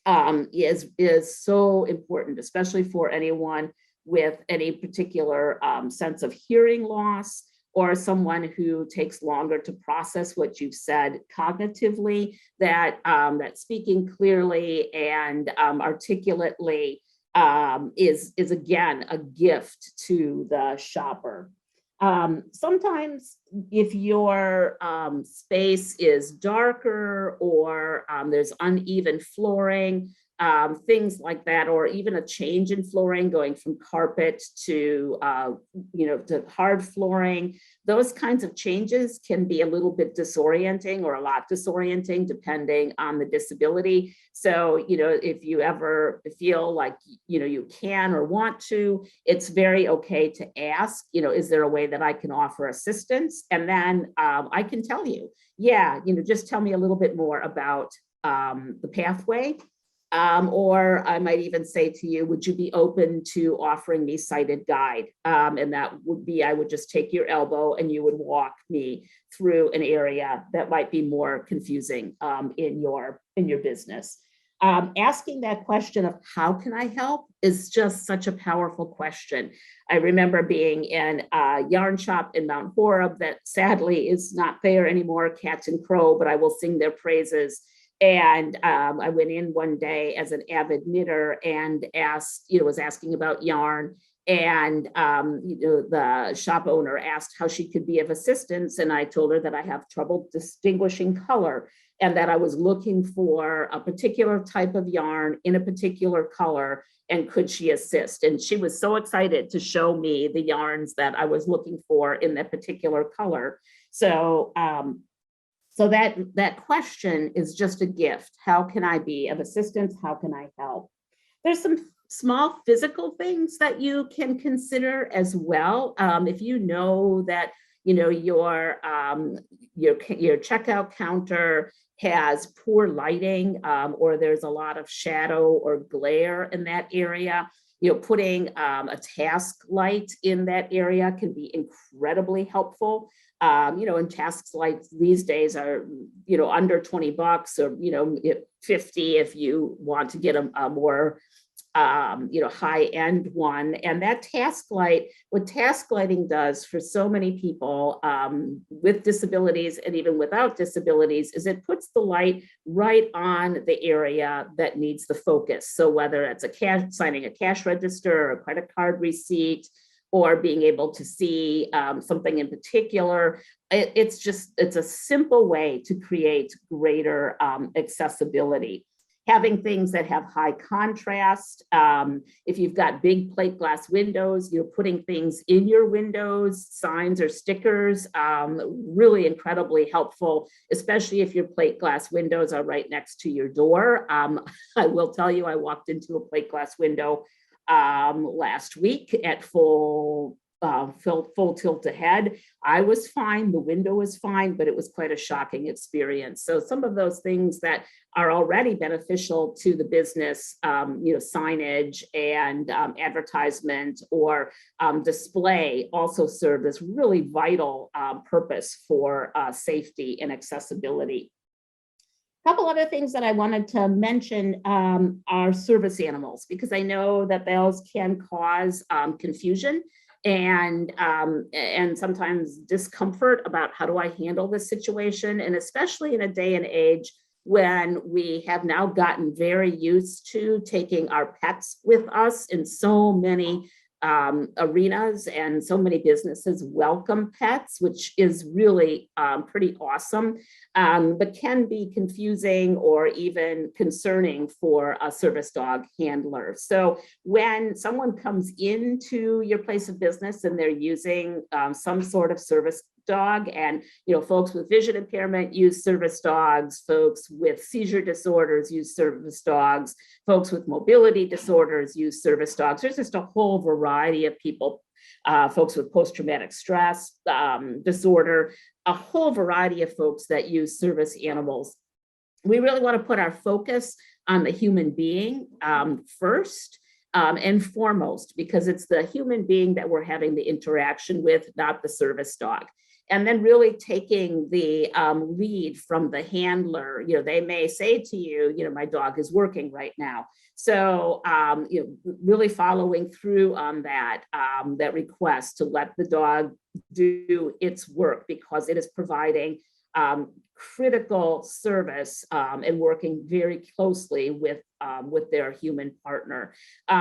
is so important, especially for anyone with any particular sense of hearing loss, or someone who takes longer to process what you've said cognitively, that speaking clearly and articulately is again a gift to the shopper. Sometimes if your space is darker or there's uneven flooring, things like that, or even a change in flooring going from carpet to to hard flooring, those kinds of changes can be a little bit disorienting or a lot disorienting depending on the disability. So, if you ever feel like, you can or want to, it's very okay to ask, is there a way that I can offer assistance? And then I can tell you, just tell me a little bit more about the pathway. Or I might even say to you, would you be open to offering me sighted guide? And that would be, I would just take your elbow and you would walk me through an area that might be more confusing in your business. Asking that question of how can I help is just such a powerful question. I remember being in a yarn shop in Mount Horeb that sadly is not there anymore, Cat and Crow, but I will sing their praises. And I went in one day as an avid knitter and was asking about yarn. And the shop owner asked how she could be of assistance. And I told her that I have trouble distinguishing color and that I was looking for a particular type of yarn in a particular color, and could she assist? And she was so excited to show me the yarns that I was looking for in that particular color. So that question is just a gift. How can I be of assistance? How can I help? There's some small physical things that you can consider as well. If you know that your checkout counter has poor lighting, or there's a lot of shadow or glare in that area, putting a task light in that area can be incredibly helpful. And tasks like these days are, under $20 or, 50 if you want to get a more high-end one. And that task light, what task lighting does for so many people with disabilities and even without disabilities, is it puts the light right on the area that needs the focus. So whether it's signing a cash register or a credit card receipt, or being able to see something in particular, it's a simple way to create greater accessibility. Having things that have high contrast. If you've got big plate glass windows, you're putting things in your windows, signs or stickers, really incredibly helpful, especially if your plate glass windows are right next to your door. I will tell you, I walked into a plate glass window last week at full tilt ahead. I was fine, the window was fine, but it was quite a shocking experience. So some of those things that are already beneficial to the business, signage and advertisement or display also serve as really vital purpose for safety and accessibility. A couple other things that I wanted to mention are service animals, because I know that those can cause confusion and sometimes discomfort about how do I handle this situation. And especially in a day and age when we have now gotten very used to taking our pets with us in so many arenas, and so many businesses welcome pets, which is really pretty awesome, but can be confusing or even concerning for a service dog handler. So when someone comes into your place of business and they're using some sort of service dog, and folks with vision impairment use service dogs, folks with seizure disorders use service dogs, folks with mobility disorders use service dogs. There's just a whole variety of people, folks with post-traumatic stress disorder, a whole variety of folks that use service animals. We really want to put our focus on the human being first and foremost, because it's the human being that we're having the interaction with, not the service dog. And then really taking the lead from the handler. They may say to you, my dog is working right now. So, really following through on that request to let the dog do its work, because it is providing critical service and working very closely with their human partner.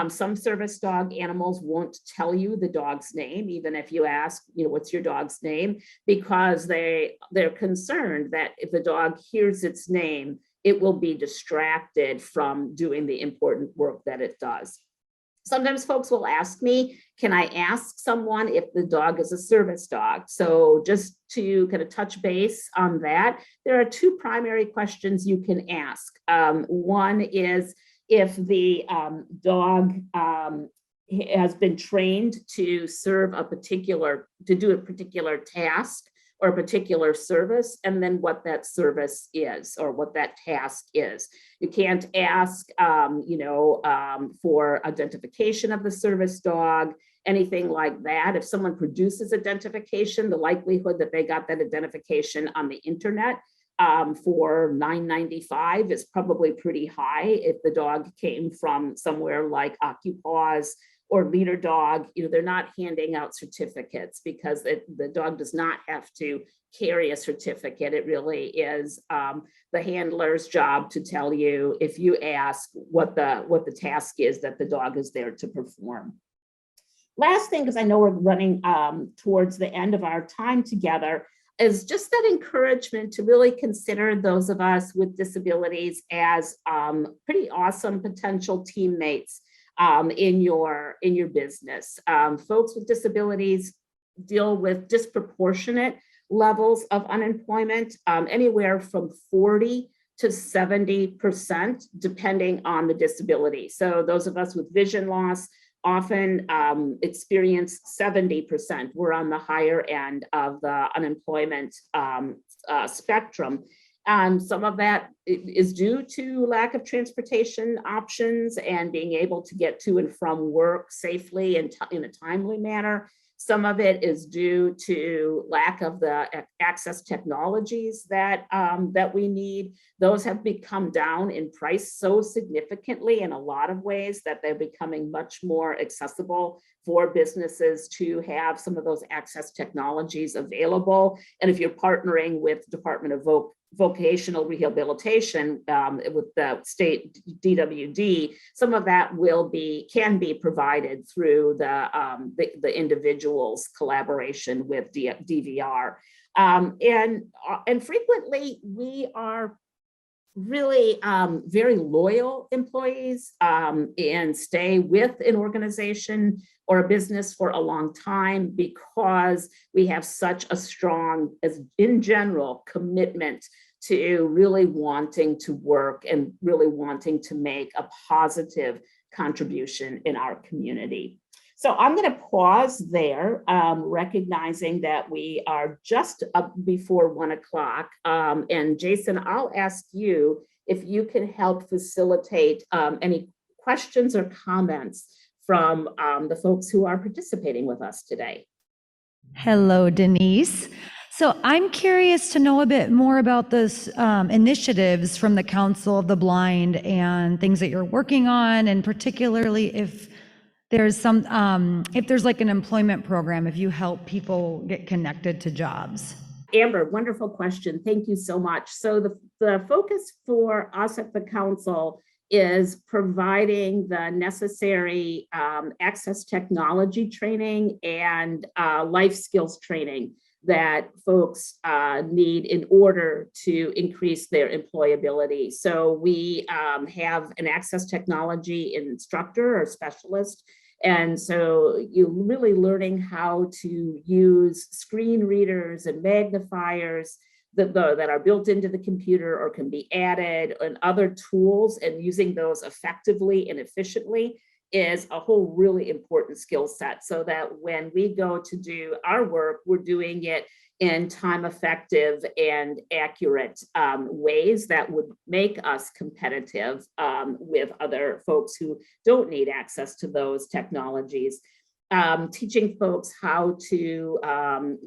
Some service dog animals won't tell you the dog's name, even if you ask, what's your dog's name, because they're concerned that if the dog hears its name, it will be distracted from doing the important work that it does. Sometimes folks will ask me, can I ask someone if the dog is a service dog? So just to kind of touch base on that, there are two primary questions you can ask. One is if the dog has been trained to do a particular task or a particular service, and then what that service is or what that task is. You can't ask, for identification of the service dog, anything like that. If someone produces identification, the likelihood that they got that identification on the internet for $9.95 is probably pretty high. If the dog came from somewhere like OccuPaws or Leader Dog, they're not handing out certificates, because the dog does not have to carry a certificate. It really is the handler's job to tell you, if you ask, what the task is that the dog is there to perform. Last thing, because I know we're running towards the end of our time together, is just that encouragement to really consider those of us with disabilities as pretty awesome potential teammates in your business. Folks with disabilities deal with disproportionate levels of unemployment, anywhere from 40 to 70%, depending on the disability. So those of us with vision loss often experience 70%. We're on the higher end of the unemployment spectrum. Some of that is due to lack of transportation options and being able to get to and from work safely and in a timely manner. Some of it is due to lack of the access technologies that we need. Those have become down in price so significantly in a lot of ways that they're becoming much more accessible for businesses to have some of those access technologies available. And if you're partnering with Department of Vocational Rehabilitation with the state DWD, some of that can be provided through the individual's collaboration with DVR. And frequently we are really very loyal employees and stay with an organization or a business for a long time because we have such a strong, in general, commitment to really wanting to work and really wanting to make a positive contribution in our community. So I'm going to pause there, recognizing that we are just up before 1 o'clock. And Jason, I'll ask you if you can help facilitate any questions or comments from the folks who are participating with us today. Hello, Denise. So I'm curious to know a bit more about this initiatives from the Council of the Blind and things that you're working on, and particularly if there's like an employment program, if you help people get connected to jobs. Amber, wonderful question. Thank you so much. So the focus for us at the council is providing the necessary access technology training and life skills training that folks need in order to increase their employability. So we have an access technology instructor or specialist. And so you're really learning how to use screen readers and magnifiers that are built into the computer or can be added, and other tools, and using those effectively and efficiently is a whole really important skill set, so that when we go to do our work, we're doing it in time effective and accurate ways that would make us competitive with other folks who don't need access to those technologies. Teaching folks how to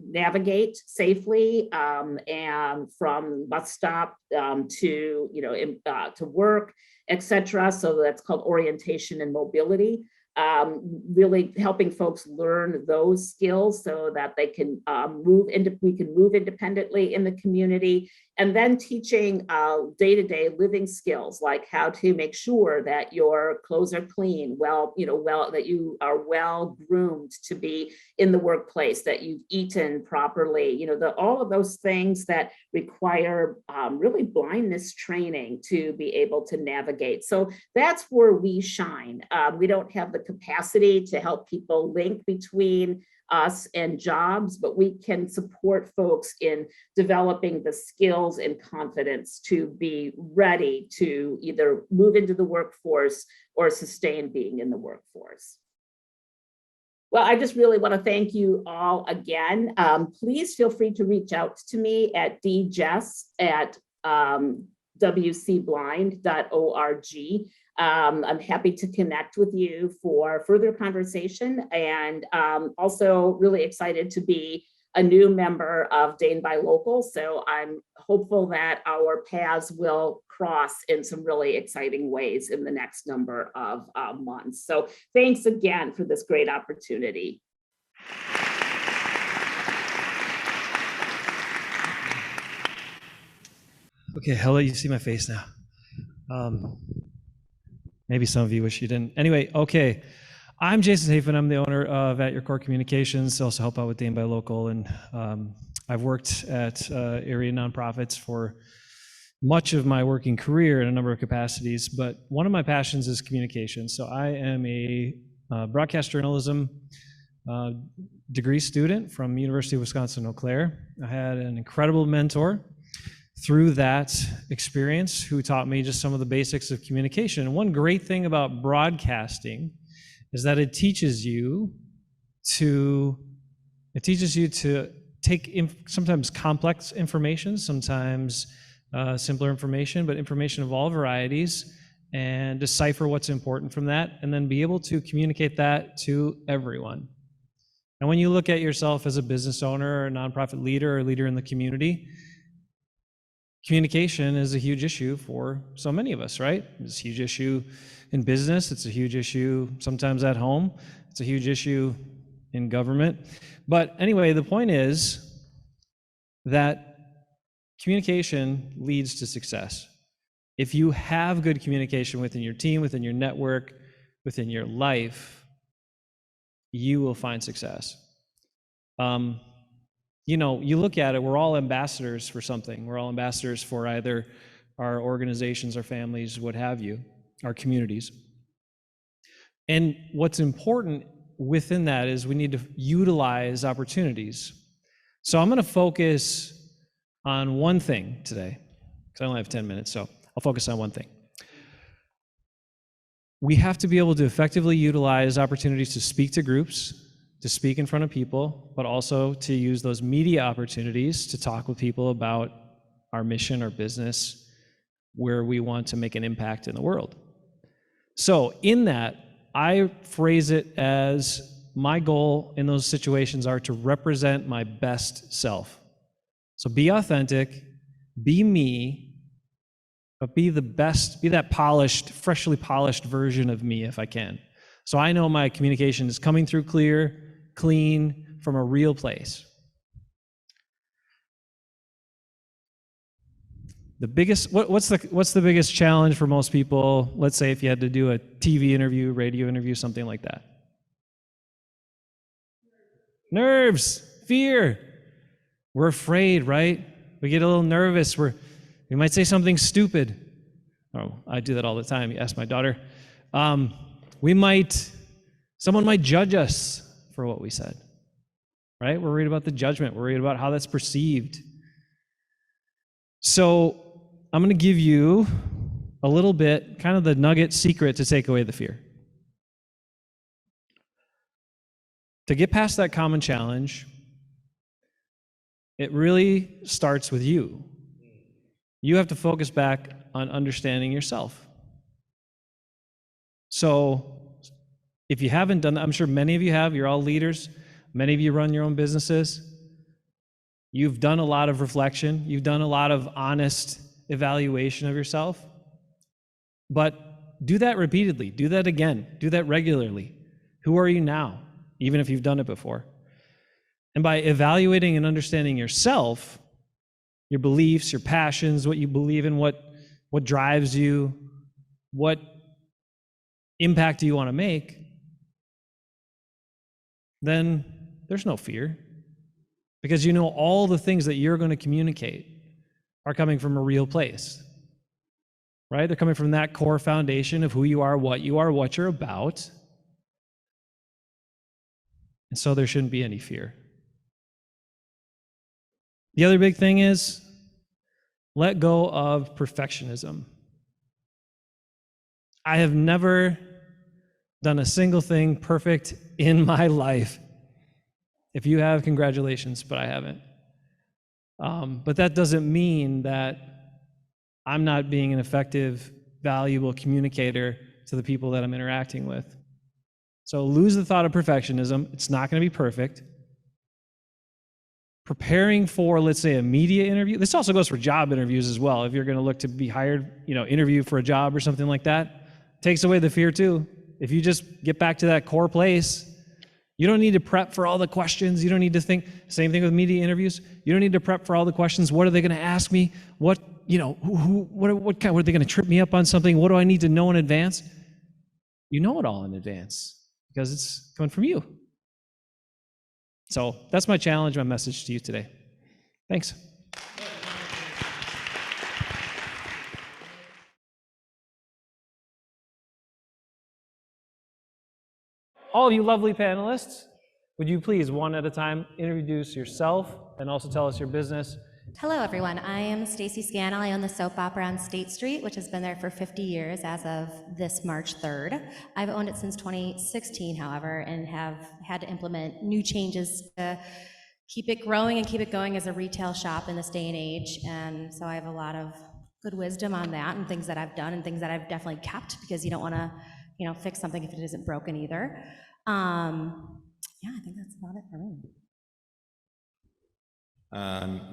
navigate safely and from bus stop to to work, etc. So that's called orientation and mobility. Really helping folks learn those skills so that they can we can move independently in the community, and then teaching day-to-day living skills, like how to make sure that your clothes are clean, that you are well groomed to be in the workplace, that you've eaten properly, all of those things that require really blindness training to be able to navigate. So that's where we shine. We don't have the capacity to help people link between us and jobs, but we can support folks in developing the skills and confidence to be ready to either move into the workforce or sustain being in the workforce. Well, I just really want to thank you all again. Please feel free to reach out to me at djess@wcblind.org. I'm happy to connect with you for further conversation, and also really excited to be a new member of Dane by Local. So I'm hopeful that our paths will cross in some really exciting ways in the next number of months. So thanks again for this great opportunity. Okay, I'll let you see my face now. Maybe some of you wish you didn't. Anyway, okay. I'm Jason Hafen. I'm the owner of At Your Core Communications. I also help out with Dane by Local. And I've worked at area nonprofits for much of my working career in a number of capacities. But one of my passions is communication. So I am a broadcast journalism degree student from University of Wisconsin-Eau Claire. I had an incredible mentor through that experience who taught me just some of the basics of communication. And one great thing about broadcasting is that it teaches you to take sometimes complex information, sometimes simpler information, but information of all varieties, and decipher what's important from that, and then be able to communicate that to everyone. And when you look at yourself as a business owner or a nonprofit leader or a leader in the community, communication is a huge issue for so many of us, right? It's a huge issue in business. It's a huge issue sometimes at home. It's a huge issue in government. But anyway, the point is that communication leads to success. If you have good communication within your team, within your network, within your life, you will find success. You know, you look at it, we're all ambassadors for something. We're all ambassadors for either our organizations, our families, what have you, our communities. And what's important within that is we need to utilize opportunities. So I'm going to focus on one thing today, because I only have 10 minutes, so I'll focus on one thing. We have to be able to effectively utilize opportunities to speak to groups, to speak in front of people, but also to use those media opportunities to talk with people about our mission, our business, where we want to make an impact in the world. So in that, I phrase it as my goal in those situations are to represent my best self. So be authentic, be me, but be the best, be that polished, freshly polished version of me if I can. So I know my communication is coming through clear, clean, from a real place. The biggest, what's the biggest challenge for most people? Let's say if you had to do a TV interview, radio interview, something like that. Nerves, fear. We're afraid, right? We get a little nervous. We might say something stupid. Oh, I do that all the time. You ask my daughter. Someone might judge us for what we said, right? We're worried about the judgment. We're worried about how that's perceived. So I'm going to give you a little bit, kind of the nugget secret to take away the fear. To get past that common challenge, it really starts with you. You have to focus back on understanding yourself. So if you haven't done that, I'm sure many of you have, you're all leaders, many of you run your own businesses. You've done a lot of reflection, you've done a lot of honest evaluation of yourself. But do that repeatedly, do that again, do that regularly. Who are you now, even if you've done it before? And by evaluating and understanding yourself, your beliefs, your passions, what you believe in, what drives you, what impact do you want to make, then there's no fear. Because you know all the things that you're going to communicate are coming from a real place, right? They're coming from that core foundation of who you are, what you're about. And so there shouldn't be any fear. The other big thing is let go of perfectionism. I have never done a single thing perfect in my life. If you have, congratulations, but I haven't. But that doesn't mean that I'm not being an effective, valuable communicator to the people that I'm interacting with. So lose the thought of perfectionism. It's not going to be perfect. Preparing for, let's say, a media interview. This also goes for job interviews as well. If you're going to look to be hired, interview for a job or something like that, takes away the fear too. If you just get back to that core place, you don't need to prep for all the questions. You don't need to think. Same thing with media interviews. You don't need to prep for all the questions. What are they going to ask me? What are they going to trip me up on something? What do I need to know in advance? You know it all in advance because it's coming from you. So that's my challenge, my message to you today. Thanks. All of you lovely panelists, would you please, one at a time, introduce yourself and also tell us your business? Hello, everyone. I am Stacy Scannell. I own the soap opera on State Street, which has been there for 50 years as of this March 3rd. I've owned it since 2016, however, and have had to implement new changes to keep it growing and keep it going as a retail shop in this day and age. And so I have a lot of good wisdom on that and things that I've done and things that I've definitely kept because you don't want to, fix something if it isn't broken either. Yeah, I think that's about it for me.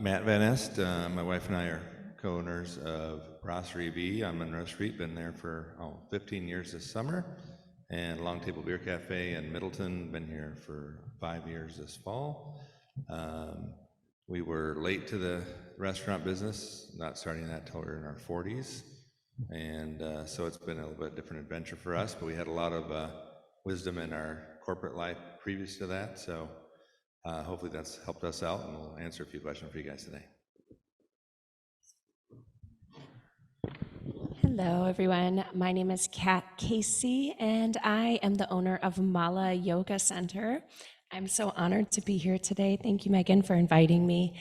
Matt Van Est. My wife and I are co-owners of Brasserie B on Monroe Street. Been there for 15 years this summer. And Long Table Beer Cafe in Middleton. Been here for 5 years this fall. We were late to the restaurant business, not starting that till we were in our 40s. And so it's been a little bit different adventure for us, but we had a lot of wisdom in our corporate life previous to that. So hopefully that's helped us out, and we'll answer a few questions for you guys today. Hello, everyone. My name is Kat Casey, and I am the owner of Mala Yoga Center. I'm so honored to be here today. Thank you, Megan, for inviting me.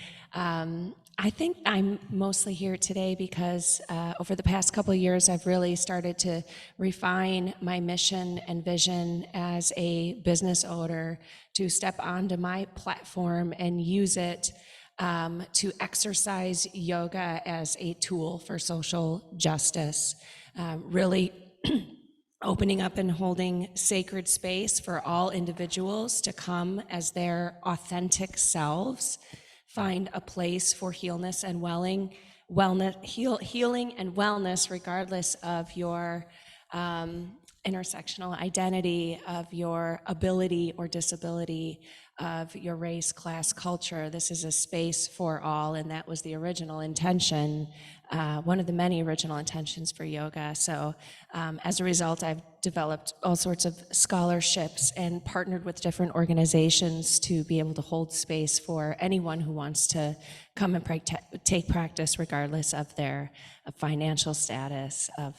I think I'm mostly here today because over the past couple of years, I've really started to refine my mission and vision as a business owner to step onto my platform and use it to exercise yoga as a tool for social justice, really opening up and holding sacred space for all individuals to come as their authentic selves, find a place for healing and wellness, regardless of your intersectional identity, of your ability or disability, of your race, class, culture. This is a space for all, and that was the original intention, one of the many original intentions for yoga. So as a result, I've developed all sorts of scholarships and partnered with different organizations to be able to hold space for anyone who wants to come and take practice regardless of their financial status, of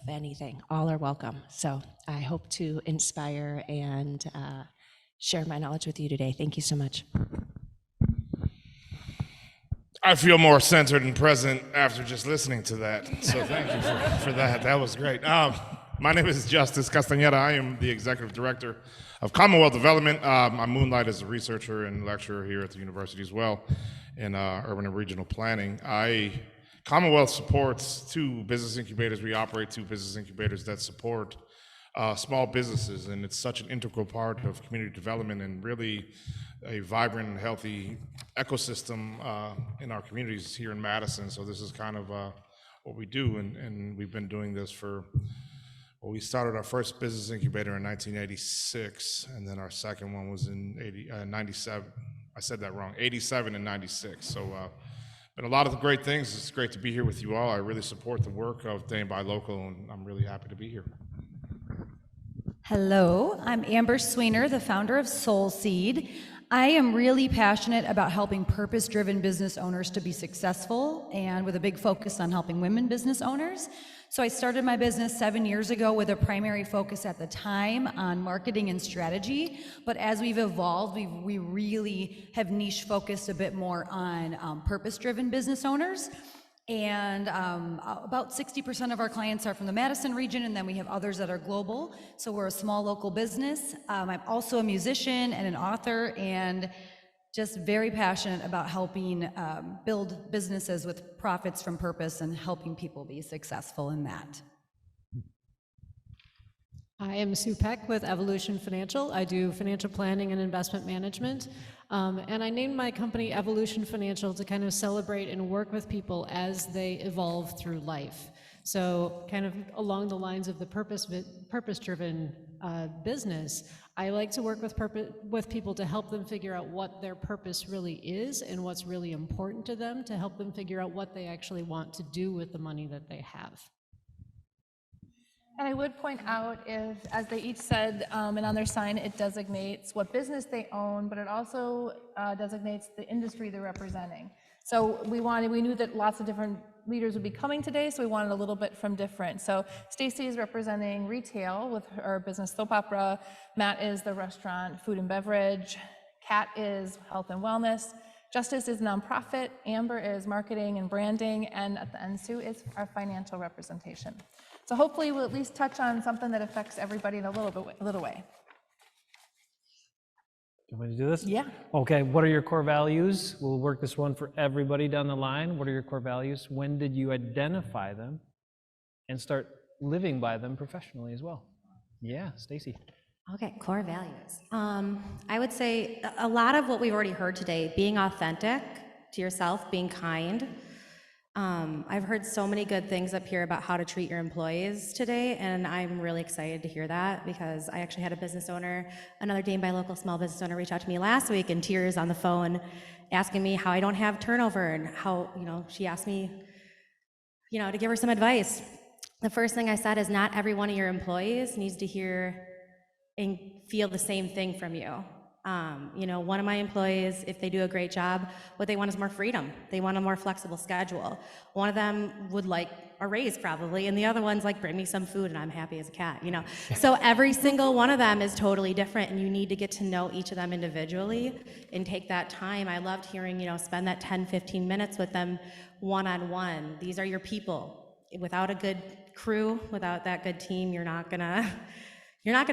anything. All are welcome. So I hope to inspire and share my knowledge with you today. Thank you so much. I feel more centered and present after just listening to that. So thank you for that. That was great. My name is Justice Castañeda. I am the Executive Director of Commonwealth Development. I moonlight as a researcher and lecturer here at the university as well in urban and regional planning. Commonwealth supports 2 business incubators. We operate 2 business incubators that support small businesses, and it's such an integral part of community development and really a vibrant and healthy ecosystem in our communities here in Madison. So this is kind of what we do, and we've been doing this for, well, we started our first business incubator in 1986, and then our second one was in 97. I said that wrong, 87 and 96. So been a lot of great things. It's great to be here with you all. I really support the work of Dane by Local, and I'm really happy to be here. Hello, I'm Amber Sweener, the founder of Soul Seed. I am really passionate about helping purpose-driven business owners to be successful, and with a big focus on helping women business owners. So I started my business 7 years ago with a primary focus at the time on marketing and strategy. But as we've evolved, we really have niche focused a bit more on purpose-driven business owners. And about 60% of our clients are from the Madison region, and then we have others that are global. So we're a small local business. I'm also a musician and an author, and just very passionate about helping build businesses with profits from purpose and helping people be successful in that. I am Sue Peck with Evolution Financial. I do financial planning and investment management. And I named my company Evolution Financial to kind of celebrate and work with people as they evolve through life. So kind of along the lines of the purpose-driven business, I like to work with people to help them figure out what their purpose really is and what's really important to them, to help them figure out what they actually want to do with the money that they have. And I would point out is, as they each said, and on their sign, it designates what business they own, but it also designates the industry they're representing. So we knew that lots of different leaders would be coming today, so we wanted a little bit from different. So Stacy is representing retail with her business Soap Opera. Matt is the restaurant, food and beverage. Kat is health and wellness. Justice is nonprofit. Amber is marketing and branding. And at the end, Sue is our financial representation. So hopefully we'll at least touch on something that affects everybody in a little way. You want me to do this? Yeah. Okay, what are your core values? We'll work this one for everybody down the line. What are your core values? When did you identify them and start living by them professionally as well? Yeah, Stacy. Okay, core values. I would say a lot of what we've already heard today, being authentic to yourself, being kind. I've heard so many good things up here about how to treat your employees today, and I'm really excited to hear that because I actually had a business owner, another Dane by Local small business owner, reach out to me last week in tears on the phone, asking me how I don't have turnover and how, she asked me, to give her some advice. The first thing I said is not every one of your employees needs to hear and feel the same thing from you. One of my employees, if they do a great job, what they want is more freedom. They want a more flexible schedule. One of them would like a raise probably, and the other one's like, bring me some food and I'm happy as a cat, So every single one of them is totally different, and you need to get to know each of them individually and take that time. I loved hearing, spend that 10, 15 minutes with them one-on-one. These are your people. Without a good crew, without that good team, you're not gonna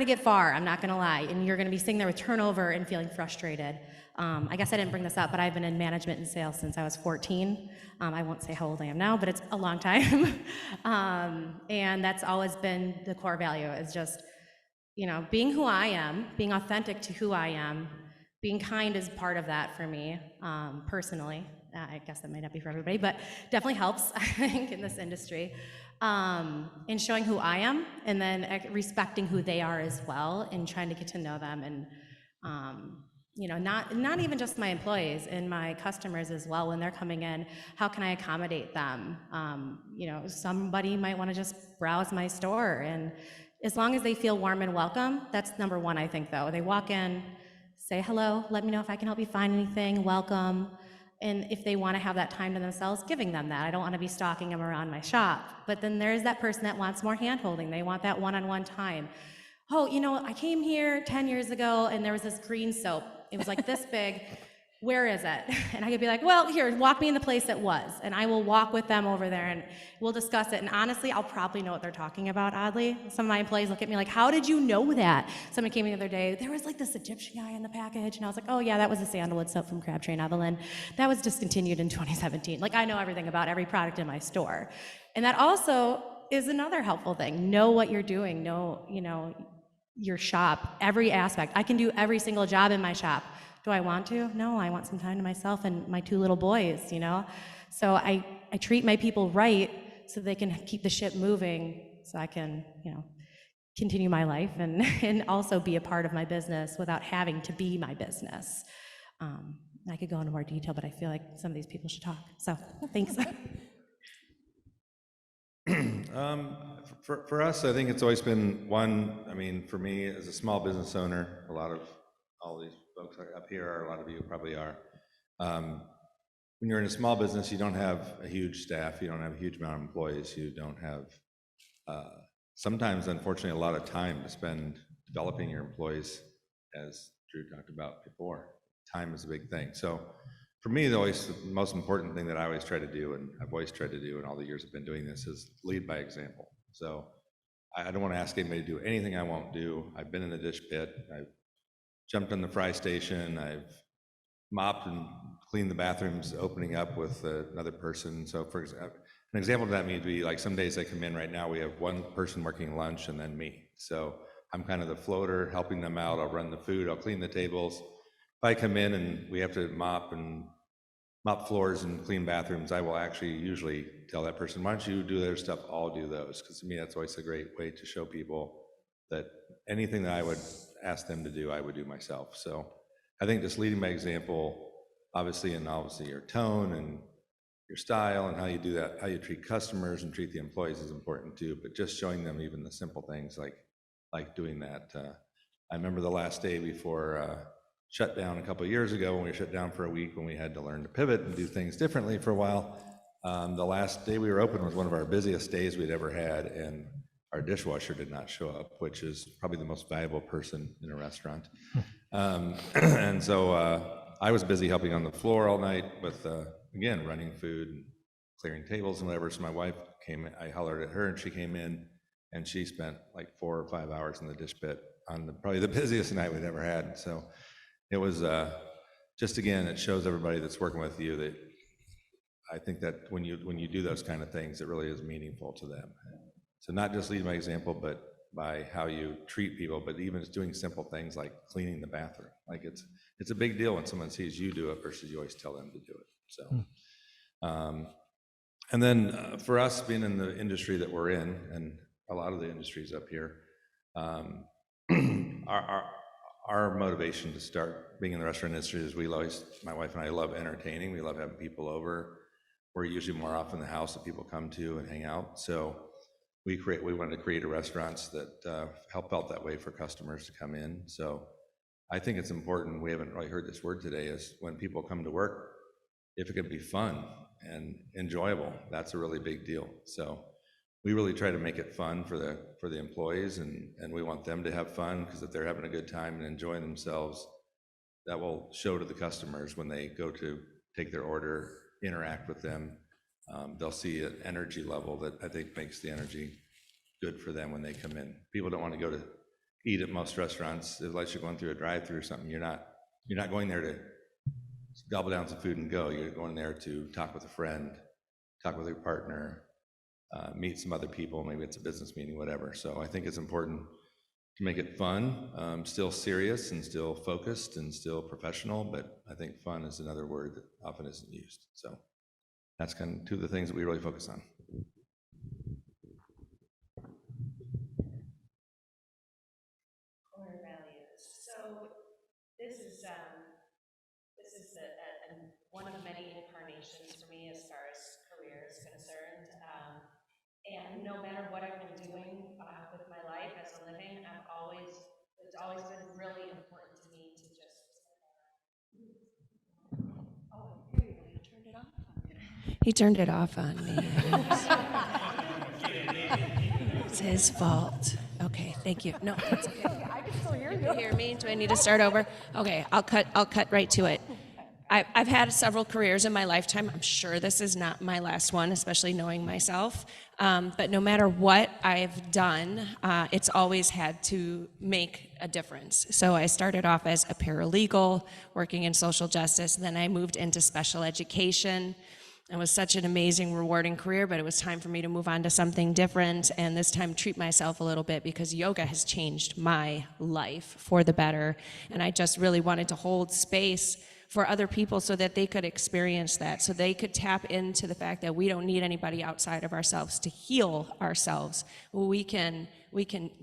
get far, I'm not gonna lie, and you're gonna be sitting there with turnover and feeling frustrated. I guess I didn't bring this up, but I've been in management and sales since I was 14. I won't say how old I am now, but it's a long time. And that's always been the core value, is just, being who I am, being authentic to who I am, being kind is part of that for me, personally. I guess that might not be for everybody, but definitely helps, I think, in this industry. In showing who I am, and then respecting who they are as well, and trying to get to know them, and not even just my employees, and my customers as well. When they're coming in, how can I accommodate them? Somebody might want to just browse my store, and as long as they feel warm and welcome, that's number one, I think, though. They walk in, say hello, let me know if I can help you find anything, welcome. And if they want to have that time to themselves, giving them that. I don't want to be stalking them around my shop. But then there's that person that wants more hand-holding. They want that one-on-one time. Oh, I came here 10 years ago and there was this green soap. It was like this big. Where is it? And I could be like, well, here, walk me in the place it was. And I will walk with them over there and we'll discuss it. And honestly, I'll probably know what they're talking about, oddly. Some of my employees look at me like, how did you know that? Someone came in the other day, there was like this Egyptian guy in the package. And I was like, oh yeah, that was a sandalwood soap from Crabtree and Evelyn. That was discontinued in 2017. Like, I know everything about every product in my store. And that also is another helpful thing. Know what you're doing. Know, your shop, every aspect. I can do every single job in my shop. Do I want to? No, I want some time to myself and my 2 little boys, So I treat my people right so they can keep the ship moving, so I can, continue my life and also be a part of my business without having to be my business. I could go into more detail, but I feel like some of these people should talk. So thanks. For us, I think it's always been one, for me as a small business owner, all these folks up here are, a lot of you probably are. When you're in a small business, you don't have a huge staff, you don't have a huge amount of employees, you don't have, sometimes, unfortunately, a lot of time to spend developing your employees, as Drew talked about before. Time is a big thing. So for me, the most important thing that I always try to do, and I've always tried to do in all the years I've been doing this, is lead by example. So I don't want to ask anybody to do anything I won't do. I've been in the dish pit, I've jumped on the fry station, I've mopped and cleaned the bathrooms opening up with another person. So for example, an example of that may be like some days I come in right now, we have one person working lunch and then me. So I'm kind of the floater, helping them out. I'll run the food, I'll clean the tables. If I come in and we have to mop floors and clean bathrooms, I will actually usually tell that person, why don't you do their stuff, I'll do those. Because to me, that's always a great way to show people that anything that I would ask them to do, I would do myself. So I think just leading by example, obviously your tone and your style and how you do that, how you treat customers and treat the employees is important too, but just showing them even the simple things like doing that. I remember the last day before shutdown a couple of years ago, when we were shut down for a week, when we had to learn to pivot and do things differently for a while. The last day we were open was one of our busiest days we'd ever had, and our dishwasher did not show up, which is probably the most valuable person in a restaurant. And so I was busy helping on the floor all night with, again, running food and clearing tables and whatever. So my wife came in, I hollered at her and she came in, and she spent like 4 or 5 hours in the dish pit on probably the busiest night we'd ever had. So it was just, again, it shows everybody that's working with you that I think that when you do those kind of things, it really is meaningful to them. So not just lead by example, but by how you treat people, but even just doing simple things like cleaning the bathroom. Like it's a big deal when someone sees you do it versus you always tell them to do it. So, and then for us being in the industry that we're in, and a lot of the industries up here, our motivation to start being in the restaurant industry is my wife and I love entertaining. We love having people over. We're usually more often in the house that people come to and hang out. So we wanted to create a restaurants that help out that way for customers to come in. So I think it's important, we haven't really heard this word today, is when people come to work, if it can be fun and enjoyable, that's a really big deal. So we really try to make it fun for the employees, and we want them to have fun, because if they're having a good time and enjoying themselves, that will show to the customers when they go to take their order, interact with them. They'll see an energy level that I think makes the energy good for them when they come in. People don't want to go to eat at most restaurants unless you're going through a drive-through or something. You're not going there to gobble down some food and go. You're going there to talk with a friend, talk with your partner, meet some other people. Maybe it's a business meeting, whatever. So I think it's important to make it fun, still serious and still focused and still professional, but I think fun is another word that often isn't used. So that's kind of two of the things that we really focus on. Core values. So this is one of many incarnations for me as far as career is concerned. And no matter what I've been doing with my life as a living, it's always been really important to me to just. Oh, here you go. You turned it off on me. He turned it off on me. It's his fault. Okay, thank you. No, that's okay. I can still hear you. You hear me? Do I need to start over? Okay, I'll cut right to it. I've had several careers in my lifetime. I'm sure this is not my last one, especially knowing myself. But no matter what I've done, it's always had to make a difference. So I started off as a paralegal, working in social justice. Then I moved into special education. It was such an amazing, rewarding career, but it was time for me to move on to something different, and this time treat myself a little bit, because yoga has changed my life for the better. And I just really wanted to hold space for other people so that they could experience that, so they could tap into the fact that we don't need anybody outside of ourselves to heal ourselves. We can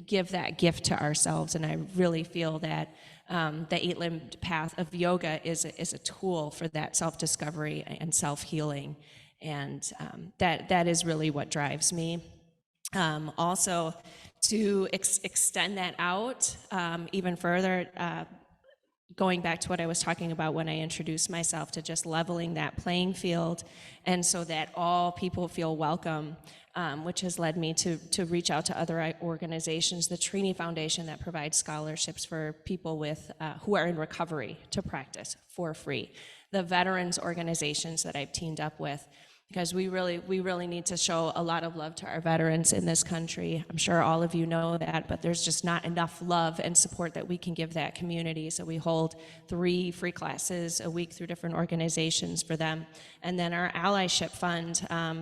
give that gift to ourselves, and I really feel that the eight-limbed path of yoga is a tool for that self-discovery and self-healing, and that is really what drives me. Also, to extend that out even further, going back to what I was talking about when I introduced myself, to just leveling that playing field, and so that all people feel welcome, which has led me to reach out to other organizations, the Trini Foundation, that provides scholarships for people with who are in recovery to practice for free, the veterans organizations that I've teamed up with, because we really need to show a lot of love to our veterans in this country. I'm sure all of you know that, but there's just not enough love and support that we can give that community. So we hold 3 free classes a week through different organizations for them. And then our allyship fund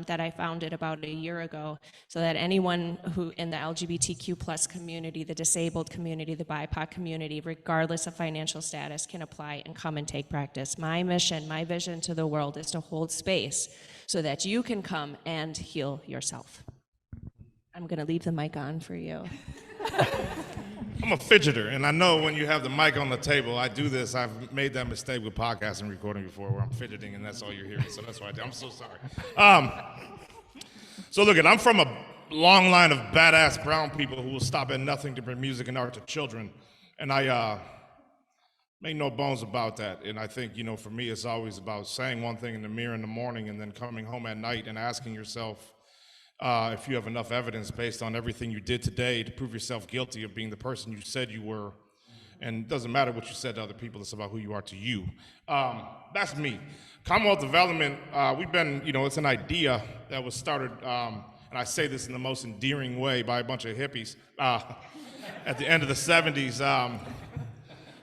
that I founded about a year ago, so that anyone who in the LGBTQ plus community, the disabled community, the BIPOC community, regardless of financial status, can apply and come and take practice. My mission, my vision to the world is to hold space so that you can come and heal yourself. I'm gonna leave the mic on for you. I'm a fidgeter, and I know when you have the mic on the table, I do this. I've made that mistake with podcasting recording before, where I'm fidgeting and that's all you're hearing, so that's why I do. I'm so sorry. So look, I'm from a long line of badass brown people who will stop at nothing to bring music and art to children, and I make no bones about that. And I think, for me, it's always about saying one thing in the mirror in the morning and then coming home at night and asking yourself if you have enough evidence based on everything you did today to prove yourself guilty of being the person you said you were. And it doesn't matter what you said to other people, it's about who you are to you. That's me. Commonwealth Development, we've been, it's an idea that was started, and I say this in the most endearing way, by a bunch of hippies at the end of the 70s.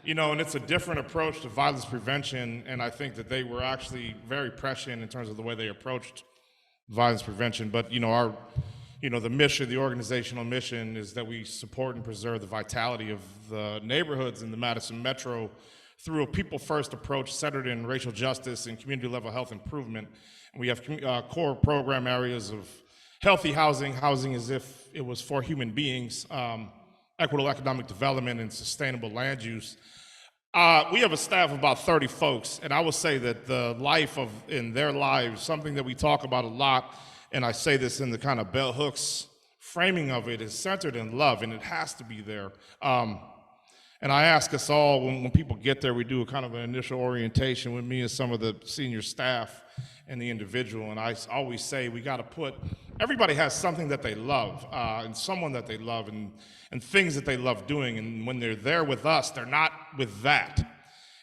And it's a different approach to violence prevention, and I think that they were actually very prescient in terms of the way they approached violence prevention. But, our the mission, the organizational mission is that we support and preserve the vitality of the neighborhoods in the Madison Metro through a people-first approach centered in racial justice and community-level health improvement. And we have core program areas of healthy housing, housing as if it was for human beings, equitable economic development, and sustainable land use. We have a staff of about 30 folks, and I will say that the life in their lives, something that we talk about a lot, and I say this in the kind of bell hooks framing of it, is centered in love, and it has to be there. And I ask us all, when people get there, we do a kind of an initial orientation with me and some of the senior staff and the individual, and I always say we got to put, everybody has something that they love, and someone that they love, and things that they love doing, and when they're there with us, they're not with that.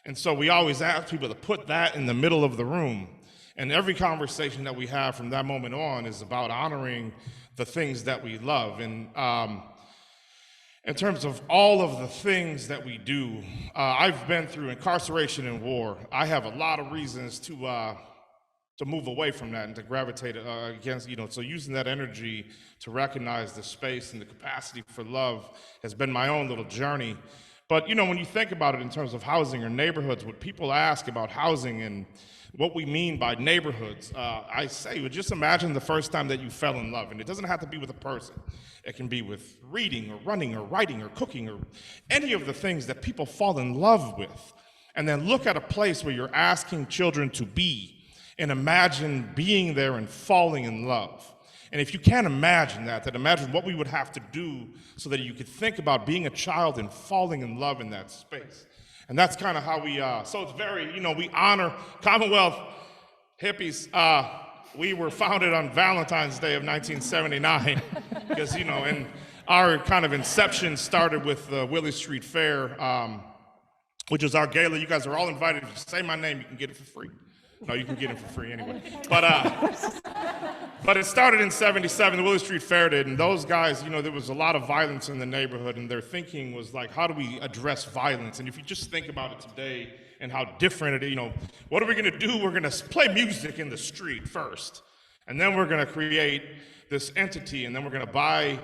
And so we always ask people to put that in the middle of the room. And every conversation that we have from that moment on is about honoring the things that we love. And in terms of all of the things that we do, I've been through incarceration and war. I have a lot of reasons to move away from that and to gravitate against, so using that energy to recognize the space and the capacity for love has been my own little journey. But, when you think about it in terms of housing or neighborhoods, what people ask about housing and what we mean by neighborhoods, I say, well, just imagine the first time that you fell in love. And it doesn't have to be with a person. It can be with reading or running or writing or cooking or any of the things that people fall in love with. And then look at a place where you're asking children to be and imagine being there and falling in love. And if you can't imagine that, then imagine what we would have to do so that you could think about being a child and falling in love in that space. And that's kind of how we, so it's very, we honor Commonwealth hippies. We were founded on Valentine's Day of 1979 because, and our kind of inception started with the Willie Street Fair, which is our gala. You guys are all invited. If you say my name, you can get it for free. No, you can get it for free anyway. But it started in 77, the Willie Street Fair did, and those guys, there was a lot of violence in the neighborhood, and their thinking was like, how do we address violence? And if you just think about it today and how different it is, what are we gonna do? We're gonna play music in the street first, and then we're gonna create this entity, and then we're gonna buy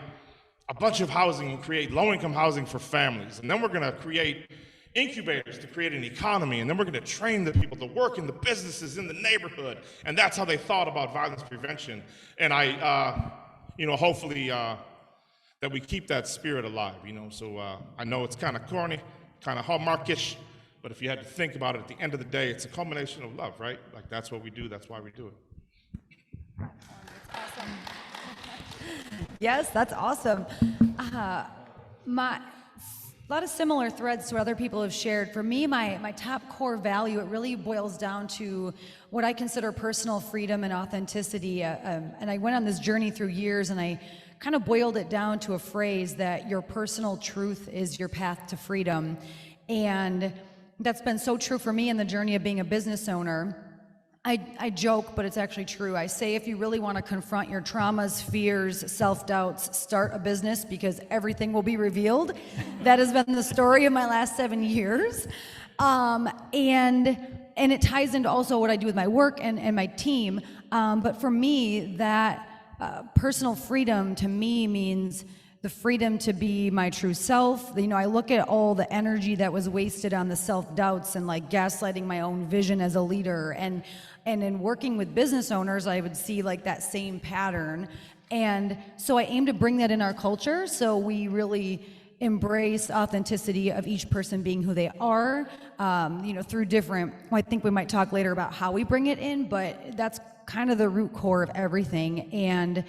a bunch of housing and create low-income housing for families, and then we're gonna create incubators to create an economy, and then we're going to train the people to work in the businesses in the neighborhood, and that's how they thought about violence prevention. And I, hopefully that we keep that spirit alive, so I know it's kind of corny, kind of hallmarkish, but if you had to think about it, at the end of the day, it's a culmination of love, right? Like, that's what we do, that's why we do it. Yes, that's awesome. A lot of similar threads to what other people have shared. For me, my top core value, it really boils down to what I consider personal freedom and authenticity. And I went on this journey through years, and I kind of boiled it down to a phrase that your personal truth is your path to freedom. And that's been so true for me in the journey of being a business owner. I joke, but it's actually true. I say if you really want to confront your traumas, fears, self-doubts, start a business because everything will be revealed. That has been the story of my last 7 years. And it ties into also what I do with my work and my team. But for me, that personal freedom to me means the freedom to be my true self. I look at all the energy that was wasted on the self-doubts and like gaslighting my own vision as a leader. And in working with business owners, I would see like that same pattern. And so I aim to bring that in our culture. So we really embrace authenticity of each person being who they are, through different, I think we might talk later about how we bring it in, but that's kind of the root core of everything. And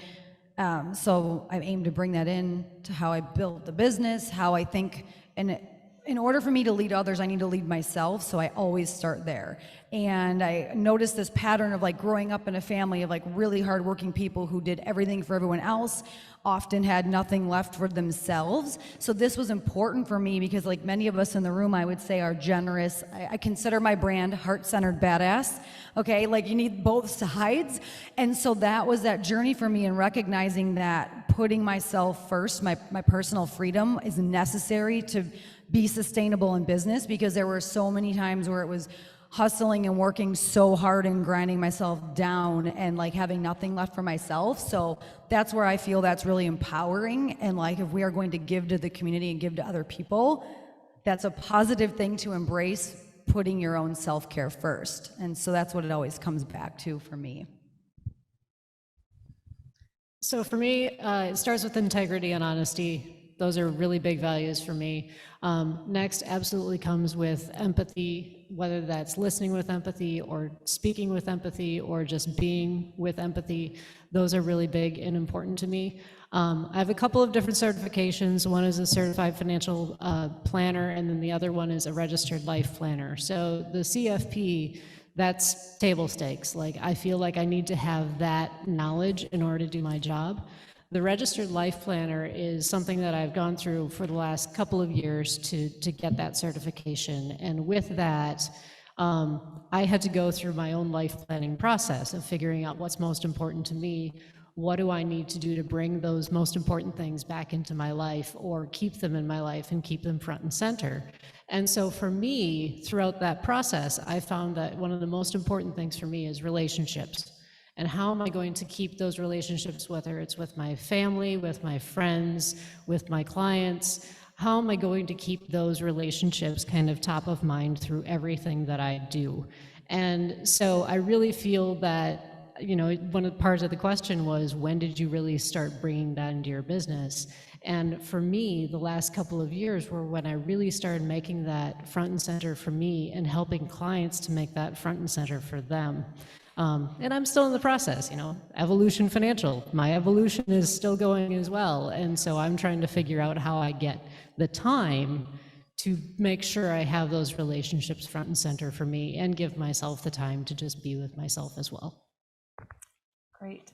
so I aim to bring that in to how I built the business, how I think, and in order for me to lead others, I need to lead myself, so I always start there. And I noticed this pattern of like growing up in a family of like really hardworking people who did everything for everyone else, often had nothing left for themselves. So this was important for me because like many of us in the room, I would say are generous. I consider my brand heart-centered badass. Okay, like you need both sides. And so that was that journey for me in recognizing that putting myself first, my personal freedom is necessary to be sustainable in business, because there were so many times where it was hustling and working so hard and grinding myself down and like having nothing left for myself. So that's where I feel that's really empowering. And like if we are going to give to the community and give to other people, that's a positive thing to embrace, putting your own self-care first. And so that's what it always comes back to for me. So for me, it starts with integrity and honesty. Those are really big values for me. Next, absolutely comes with empathy, whether that's listening with empathy or speaking with empathy or just being with empathy. Those are really big and important to me. I have a couple of different certifications. One is a certified financial planner, and then the other one is a registered life planner. So the CFP, that's table stakes. Like, I feel like I need to have that knowledge in order to do my job. The registered life planner is something that I've gone through for the last couple of years to get that certification. And with that, I had to go through my own life planning process of figuring out what's most important to me. What do I need to do to bring those most important things back into my life or keep them in my life and keep them front and center? And so for me, throughout that process, I found that one of the most important things for me is relationships. And how am I going to keep those relationships, whether it's with my family, with my friends, with my clients? How am I going to keep those relationships kind of top of mind through everything that I do? And so I really feel that, you know, one of the parts of the question was, when did you really start bringing that into your business? And for me, the last couple of years were when I really started making that front and center for me and helping clients to make that front and center for them. And I'm still in the process, you know, Evolution Financial. My evolution is still going as well. And so I'm trying to figure out how I get the time to make sure I have those relationships front and center for me and give myself the time to just be with myself as well. Great.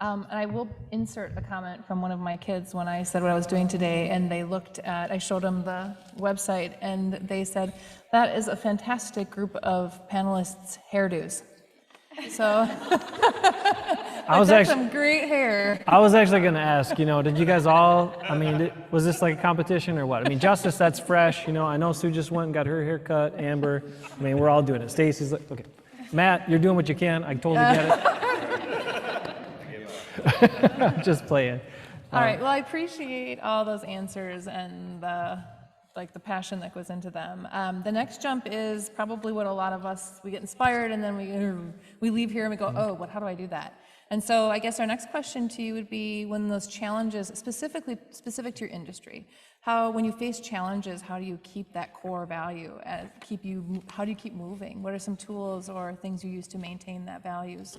And I will insert a comment from one of my kids when I said what I was doing today, and they looked at, I showed them the website, and they said, that is a fantastic group of panelists' hairdos. So, that's some great hair. I was actually going to ask, you know, did you guys all, I mean, was this like a competition or what? I mean, Justice, that's fresh. You know, I know Sue just went and got her hair cut. Amber, I mean, we're all doing it. Stacy's like, okay. Matt, you're doing what you can. I totally get it. Just playing. All right. Well, I appreciate all those answers and the passion that goes into them. The next jump is probably what a lot of us, we get inspired and then we leave here and we go, oh, how do I do that? And so I guess our next question to you would be, when those challenges, specific to your industry, when you face challenges, how do you keep that core value? How do you keep moving? What are some tools or things you use to maintain that values?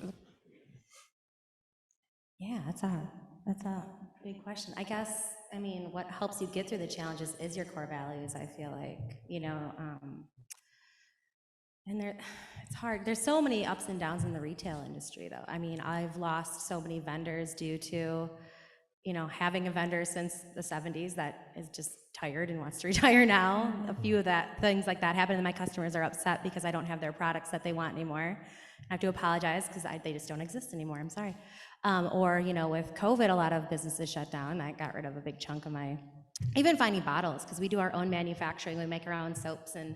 Yeah, that's a big question. I guess, I mean, what helps you get through the challenges is your core values, I feel like, you know, and it's hard. There's so many ups and downs in the retail industry, though. I mean, I've lost so many vendors due to, you know, having a vendor since the 70s that is just tired and wants to retire now. A few of things like that happen, and my customers are upset because I don't have their products that they want anymore. I have to apologize because they just don't exist anymore. I'm sorry. Or, you know, with COVID, a lot of businesses shut down. I got rid of a big chunk of even finding bottles, because we do our own manufacturing. We make our own soaps and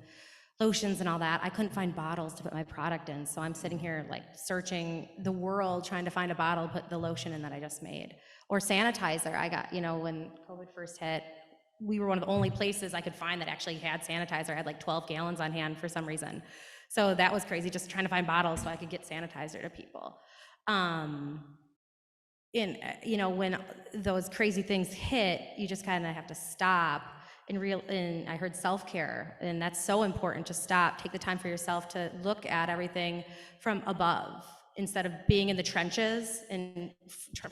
lotions and all that. I couldn't find bottles to put my product in. So I'm sitting here like searching the world, trying to find a bottle to put the lotion in that I just made. Or sanitizer. I got, you know, when COVID first hit, we were one of the only places I could find that actually had sanitizer. I had like 12 gallons on hand for some reason. So that was crazy, just trying to find bottles so I could get sanitizer to people. You know, when those crazy things hit, you just kind of have to stop and I heard self-care, and that's so important, to stop, take the time for yourself to look at everything from above instead of being in the trenches and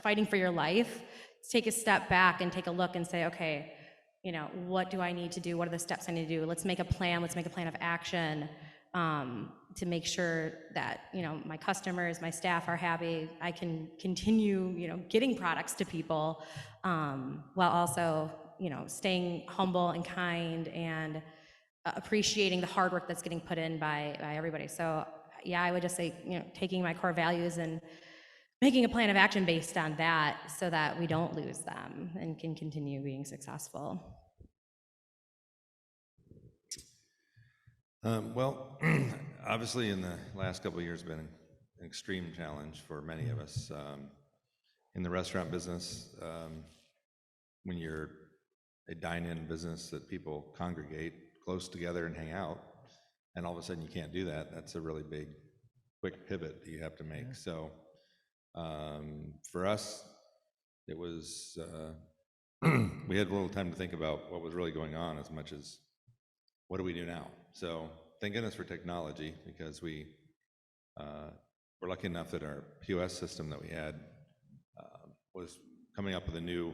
fighting for your life. Take a step back and take a look and say, okay, you know, what do I need to do? What are the steps I need to do? Let's make a plan. Let's make a plan of action to make sure that, you know, my customers, my staff are happy. I can continue, you know, getting products to people while also, you know, staying humble and kind and appreciating the hard work that's getting put in by everybody. So yeah, I would just say, you know, taking my core values and making a plan of action based on that so that we don't lose them and can continue being successful. Well, Obviously, in the last couple of years, been an extreme challenge for many of us. In the restaurant business, when you're a dine-in business that people congregate close together and hang out, and all of a sudden you can't do that, that's a really big, quick pivot that you have to make. So for us, it was, we had a little time to think about what was really going on as much as what do we do now? So thank goodness for technology, because we were lucky enough that our POS system that we had was coming up with a new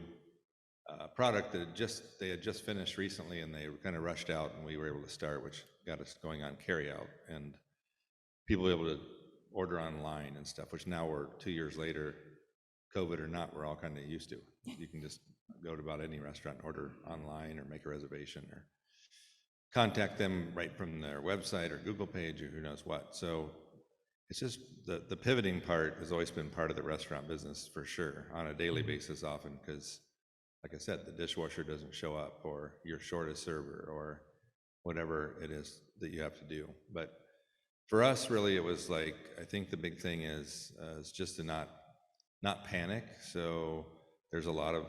product that they had just finished recently, and they were kind of rushed out, and we were able to start, which got us going on carryout, and people were able to order online and stuff, which now we're 2 years later, COVID or not, we're all kind of used to. You can just go to about any restaurant and order online or make a reservation or contact them right from their website or Google page or who knows what. So it's just the pivoting part has always been part of the restaurant business for sure, on a daily basis often, because like I said, the dishwasher doesn't show up, or you're short a server, or whatever it is that you have to do. But for us, really, it was like, I think the big thing is just to not panic. So there's a lot of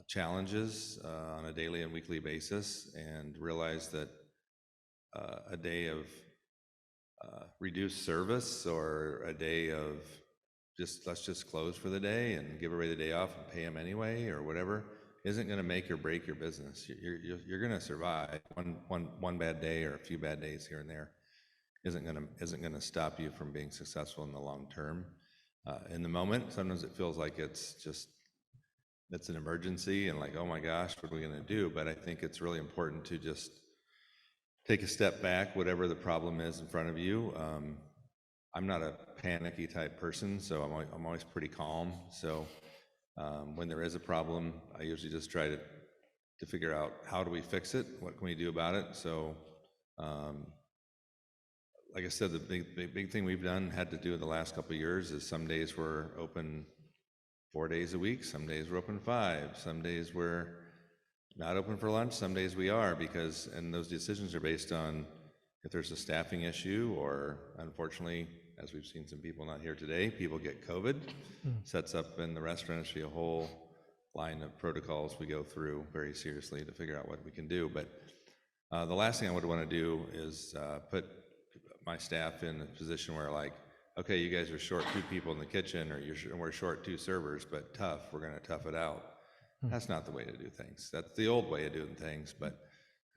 challenges on a daily and weekly basis, and realize that a day of reduced service, or a day of let's just close for the day and give everybody the day off and pay them anyway, or whatever, isn't going to make or break your business. You're going to survive. One bad day or a few bad days here and there isn't going to stop you from being successful in the long term. In the moment, sometimes it feels like it's an emergency, and like, oh my gosh, what are we going to do? But I think it's really important to just take a step back, whatever the problem is in front of you. I'm not a panicky type person, so I'm always pretty calm. So when there is a problem, I usually just try to figure out, how do we fix it? What can we do about it? So like I said, the big thing we've had to do in the last couple of years is some days we're open 4 days a week, some days we're open 5, some days we're not open for lunch, some days we are, and those decisions are based on if there's a staffing issue, or unfortunately, as we've seen some people not here today, people get COVID, sets up in the restaurant industry a whole line of protocols we go through very seriously to figure out what we can do. But the last thing I would want to do is put my staff in a position where, like, okay, you guys are short 2 people in the kitchen, or we're short 2 servers, but we're going to tough it out. That's not the way to do things. That's the old way of doing things. But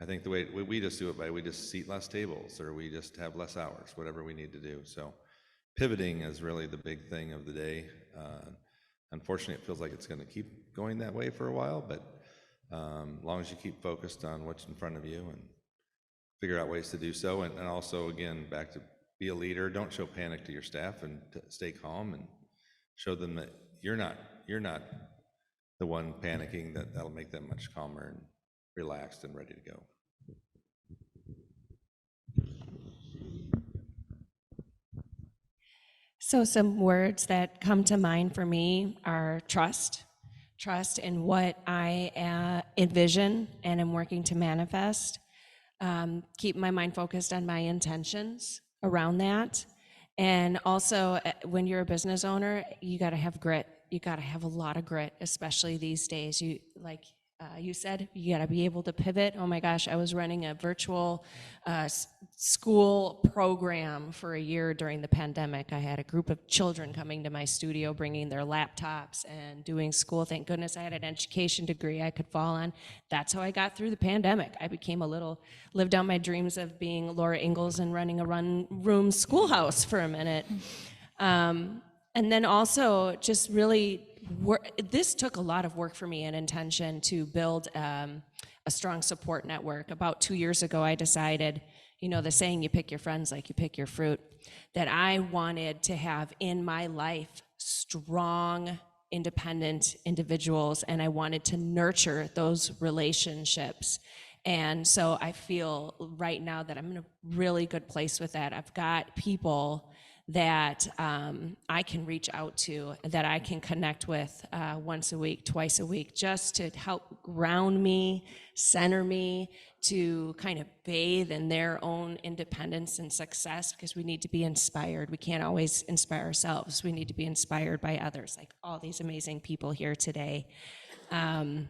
I think the way we just do it, we just seat less tables, or we just have less hours, whatever we need to do. So pivoting is really the big thing of the day. Unfortunately, it feels like it's going to keep going that way for a while, but as long as you keep focused on what's in front of you and figure out ways to do so, and also, again, back to be a leader. Don't show panic to your staff, and stay calm and show them that you're not the one panicking. That'll make them much calmer and relaxed and ready to go. So some words that come to mind for me are trust in what I envision and am working to manifest. Keep my mind focused on my intentions around that. And also, when you're a business owner, you got to have grit. You got to have a lot of grit, especially these days. You said, you got to be able to pivot. Oh my gosh, I was running a virtual school program for a year during the pandemic. I had a group of children coming to my studio, bringing their laptops and doing school. Thank goodness I had an education degree I could fall on. That's how I got through the pandemic. I lived out my dreams of being Laura Ingalls and running a run-room schoolhouse for a minute. And then also just really, this took a lot of work for me and intention to build a strong support network. About 2 years ago, I decided, the saying, you pick your friends like you pick your fruit, that I wanted to have in my life strong, independent individuals, and I wanted to nurture those relationships. And so I feel right now that I'm in a really good place with that. I've got people that I can reach out to, that I can connect with once a week, twice a week, just to help ground me, center me, to kind of bathe in their own independence and success, because we need to be inspired. We can't always inspire ourselves. We need to be inspired by others, like all these amazing people here today. And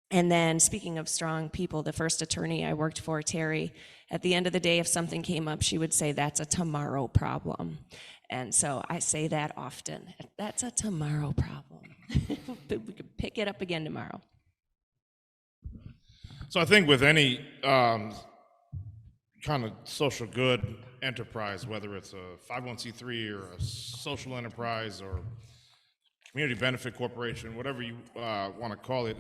then speaking of strong people, the first attorney I worked for, Terry, at the end of the day, if something came up, she would say, that's a tomorrow problem. And so I say that often, that's a tomorrow problem. But we could pick it up again tomorrow. So I think with any kind of social good enterprise, whether it's a 501c3 or a social enterprise or community benefit corporation, whatever you want to call it,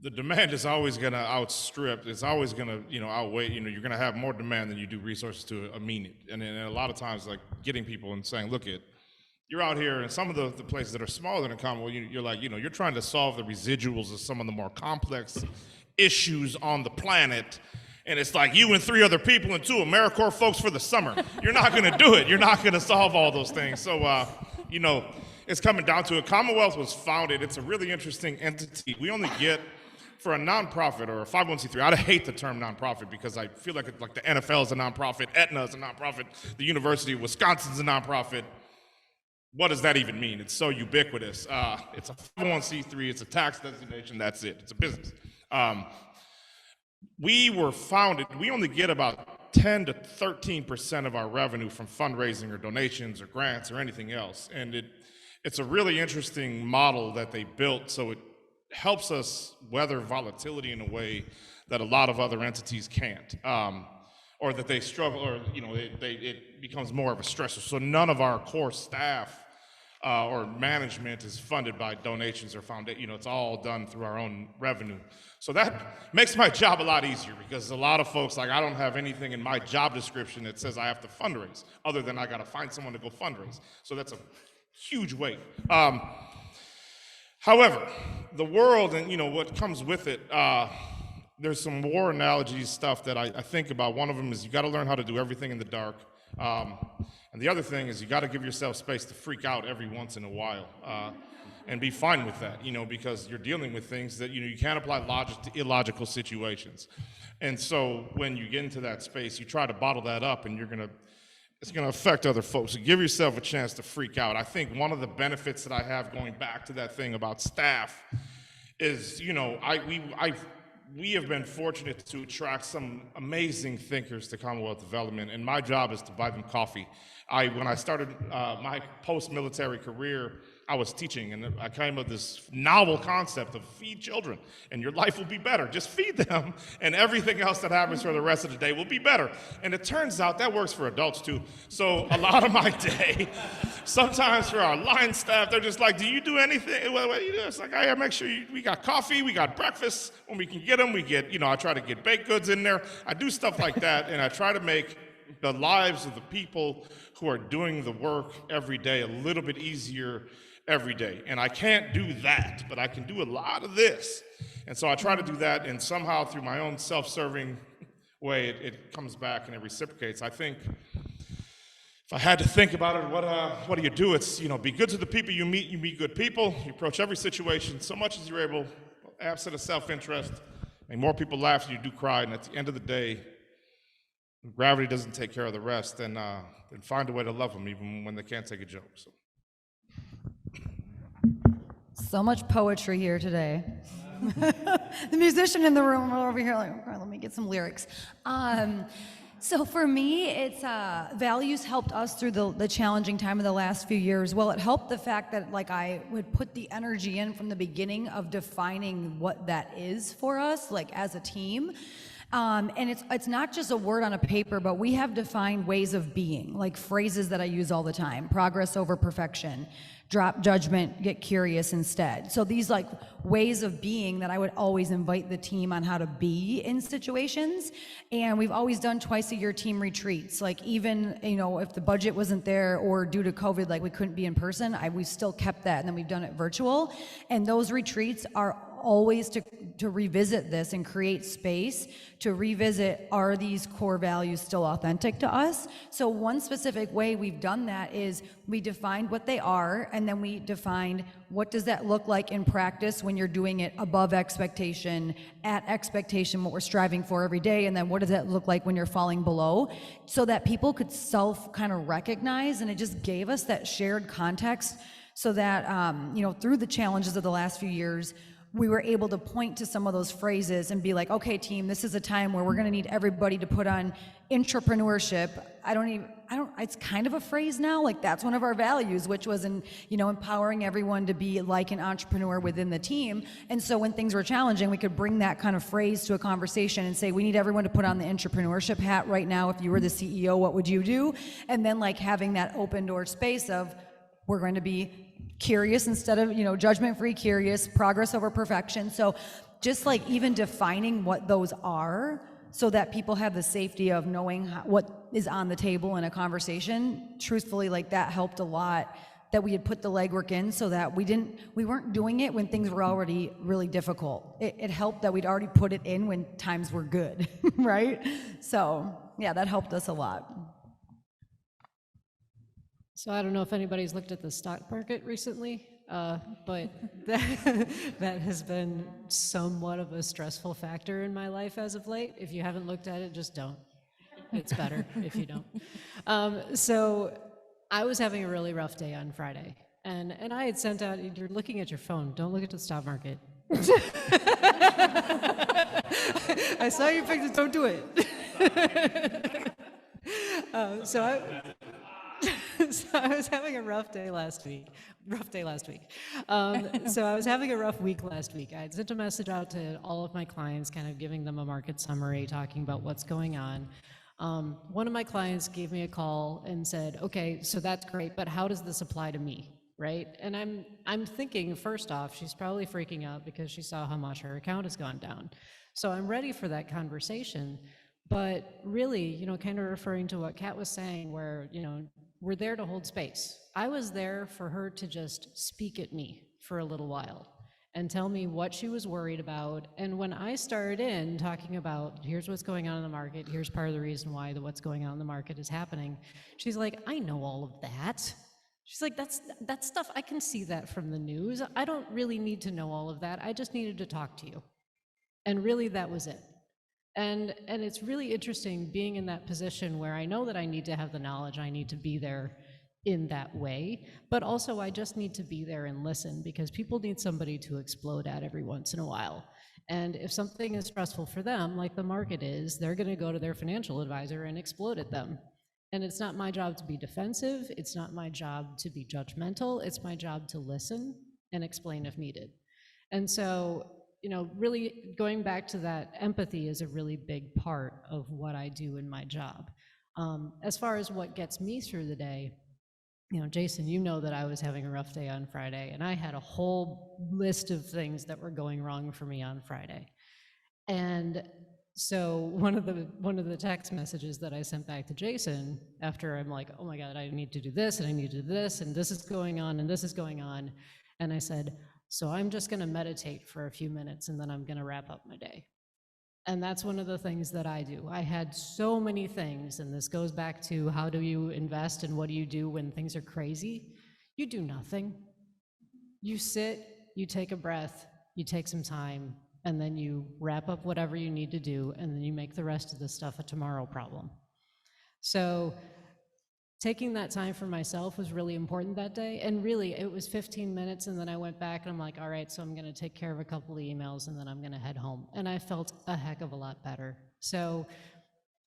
the demand is always going to outstrip. It's always going to, outweigh. You're going to have more demand than you do resources to meet it. And a lot of times, like getting people and saying, look, you're out here, and some of the places that are smaller than Commonwealth, you're like, you're trying to solve the residuals of some of the more complex issues on the planet. And it's like you and 3 other people and 2 AmeriCorps folks for the summer. You're not going to do it. You're not going to solve all those things. So, it's coming down to it. Commonwealth was founded. It's a really interesting entity. We only get, for a nonprofit or a 501c3, I hate the term nonprofit because I feel like it's like the NFL is a nonprofit, Aetna is a nonprofit, the University of Wisconsin's a nonprofit. What does that even mean? It's so ubiquitous. It's a 501c3, it's a tax designation, that's it. It's a business. We were founded, we only get about 10 to 13% of our revenue from fundraising or donations or grants or anything else. And it's a really interesting model that they built, so it helps us weather volatility in a way that a lot of other entities can't, or that they struggle, or it becomes more of a stressor. So none of our core staff or management is funded by donations or foundation. It's all done through our own revenue. So that makes my job a lot easier, because a lot of folks, like, I don't have anything in my job description that says I have to fundraise, other than I got to find someone to go fundraise. So that's a huge weight. However, the world and what comes with it, there's some war analogies stuff that I think about. One of them is you got to learn how to do everything in the dark. And the other thing is you got to give yourself space to freak out every once in a while and be fine with that, because you're dealing with things that, you can't apply logic to illogical situations. And so when you get into that space, you try to bottle that up, and it's going to affect other folks. So give yourself a chance to freak out. I think one of the benefits that I have, going back to that thing about staff, is, we have been fortunate to attract some amazing thinkers to Commonwealth Development, and my job is to buy them coffee. When I started my post-military career, I was teaching, and I came up with this novel concept of feed children, and your life will be better. Just feed them, and everything else that happens for the rest of the day will be better. And it turns out that works for adults too. So a lot of my day, sometimes for our line staff, they're just like, do you do anything? What do you do? It's like, I make sure we got coffee, we got breakfast. When we can get them, we get, I try to get baked goods in there. I do stuff like that, and I try to make the lives of the people who are doing the work every day a little bit easier every day. And I can't do that, but I can do a lot of this. And so I try to do that, and somehow through my own self-serving way, it comes back and it reciprocates. I think if I had to think about it, what do you do? It's, be good to the people you meet good people, you approach every situation so much as you're able, absent of self-interest, make more people laugh than you do cry, and at the end of the day, if gravity doesn't take care of the rest, then find a way to love them even when they can't take a joke. So much poetry here today. The musician in the room, we're over here like, okay, let me get some lyrics. So for me, it's values helped us through the challenging time of the last few years. Well, it helped the fact that I would put the energy in from the beginning of defining what that is for us, as a team. And it's not just a word on a paper, but we have defined ways of being, phrases that I use all the time: progress over perfection, drop judgment, get curious instead. So these ways of being that I would always invite the team on how to be in situations. And we've always done twice-a-year team retreats. Even, if the budget wasn't there or due to COVID, we couldn't be in person, we've still kept that, and then we've done it virtual. And those retreats are always to revisit this and create space to revisit, are these core values still authentic to us? So one specific way we've done that is we defined what they are, and then we defined what does that look like in practice when you're doing it above expectation, at expectation, what we're striving for every day, and then what does that look like when you're falling below, so that people could self kind of recognize, and it just gave us that shared context so that, through the challenges of the last few years, we were able to point to some of those phrases and be like, okay, team, this is a time where we're going to need everybody to put on entrepreneurship. It's kind of a phrase now, like that's one of our values, which was empowering everyone to be like an entrepreneur within the team. And so when things were challenging, we could bring that kind of phrase to a conversation and say, we need everyone to put on the entrepreneurship hat right now. If you were the CEO, what would you do? And then like having that open door space of, we're going to be curious instead of, judgment-free curious, progress over perfection. So just like even defining what those are so that people have the safety of knowing what is on the table in a conversation, truthfully, like that helped a lot, that we had put the legwork in so that we weren't doing it when things were already really difficult. It helped that we'd already put it in when times were good, right? So yeah, that helped us a lot. So I don't know if anybody's looked at the stock market recently, but that has been somewhat of a stressful factor in my life as of late. If you haven't looked at it, just don't. It's better if you don't. So I was having a really rough day on Friday, and I had sent out, you're looking at your phone, don't look at the stock market. I saw you picked it, don't do it. So I was having a rough day last week. So I was having a rough week last week. I had sent a message out to all of my clients, kind of giving them a market summary, talking about what's going on. One of my clients gave me a call and said, okay, so that's great, but how does this apply to me, right? And I'm thinking, first off, she's probably freaking out because she saw how much her account has gone down. So I'm ready for that conversation. But really, kind of referring to what Kat was saying, where, we're there to hold space. I was there for her to just speak at me for a little while and tell me what she was worried about. And when I started in talking about, here's what's going on in the market, here's part of the reason why what's going on in the market is happening, she's like, I know all of that. She's like, that's stuff, I can see that from the news. I don't really need to know all of that. I just needed to talk to you. And really, that was it. And it's really interesting being in that position where I know that I need to have the knowledge, I need to be there in that way, but also I just need to be there and listen, because people need somebody to explode at every once in a while. And if something is stressful for them, like the market is, they're going to go to their financial advisor and explode at them. And it's not my job to be defensive, it's not my job to be judgmental, it's my job to listen and explain if needed. And so, really going back to that, empathy is a really big part of what I do in my job. As far as what gets me through the day, Jason, that I was having a rough day on Friday, and I had a whole list of things that were going wrong for me on Friday. And so one of the text messages that I sent back to Jason after, I'm like, oh my God, I need to do this, and I need to do this, and this is going on, and this is going on. And I said, so I'm just going to meditate for a few minutes, and then I'm going to wrap up my day. And that's one of the things that I do. I had so many things, and this goes back to how do you invest and what do you do when things are crazy? You do nothing. You sit, you take a breath, you take some time, and then you wrap up whatever you need to do, and then you make the rest of the stuff a tomorrow problem. So taking that time for myself was really important that day. And really, it was 15 minutes, and then I went back and I'm like, all right, so I'm gonna take care of a couple of emails, and then I'm gonna head home. And I felt a heck of a lot better. So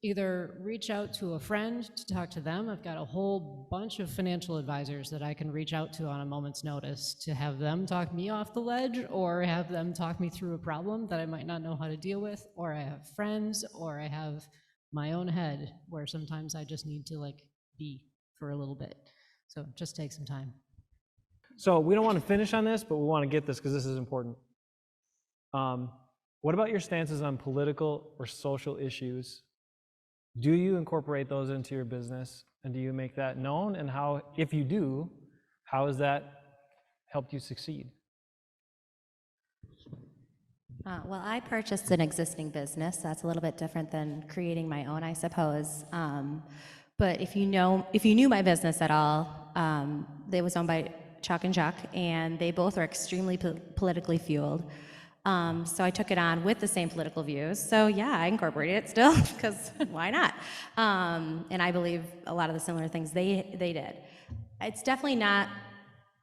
either reach out to a friend to talk to them. I've got a whole bunch of financial advisors that I can reach out to on a moment's notice to have them talk me off the ledge, or have them talk me through a problem that I might not know how to deal with, or I have friends, or I have my own head where sometimes I just need to be for a little bit. So just take some time. So we don't want to finish on this, but we want to get this because this is important. What about your stances on political or social issues? Do you incorporate those into your business, and do you make that known? And how, if you do, how has that helped you succeed? Well, I purchased an existing business. That's a little bit different than creating my own, I suppose. But if you knew my business at all, it was owned by Chuck and Chuck, and they both are extremely politically fueled. So I took it on with the same political views. So yeah, I incorporated it still because why not? And I believe a lot of the similar things they did. It's definitely not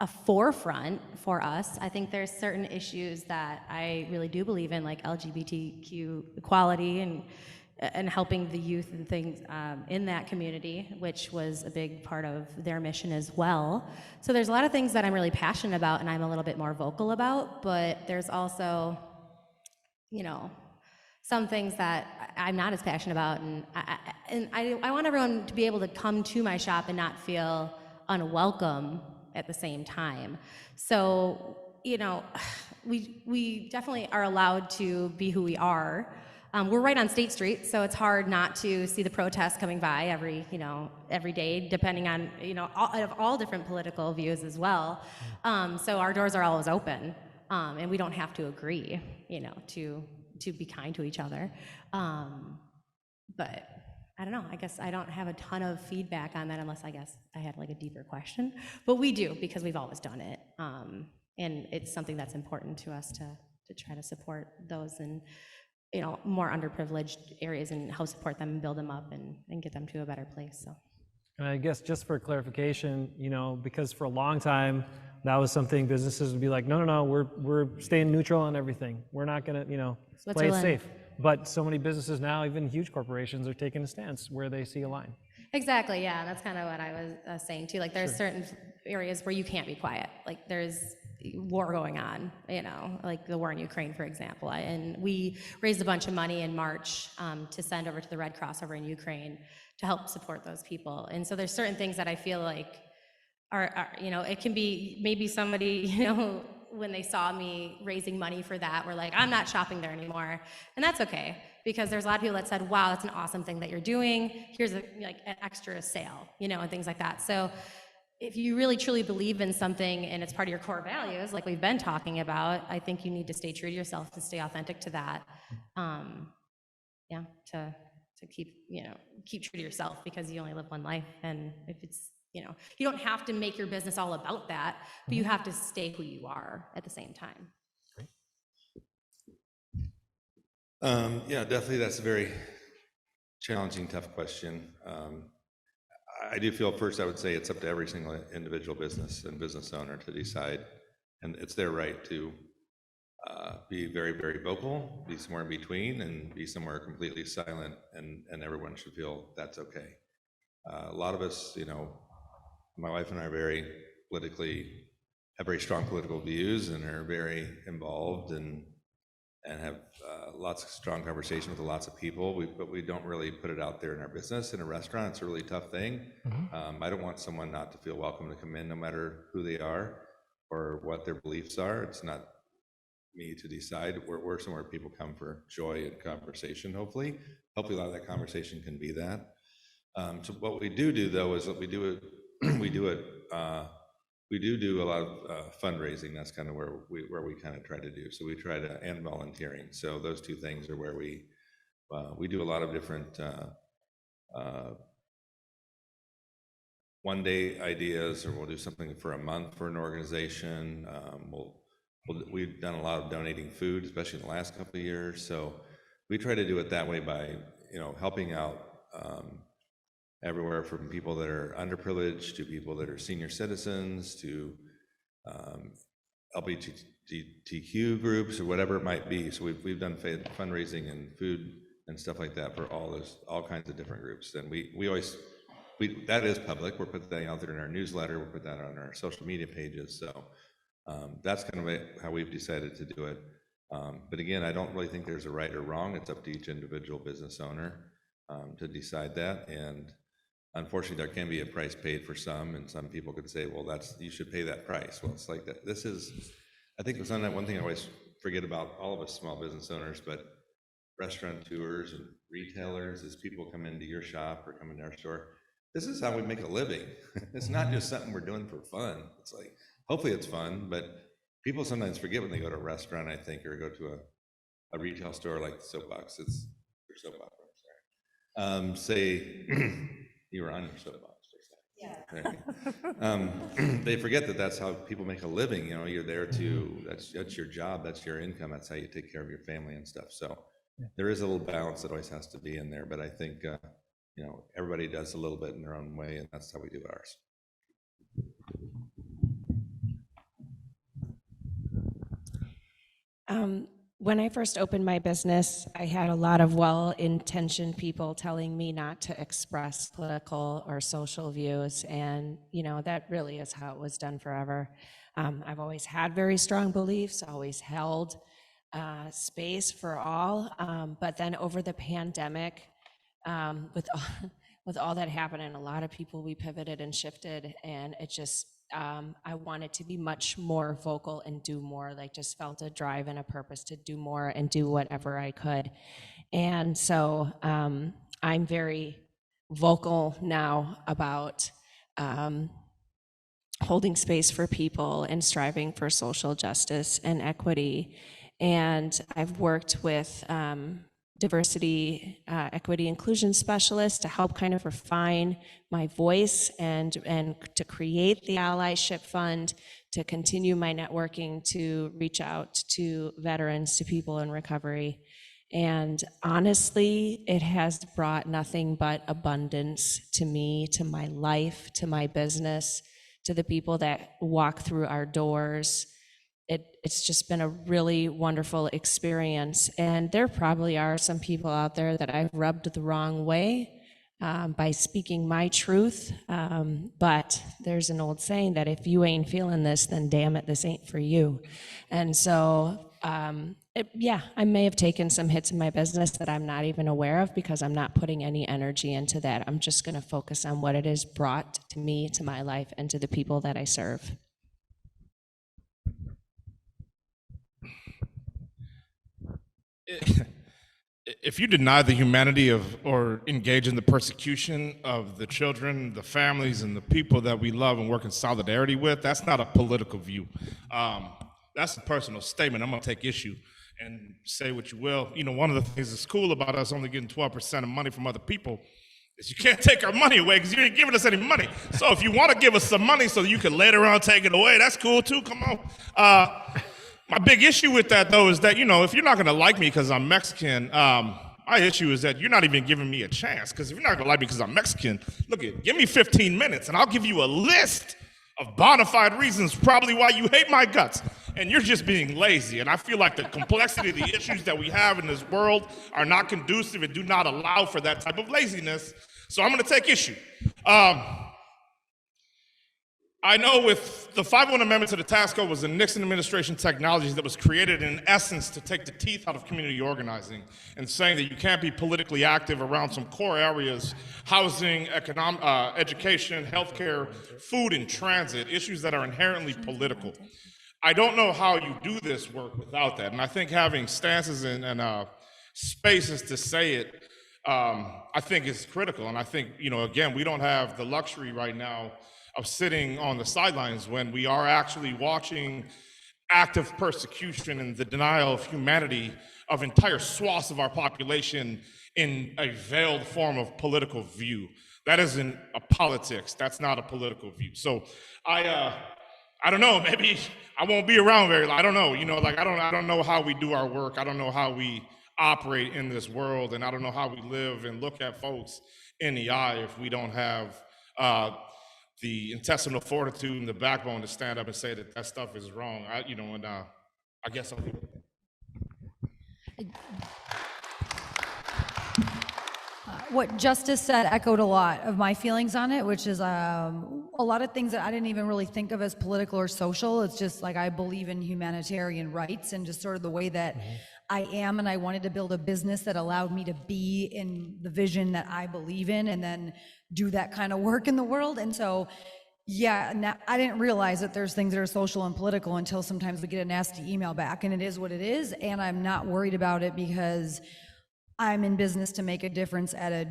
a forefront for us. I think there's certain issues that I really do believe in, like LGBTQ equality and helping the youth and things in that community, which was a big part of their mission as well. So there's a lot of things that I'm really passionate about and I'm a little bit more vocal about, but there's also, some things that I'm not as passionate about, and I want everyone to be able to come to my shop and not feel unwelcome at the same time. So, we definitely are allowed to be who we are. We're right on State Street, so it's hard not to see the protests coming by every day, depending on, all different political views as well. So our doors are always open, and we don't have to agree, to be kind to each other. But I don't know, I guess I don't have a ton of feedback on that unless I guess I had like a deeper question. But we do, because we've always done it. And it's something that's important to us to try to support those in, more underprivileged areas and help support them and build them up and get them to a better place, so. And I guess just for clarification, because for a long time, that was something businesses would be like, no, we're staying neutral on everything. We're not gonna, play it safe. But so many businesses now, even huge corporations, are taking a stance where they see a line. Exactly, yeah, that's kind of what I was saying too. Like there's certain areas where you can't be quiet. Like there's war going on, like the war in Ukraine, for example. And we raised a bunch of money in March to send over to the Red Cross over in Ukraine to help support those people. And so there's certain things that I feel like are it can be maybe somebody, when they saw me raising money for that, were like, I'm not shopping there anymore. And that's okay, because there's a lot of people that said, wow, that's an awesome thing that you're doing. Here's an extra sale, and things like that. So if you really truly believe in something and it's part of your core values, like we've been talking about, I think you need to stay true to yourself and stay authentic to that. To keep true to yourself, because you only live one life. And if it's, you don't have to make your business all about that, but you have to stay who you are at the same time. Yeah, definitely. That's a very challenging, tough question. I do feel first, I would say it's up to every single individual business and business owner to decide, and it's their right to be very, very vocal, be somewhere in between, and be somewhere completely silent, and everyone should feel that's okay. A lot of us, my wife and I are have very strong political views and are very involved and have lots of strong conversation with lots of people, but we don't really put it out there in our business. In a restaurant, it's a really tough thing. I don't want someone not to feel welcome to come in, no matter who they are or what their beliefs are. It's not me to decide. We're somewhere people come for joy and conversation, hopefully. Hopefully a lot of that conversation can be that. So what we do though is that we do a lot of fundraising. That's kind of where we kind of try to do. So we try to, and volunteering. So those two things are where we do a lot of different one-day ideas, or we'll do something for a month for an organization. We've done a lot of donating food, especially in the last couple of years. So we try to do it that way by helping out everywhere from people that are underprivileged to people that are senior citizens to LGBTQ groups or whatever it might be. So we've done fundraising and food and stuff like that for all kinds of different groups. And that is public. We're putting that out there in our newsletter. We'll put that on our social media pages. So that's kind of how we've decided to do it. But again, I don't really think there's a right or wrong. It's up to each individual business owner to decide that. And unfortunately, there can be a price paid for some, and some people could say, well, you should pay that price. Well, it's like that. I think it's one thing I always forget about all of us small business owners, but restaurateurs and retailers, as people come into your shop or come into our store, this is how we make a living. It's not just something we're doing for fun. It's like, hopefully it's fun, but people sometimes forget when they go to a restaurant, I think, or go to a retail store like the Soapbox, it's your soapbox. Say you were on your soapbox. They forget that that's how people make a living. You know, you're there to, that's your job, that's your income, that's how you take care of your family and stuff. So there is a little balance that always has to be in there, but I think, you know, everybody does a little bit in their own way, and that's how we do ours. When I first opened my business, I had a lot of well-intentioned people telling me not to express political or social views, and you know, that really is how it was done forever. I've always had very strong beliefs, always held space for all, but then over the pandemic, with all that happening, a lot of people, we pivoted and shifted, and it just, I wanted to be much more vocal and do more, like just felt a drive and a purpose to do more and do whatever I could. And so I'm very vocal now about holding space for people and striving for social justice and equity. And I've worked with diversity, equity, inclusion specialists to help kind of refine my voice and to create the Allyship Fund, to continue my networking, to reach out to veterans, to people in recovery. And honestly, it has brought nothing but abundance to me, to my life, to my business, to the people that walk through our doors. It's just been a really wonderful experience. And there probably are some people out there that I've rubbed the wrong way by speaking my truth. But there's an old saying that if you ain't feeling this, then damn it, this ain't for you. And so, yeah, I may have taken some hits in my business that I'm not even aware of because I'm not putting any energy into that. I'm just gonna focus on what it has brought to me, to my life, and to the people that I serve. If you deny the humanity of or engage in the persecution of the children, the families, and the people that we love and work in solidarity with, that's not a political view. That's a personal statement. I'm gonna take issue and say what you will. You know, one of the things that's cool about us only getting 12% of money from other people is you can't take our money away because you ain't giving us any money. So if you wanna give us some money so that you can later on take it away, that's cool too, come on. My big issue with that, though, is that, you know, if you're not going to like me because I'm Mexican, my issue is that you're not even giving me a chance. Because if you're not going to like me because I'm Mexican, look, give me 15 minutes and I'll give you a list of bona fide reasons probably why you hate my guts. And you're just being lazy. And I feel like the complexity of the issues that we have in this world are not conducive and do not allow for that type of laziness. So I'm going to take issue. I know with the 501 amendment to the tax code was a Nixon administration technology that was created in essence to take the teeth out of community organizing and saying that you can't be politically active around some core areas, housing, education, healthcare, food, and transit, issues that are inherently political. I don't know how you do this work without that. And I think having stances and spaces to say it, I think is critical. And I think, you know, again, we don't have the luxury right now of sitting on the sidelines when we are actually watching active persecution and the denial of humanity of entire swaths of our population in a veiled form of political view. That isn't a politics, that's not a political view. So I don't know, maybe I won't be around very long. I don't know, you know, like I don't know how we do our work. I don't know how we operate in this world, and I don't know how we live and look at folks in the eye if we don't have the intestinal fortitude and the backbone to stand up and say that that stuff is wrong. I guess I'll leave it. What Justice said echoed a lot of my feelings on it, which is a lot of things that I didn't even really think of as political or social. It's just like I believe in humanitarian rights and just sort of the way that I am, and I wanted to build a business that allowed me to be in the vision that I believe in and then do that kind of work in the world. And so, yeah, now, I didn't realize that there's things that are social and political until sometimes we get a nasty email back, and it is what it is. And I'm not worried about it because I'm in business to make a difference at a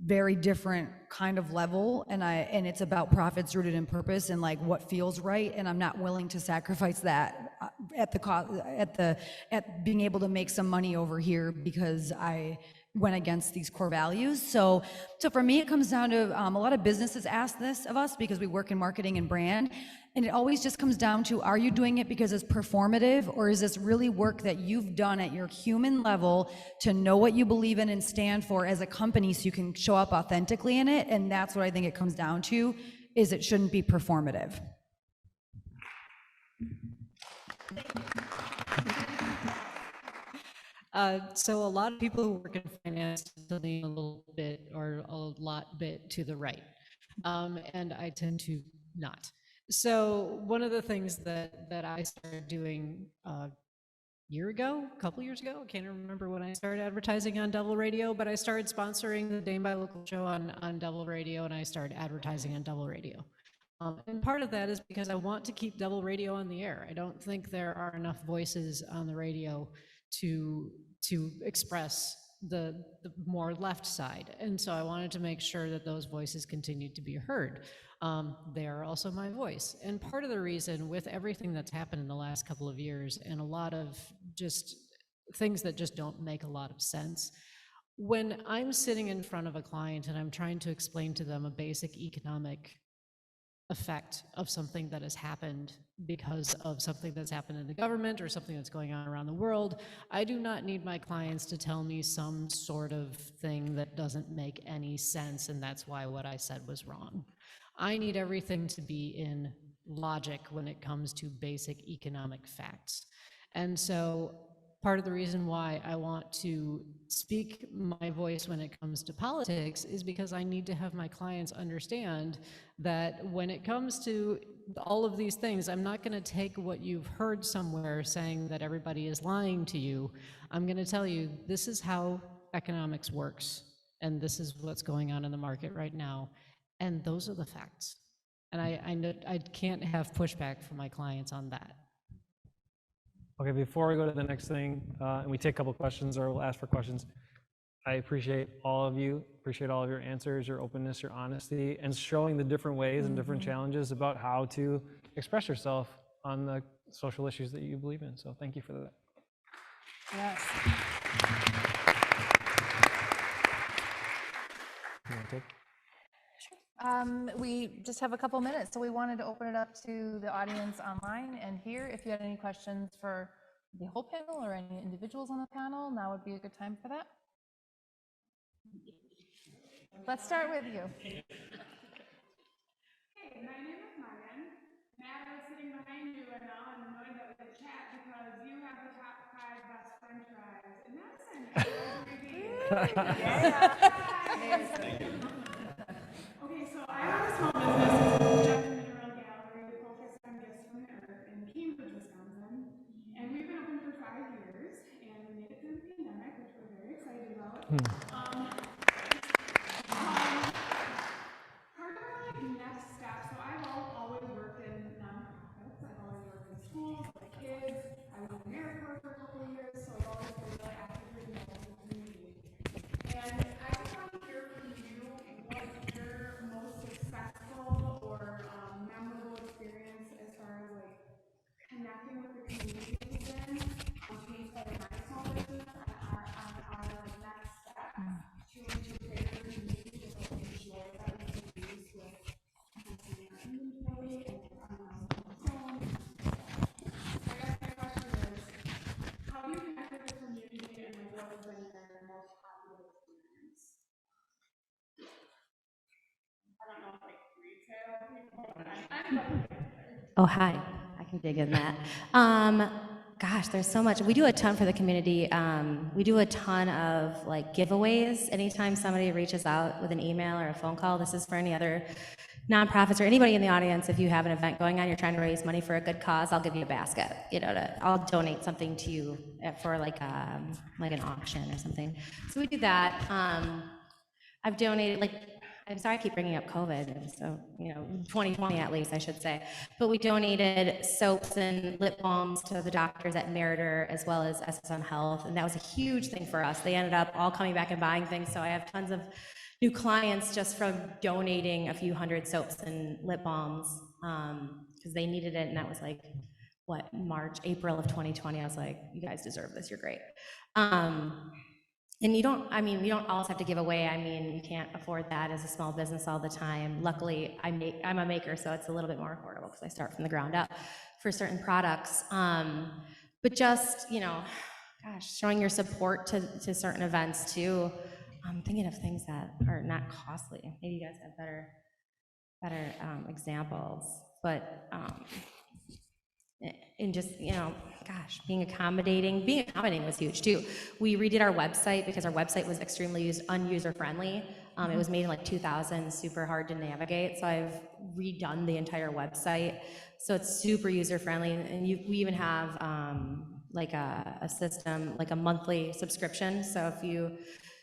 very different kind of level, and it's about profits rooted in purpose and like what feels right, and I'm not willing to sacrifice that at the at being able to make some money over here because I went against these core values. So for me, it comes down to a lot of businesses ask this of us because we work in marketing and brand. And it always just comes down to, are you doing it because it's performative, or is this really work that you've done at your human level to know what you believe in and stand for as a company so you can show up authentically in it? And that's what I think it comes down to, is it shouldn't be performative. So a lot of people who work in finance lean a little bit or a lot bit to the right, and I tend to not. So one of the things that I started doing a couple years ago, I can't remember when I started advertising on Devil Radio, but I started sponsoring the Dane by Local show on Devil Radio, and I started advertising on Devil Radio. And part of that is because I want to keep Devil Radio on the air. I don't think there are enough voices on the radio to express the more left side. And so I wanted to make sure that those voices continued to be heard. They are also my voice. And part of the reason, with everything that's happened in the last couple of years and a lot of just things that just don't make a lot of sense, when I'm sitting in front of a client and I'm trying to explain to them a basic economic effect of something that has happened because of something that's happened in the government or something that's going on around the world, I do not need my clients to tell me some sort of thing that doesn't make any sense, and that's why what I said was wrong. I need everything to be in logic when it comes to basic economic facts. And so part of the reason why I want to speak my voice when it comes to politics is because I need to have my clients understand that when it comes to all of these things, I'm not going to take what you've heard somewhere saying that everybody is lying to you. I'm going to tell you, this is how economics works, and this is what's going on in the market right now, and those are the facts. And I can't have pushback from my clients on that. Okay, before we go to the next thing, and we take a couple questions or we'll ask for questions, I appreciate all of you, appreciate all of your answers, your openness, your honesty, and showing the different ways and different challenges about how to express yourself on the social issues that you believe in. So thank you for that. Yes. You want to take? We just have a couple minutes, so we wanted to open it up to the audience online and here. If you had any questions for the whole panel or any individuals on the panel, now would be a good time for that. Let's start with you. Hey, my name is Megan. Matt, I was sitting behind you, and now I'm annoyed that we could chat because you have the top 5 best French fries in Madison. Okay, so I run a small business, Jeff and Mineral Gallery. We focus on gifts from the earth in Cambridge, Wisconsin. And we've been open for 5 years, and we made it through the pandemic, which we're very excited about. Part of our next step, so I've always worked in nonprofits. I've always worked in schools with kids. I was in AmeriCorps for a couple of years, so I've always been really actively involved in the community. And I just want to hear from you what your most successful or memorable experience as far as like connecting with the community has been to inspire my small business on our like next step to reach a greater community to like enjoy that we can use with enhancing our inventory and our home. I guess my question is, how do you connect with the community and like what has been your most positive experience? I don't know, like retail people, but Oh, hi. I can dig in that. Gosh, there's so much. We do a ton for the community. We do a ton of like giveaways. Anytime somebody reaches out with an email or a phone call, this is for any other nonprofits or anybody in the audience. If you have an event going on, you're trying to raise money for a good cause, I'll give you a basket. I'll donate something to you for like an auction or something. So we do that. I've donated I'm sorry I keep bringing up COVID, so, 2020 at least, I should say. But we donated soaps and lip balms to the doctors at Meritor as well as SSM Health, and that was a huge thing for us. They ended up all coming back and buying things, so I have tons of new clients just from donating a few hundred soaps and lip balms because they needed it, and that was like April of 2020. I was like, you guys deserve this, you're great. And you don't always have to give away. I mean, you can't afford that as a small business all the time. Luckily, I'm a maker, so it's a little bit more affordable because I start from the ground up for certain products. But just, showing your support to certain events too. I'm thinking of things that are not costly. Maybe you guys have better examples, but and just, being accommodating was huge too. We redid our website because our website was extremely unuser friendly. It was made in like 2000, super hard to navigate. So I've redone the entire website. So it's super user friendly. And we even have like a system, like a monthly subscription. So if you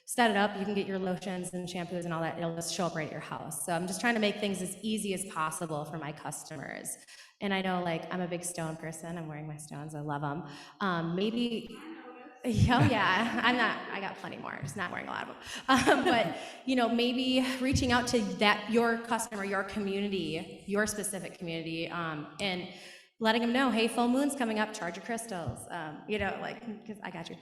set it up, you can get your lotions and shampoos and all that. It'll just show up right at your house. So I'm just trying to make things as easy as possible for my customers. And I know, like, I'm a big stone person. I'm wearing my stones. I love them. Maybe, oh yeah, I got plenty more. Just not wearing a lot of them. But, maybe reaching out to your customer, your community, your specific community, and letting them know, hey, full moon's coming up, charge your crystals, because I got you.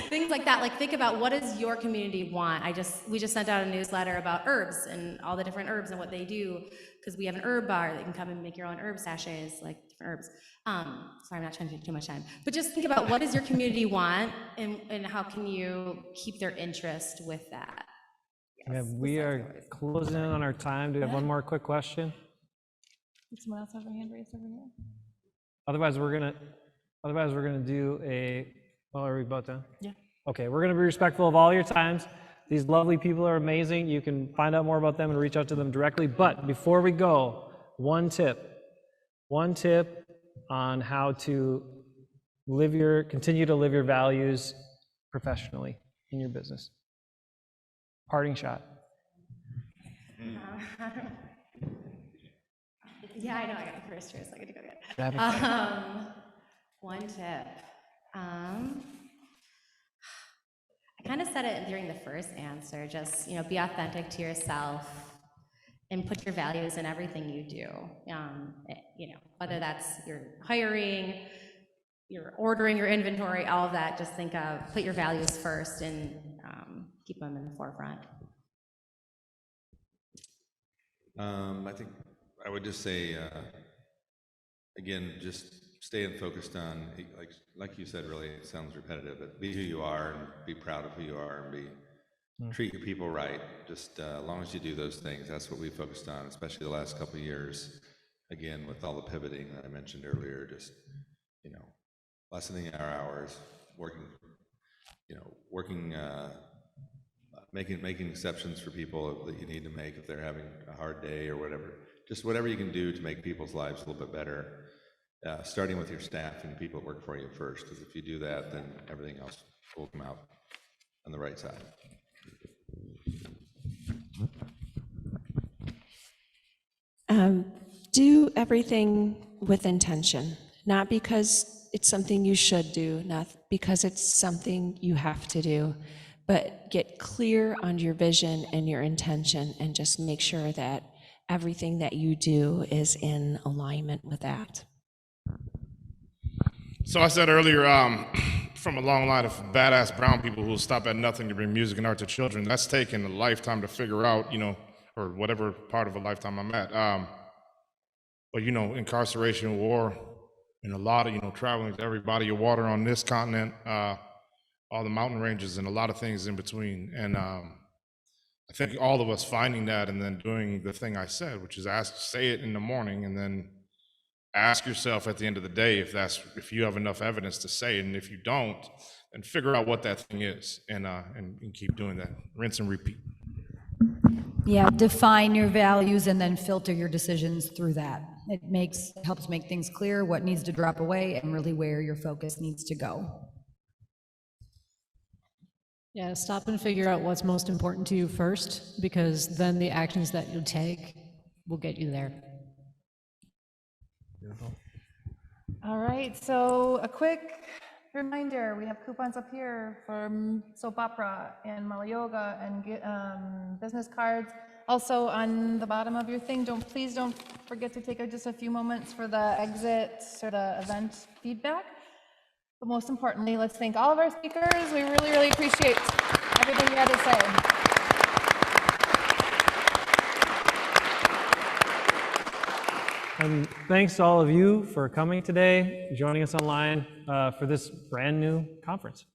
Things like that. Like, think about, what does your community want? We just sent out a newsletter about herbs and all the different herbs and what they do, because we have an herb bar that you can come and make your own herb sachets, like different herbs. Sorry, I'm not trying to take too much time, but just think about, what does your community want, and how can you keep their interest with that? Yeah, we are closing in on our time. Do we have one more quick question? Does someone else have a hand raised over here? Otherwise, we're gonna do a. Oh, are we about done? Yeah. Okay, we're gonna be respectful of all your times. These lovely people are amazing. You can find out more about them and reach out to them directly. But before we go, one tip on how to continue to live your values professionally in your business. Parting shot. Yeah, I know, I got the first choice, I get to go get Rapid it. fire. One tip. I kind of said it during the first answer, just, be authentic to yourself and put your values in everything you do. Whether that's your hiring, you're ordering your inventory, all of that, just put your values first and keep them in the forefront. I think I would just say, again, just staying focused on, like you said, really, it sounds repetitive, but be who you are and be proud of who you are and treat your people right. Just as long as you do those things, that's what we focused on, especially the last couple of years. Again, with all the pivoting that I mentioned earlier, just, lessening our hours, working, making exceptions for people that you need to make if they're having a hard day or whatever. Just whatever you can do to make people's lives a little bit better, starting with your staff and people that work for you first, because if you do that, then everything else will come out on the right side. Do everything with intention, not because it's something you should do, not because it's something you have to do, but get clear on your vision and your intention, and just make sure that everything that you do is in alignment with that. So I said earlier, from a long line of badass brown people who will stop at nothing to bring music and art to children, that's taken a lifetime to figure out, or whatever part of a lifetime I'm at. But, incarceration, war, and a lot of, traveling to every body of water on this continent, all the mountain ranges and a lot of things in between. And I think all of us finding that and then doing the thing I said, which is say it in the morning, and then ask yourself at the end of the day if you have enough evidence to say it, and if you don't, then figure out what that thing is, and keep doing that. Rinse and repeat. Yeah, define your values and then filter your decisions through that. It helps make things clear, what needs to drop away and really where your focus needs to go. Yeah, stop and figure out what's most important to you first, because then the actions that you take will get you there. Beautiful. All right, so a quick reminder, we have coupons up here for soap opera and Mala Yoga and business cards. Also, on the bottom of your thing, please don't forget to take just a few moments for the exit or the event feedback. But most importantly, let's thank all of our speakers. We really, really appreciate everything you had to say. And thanks to all of you for coming today, joining us online for this brand new conference.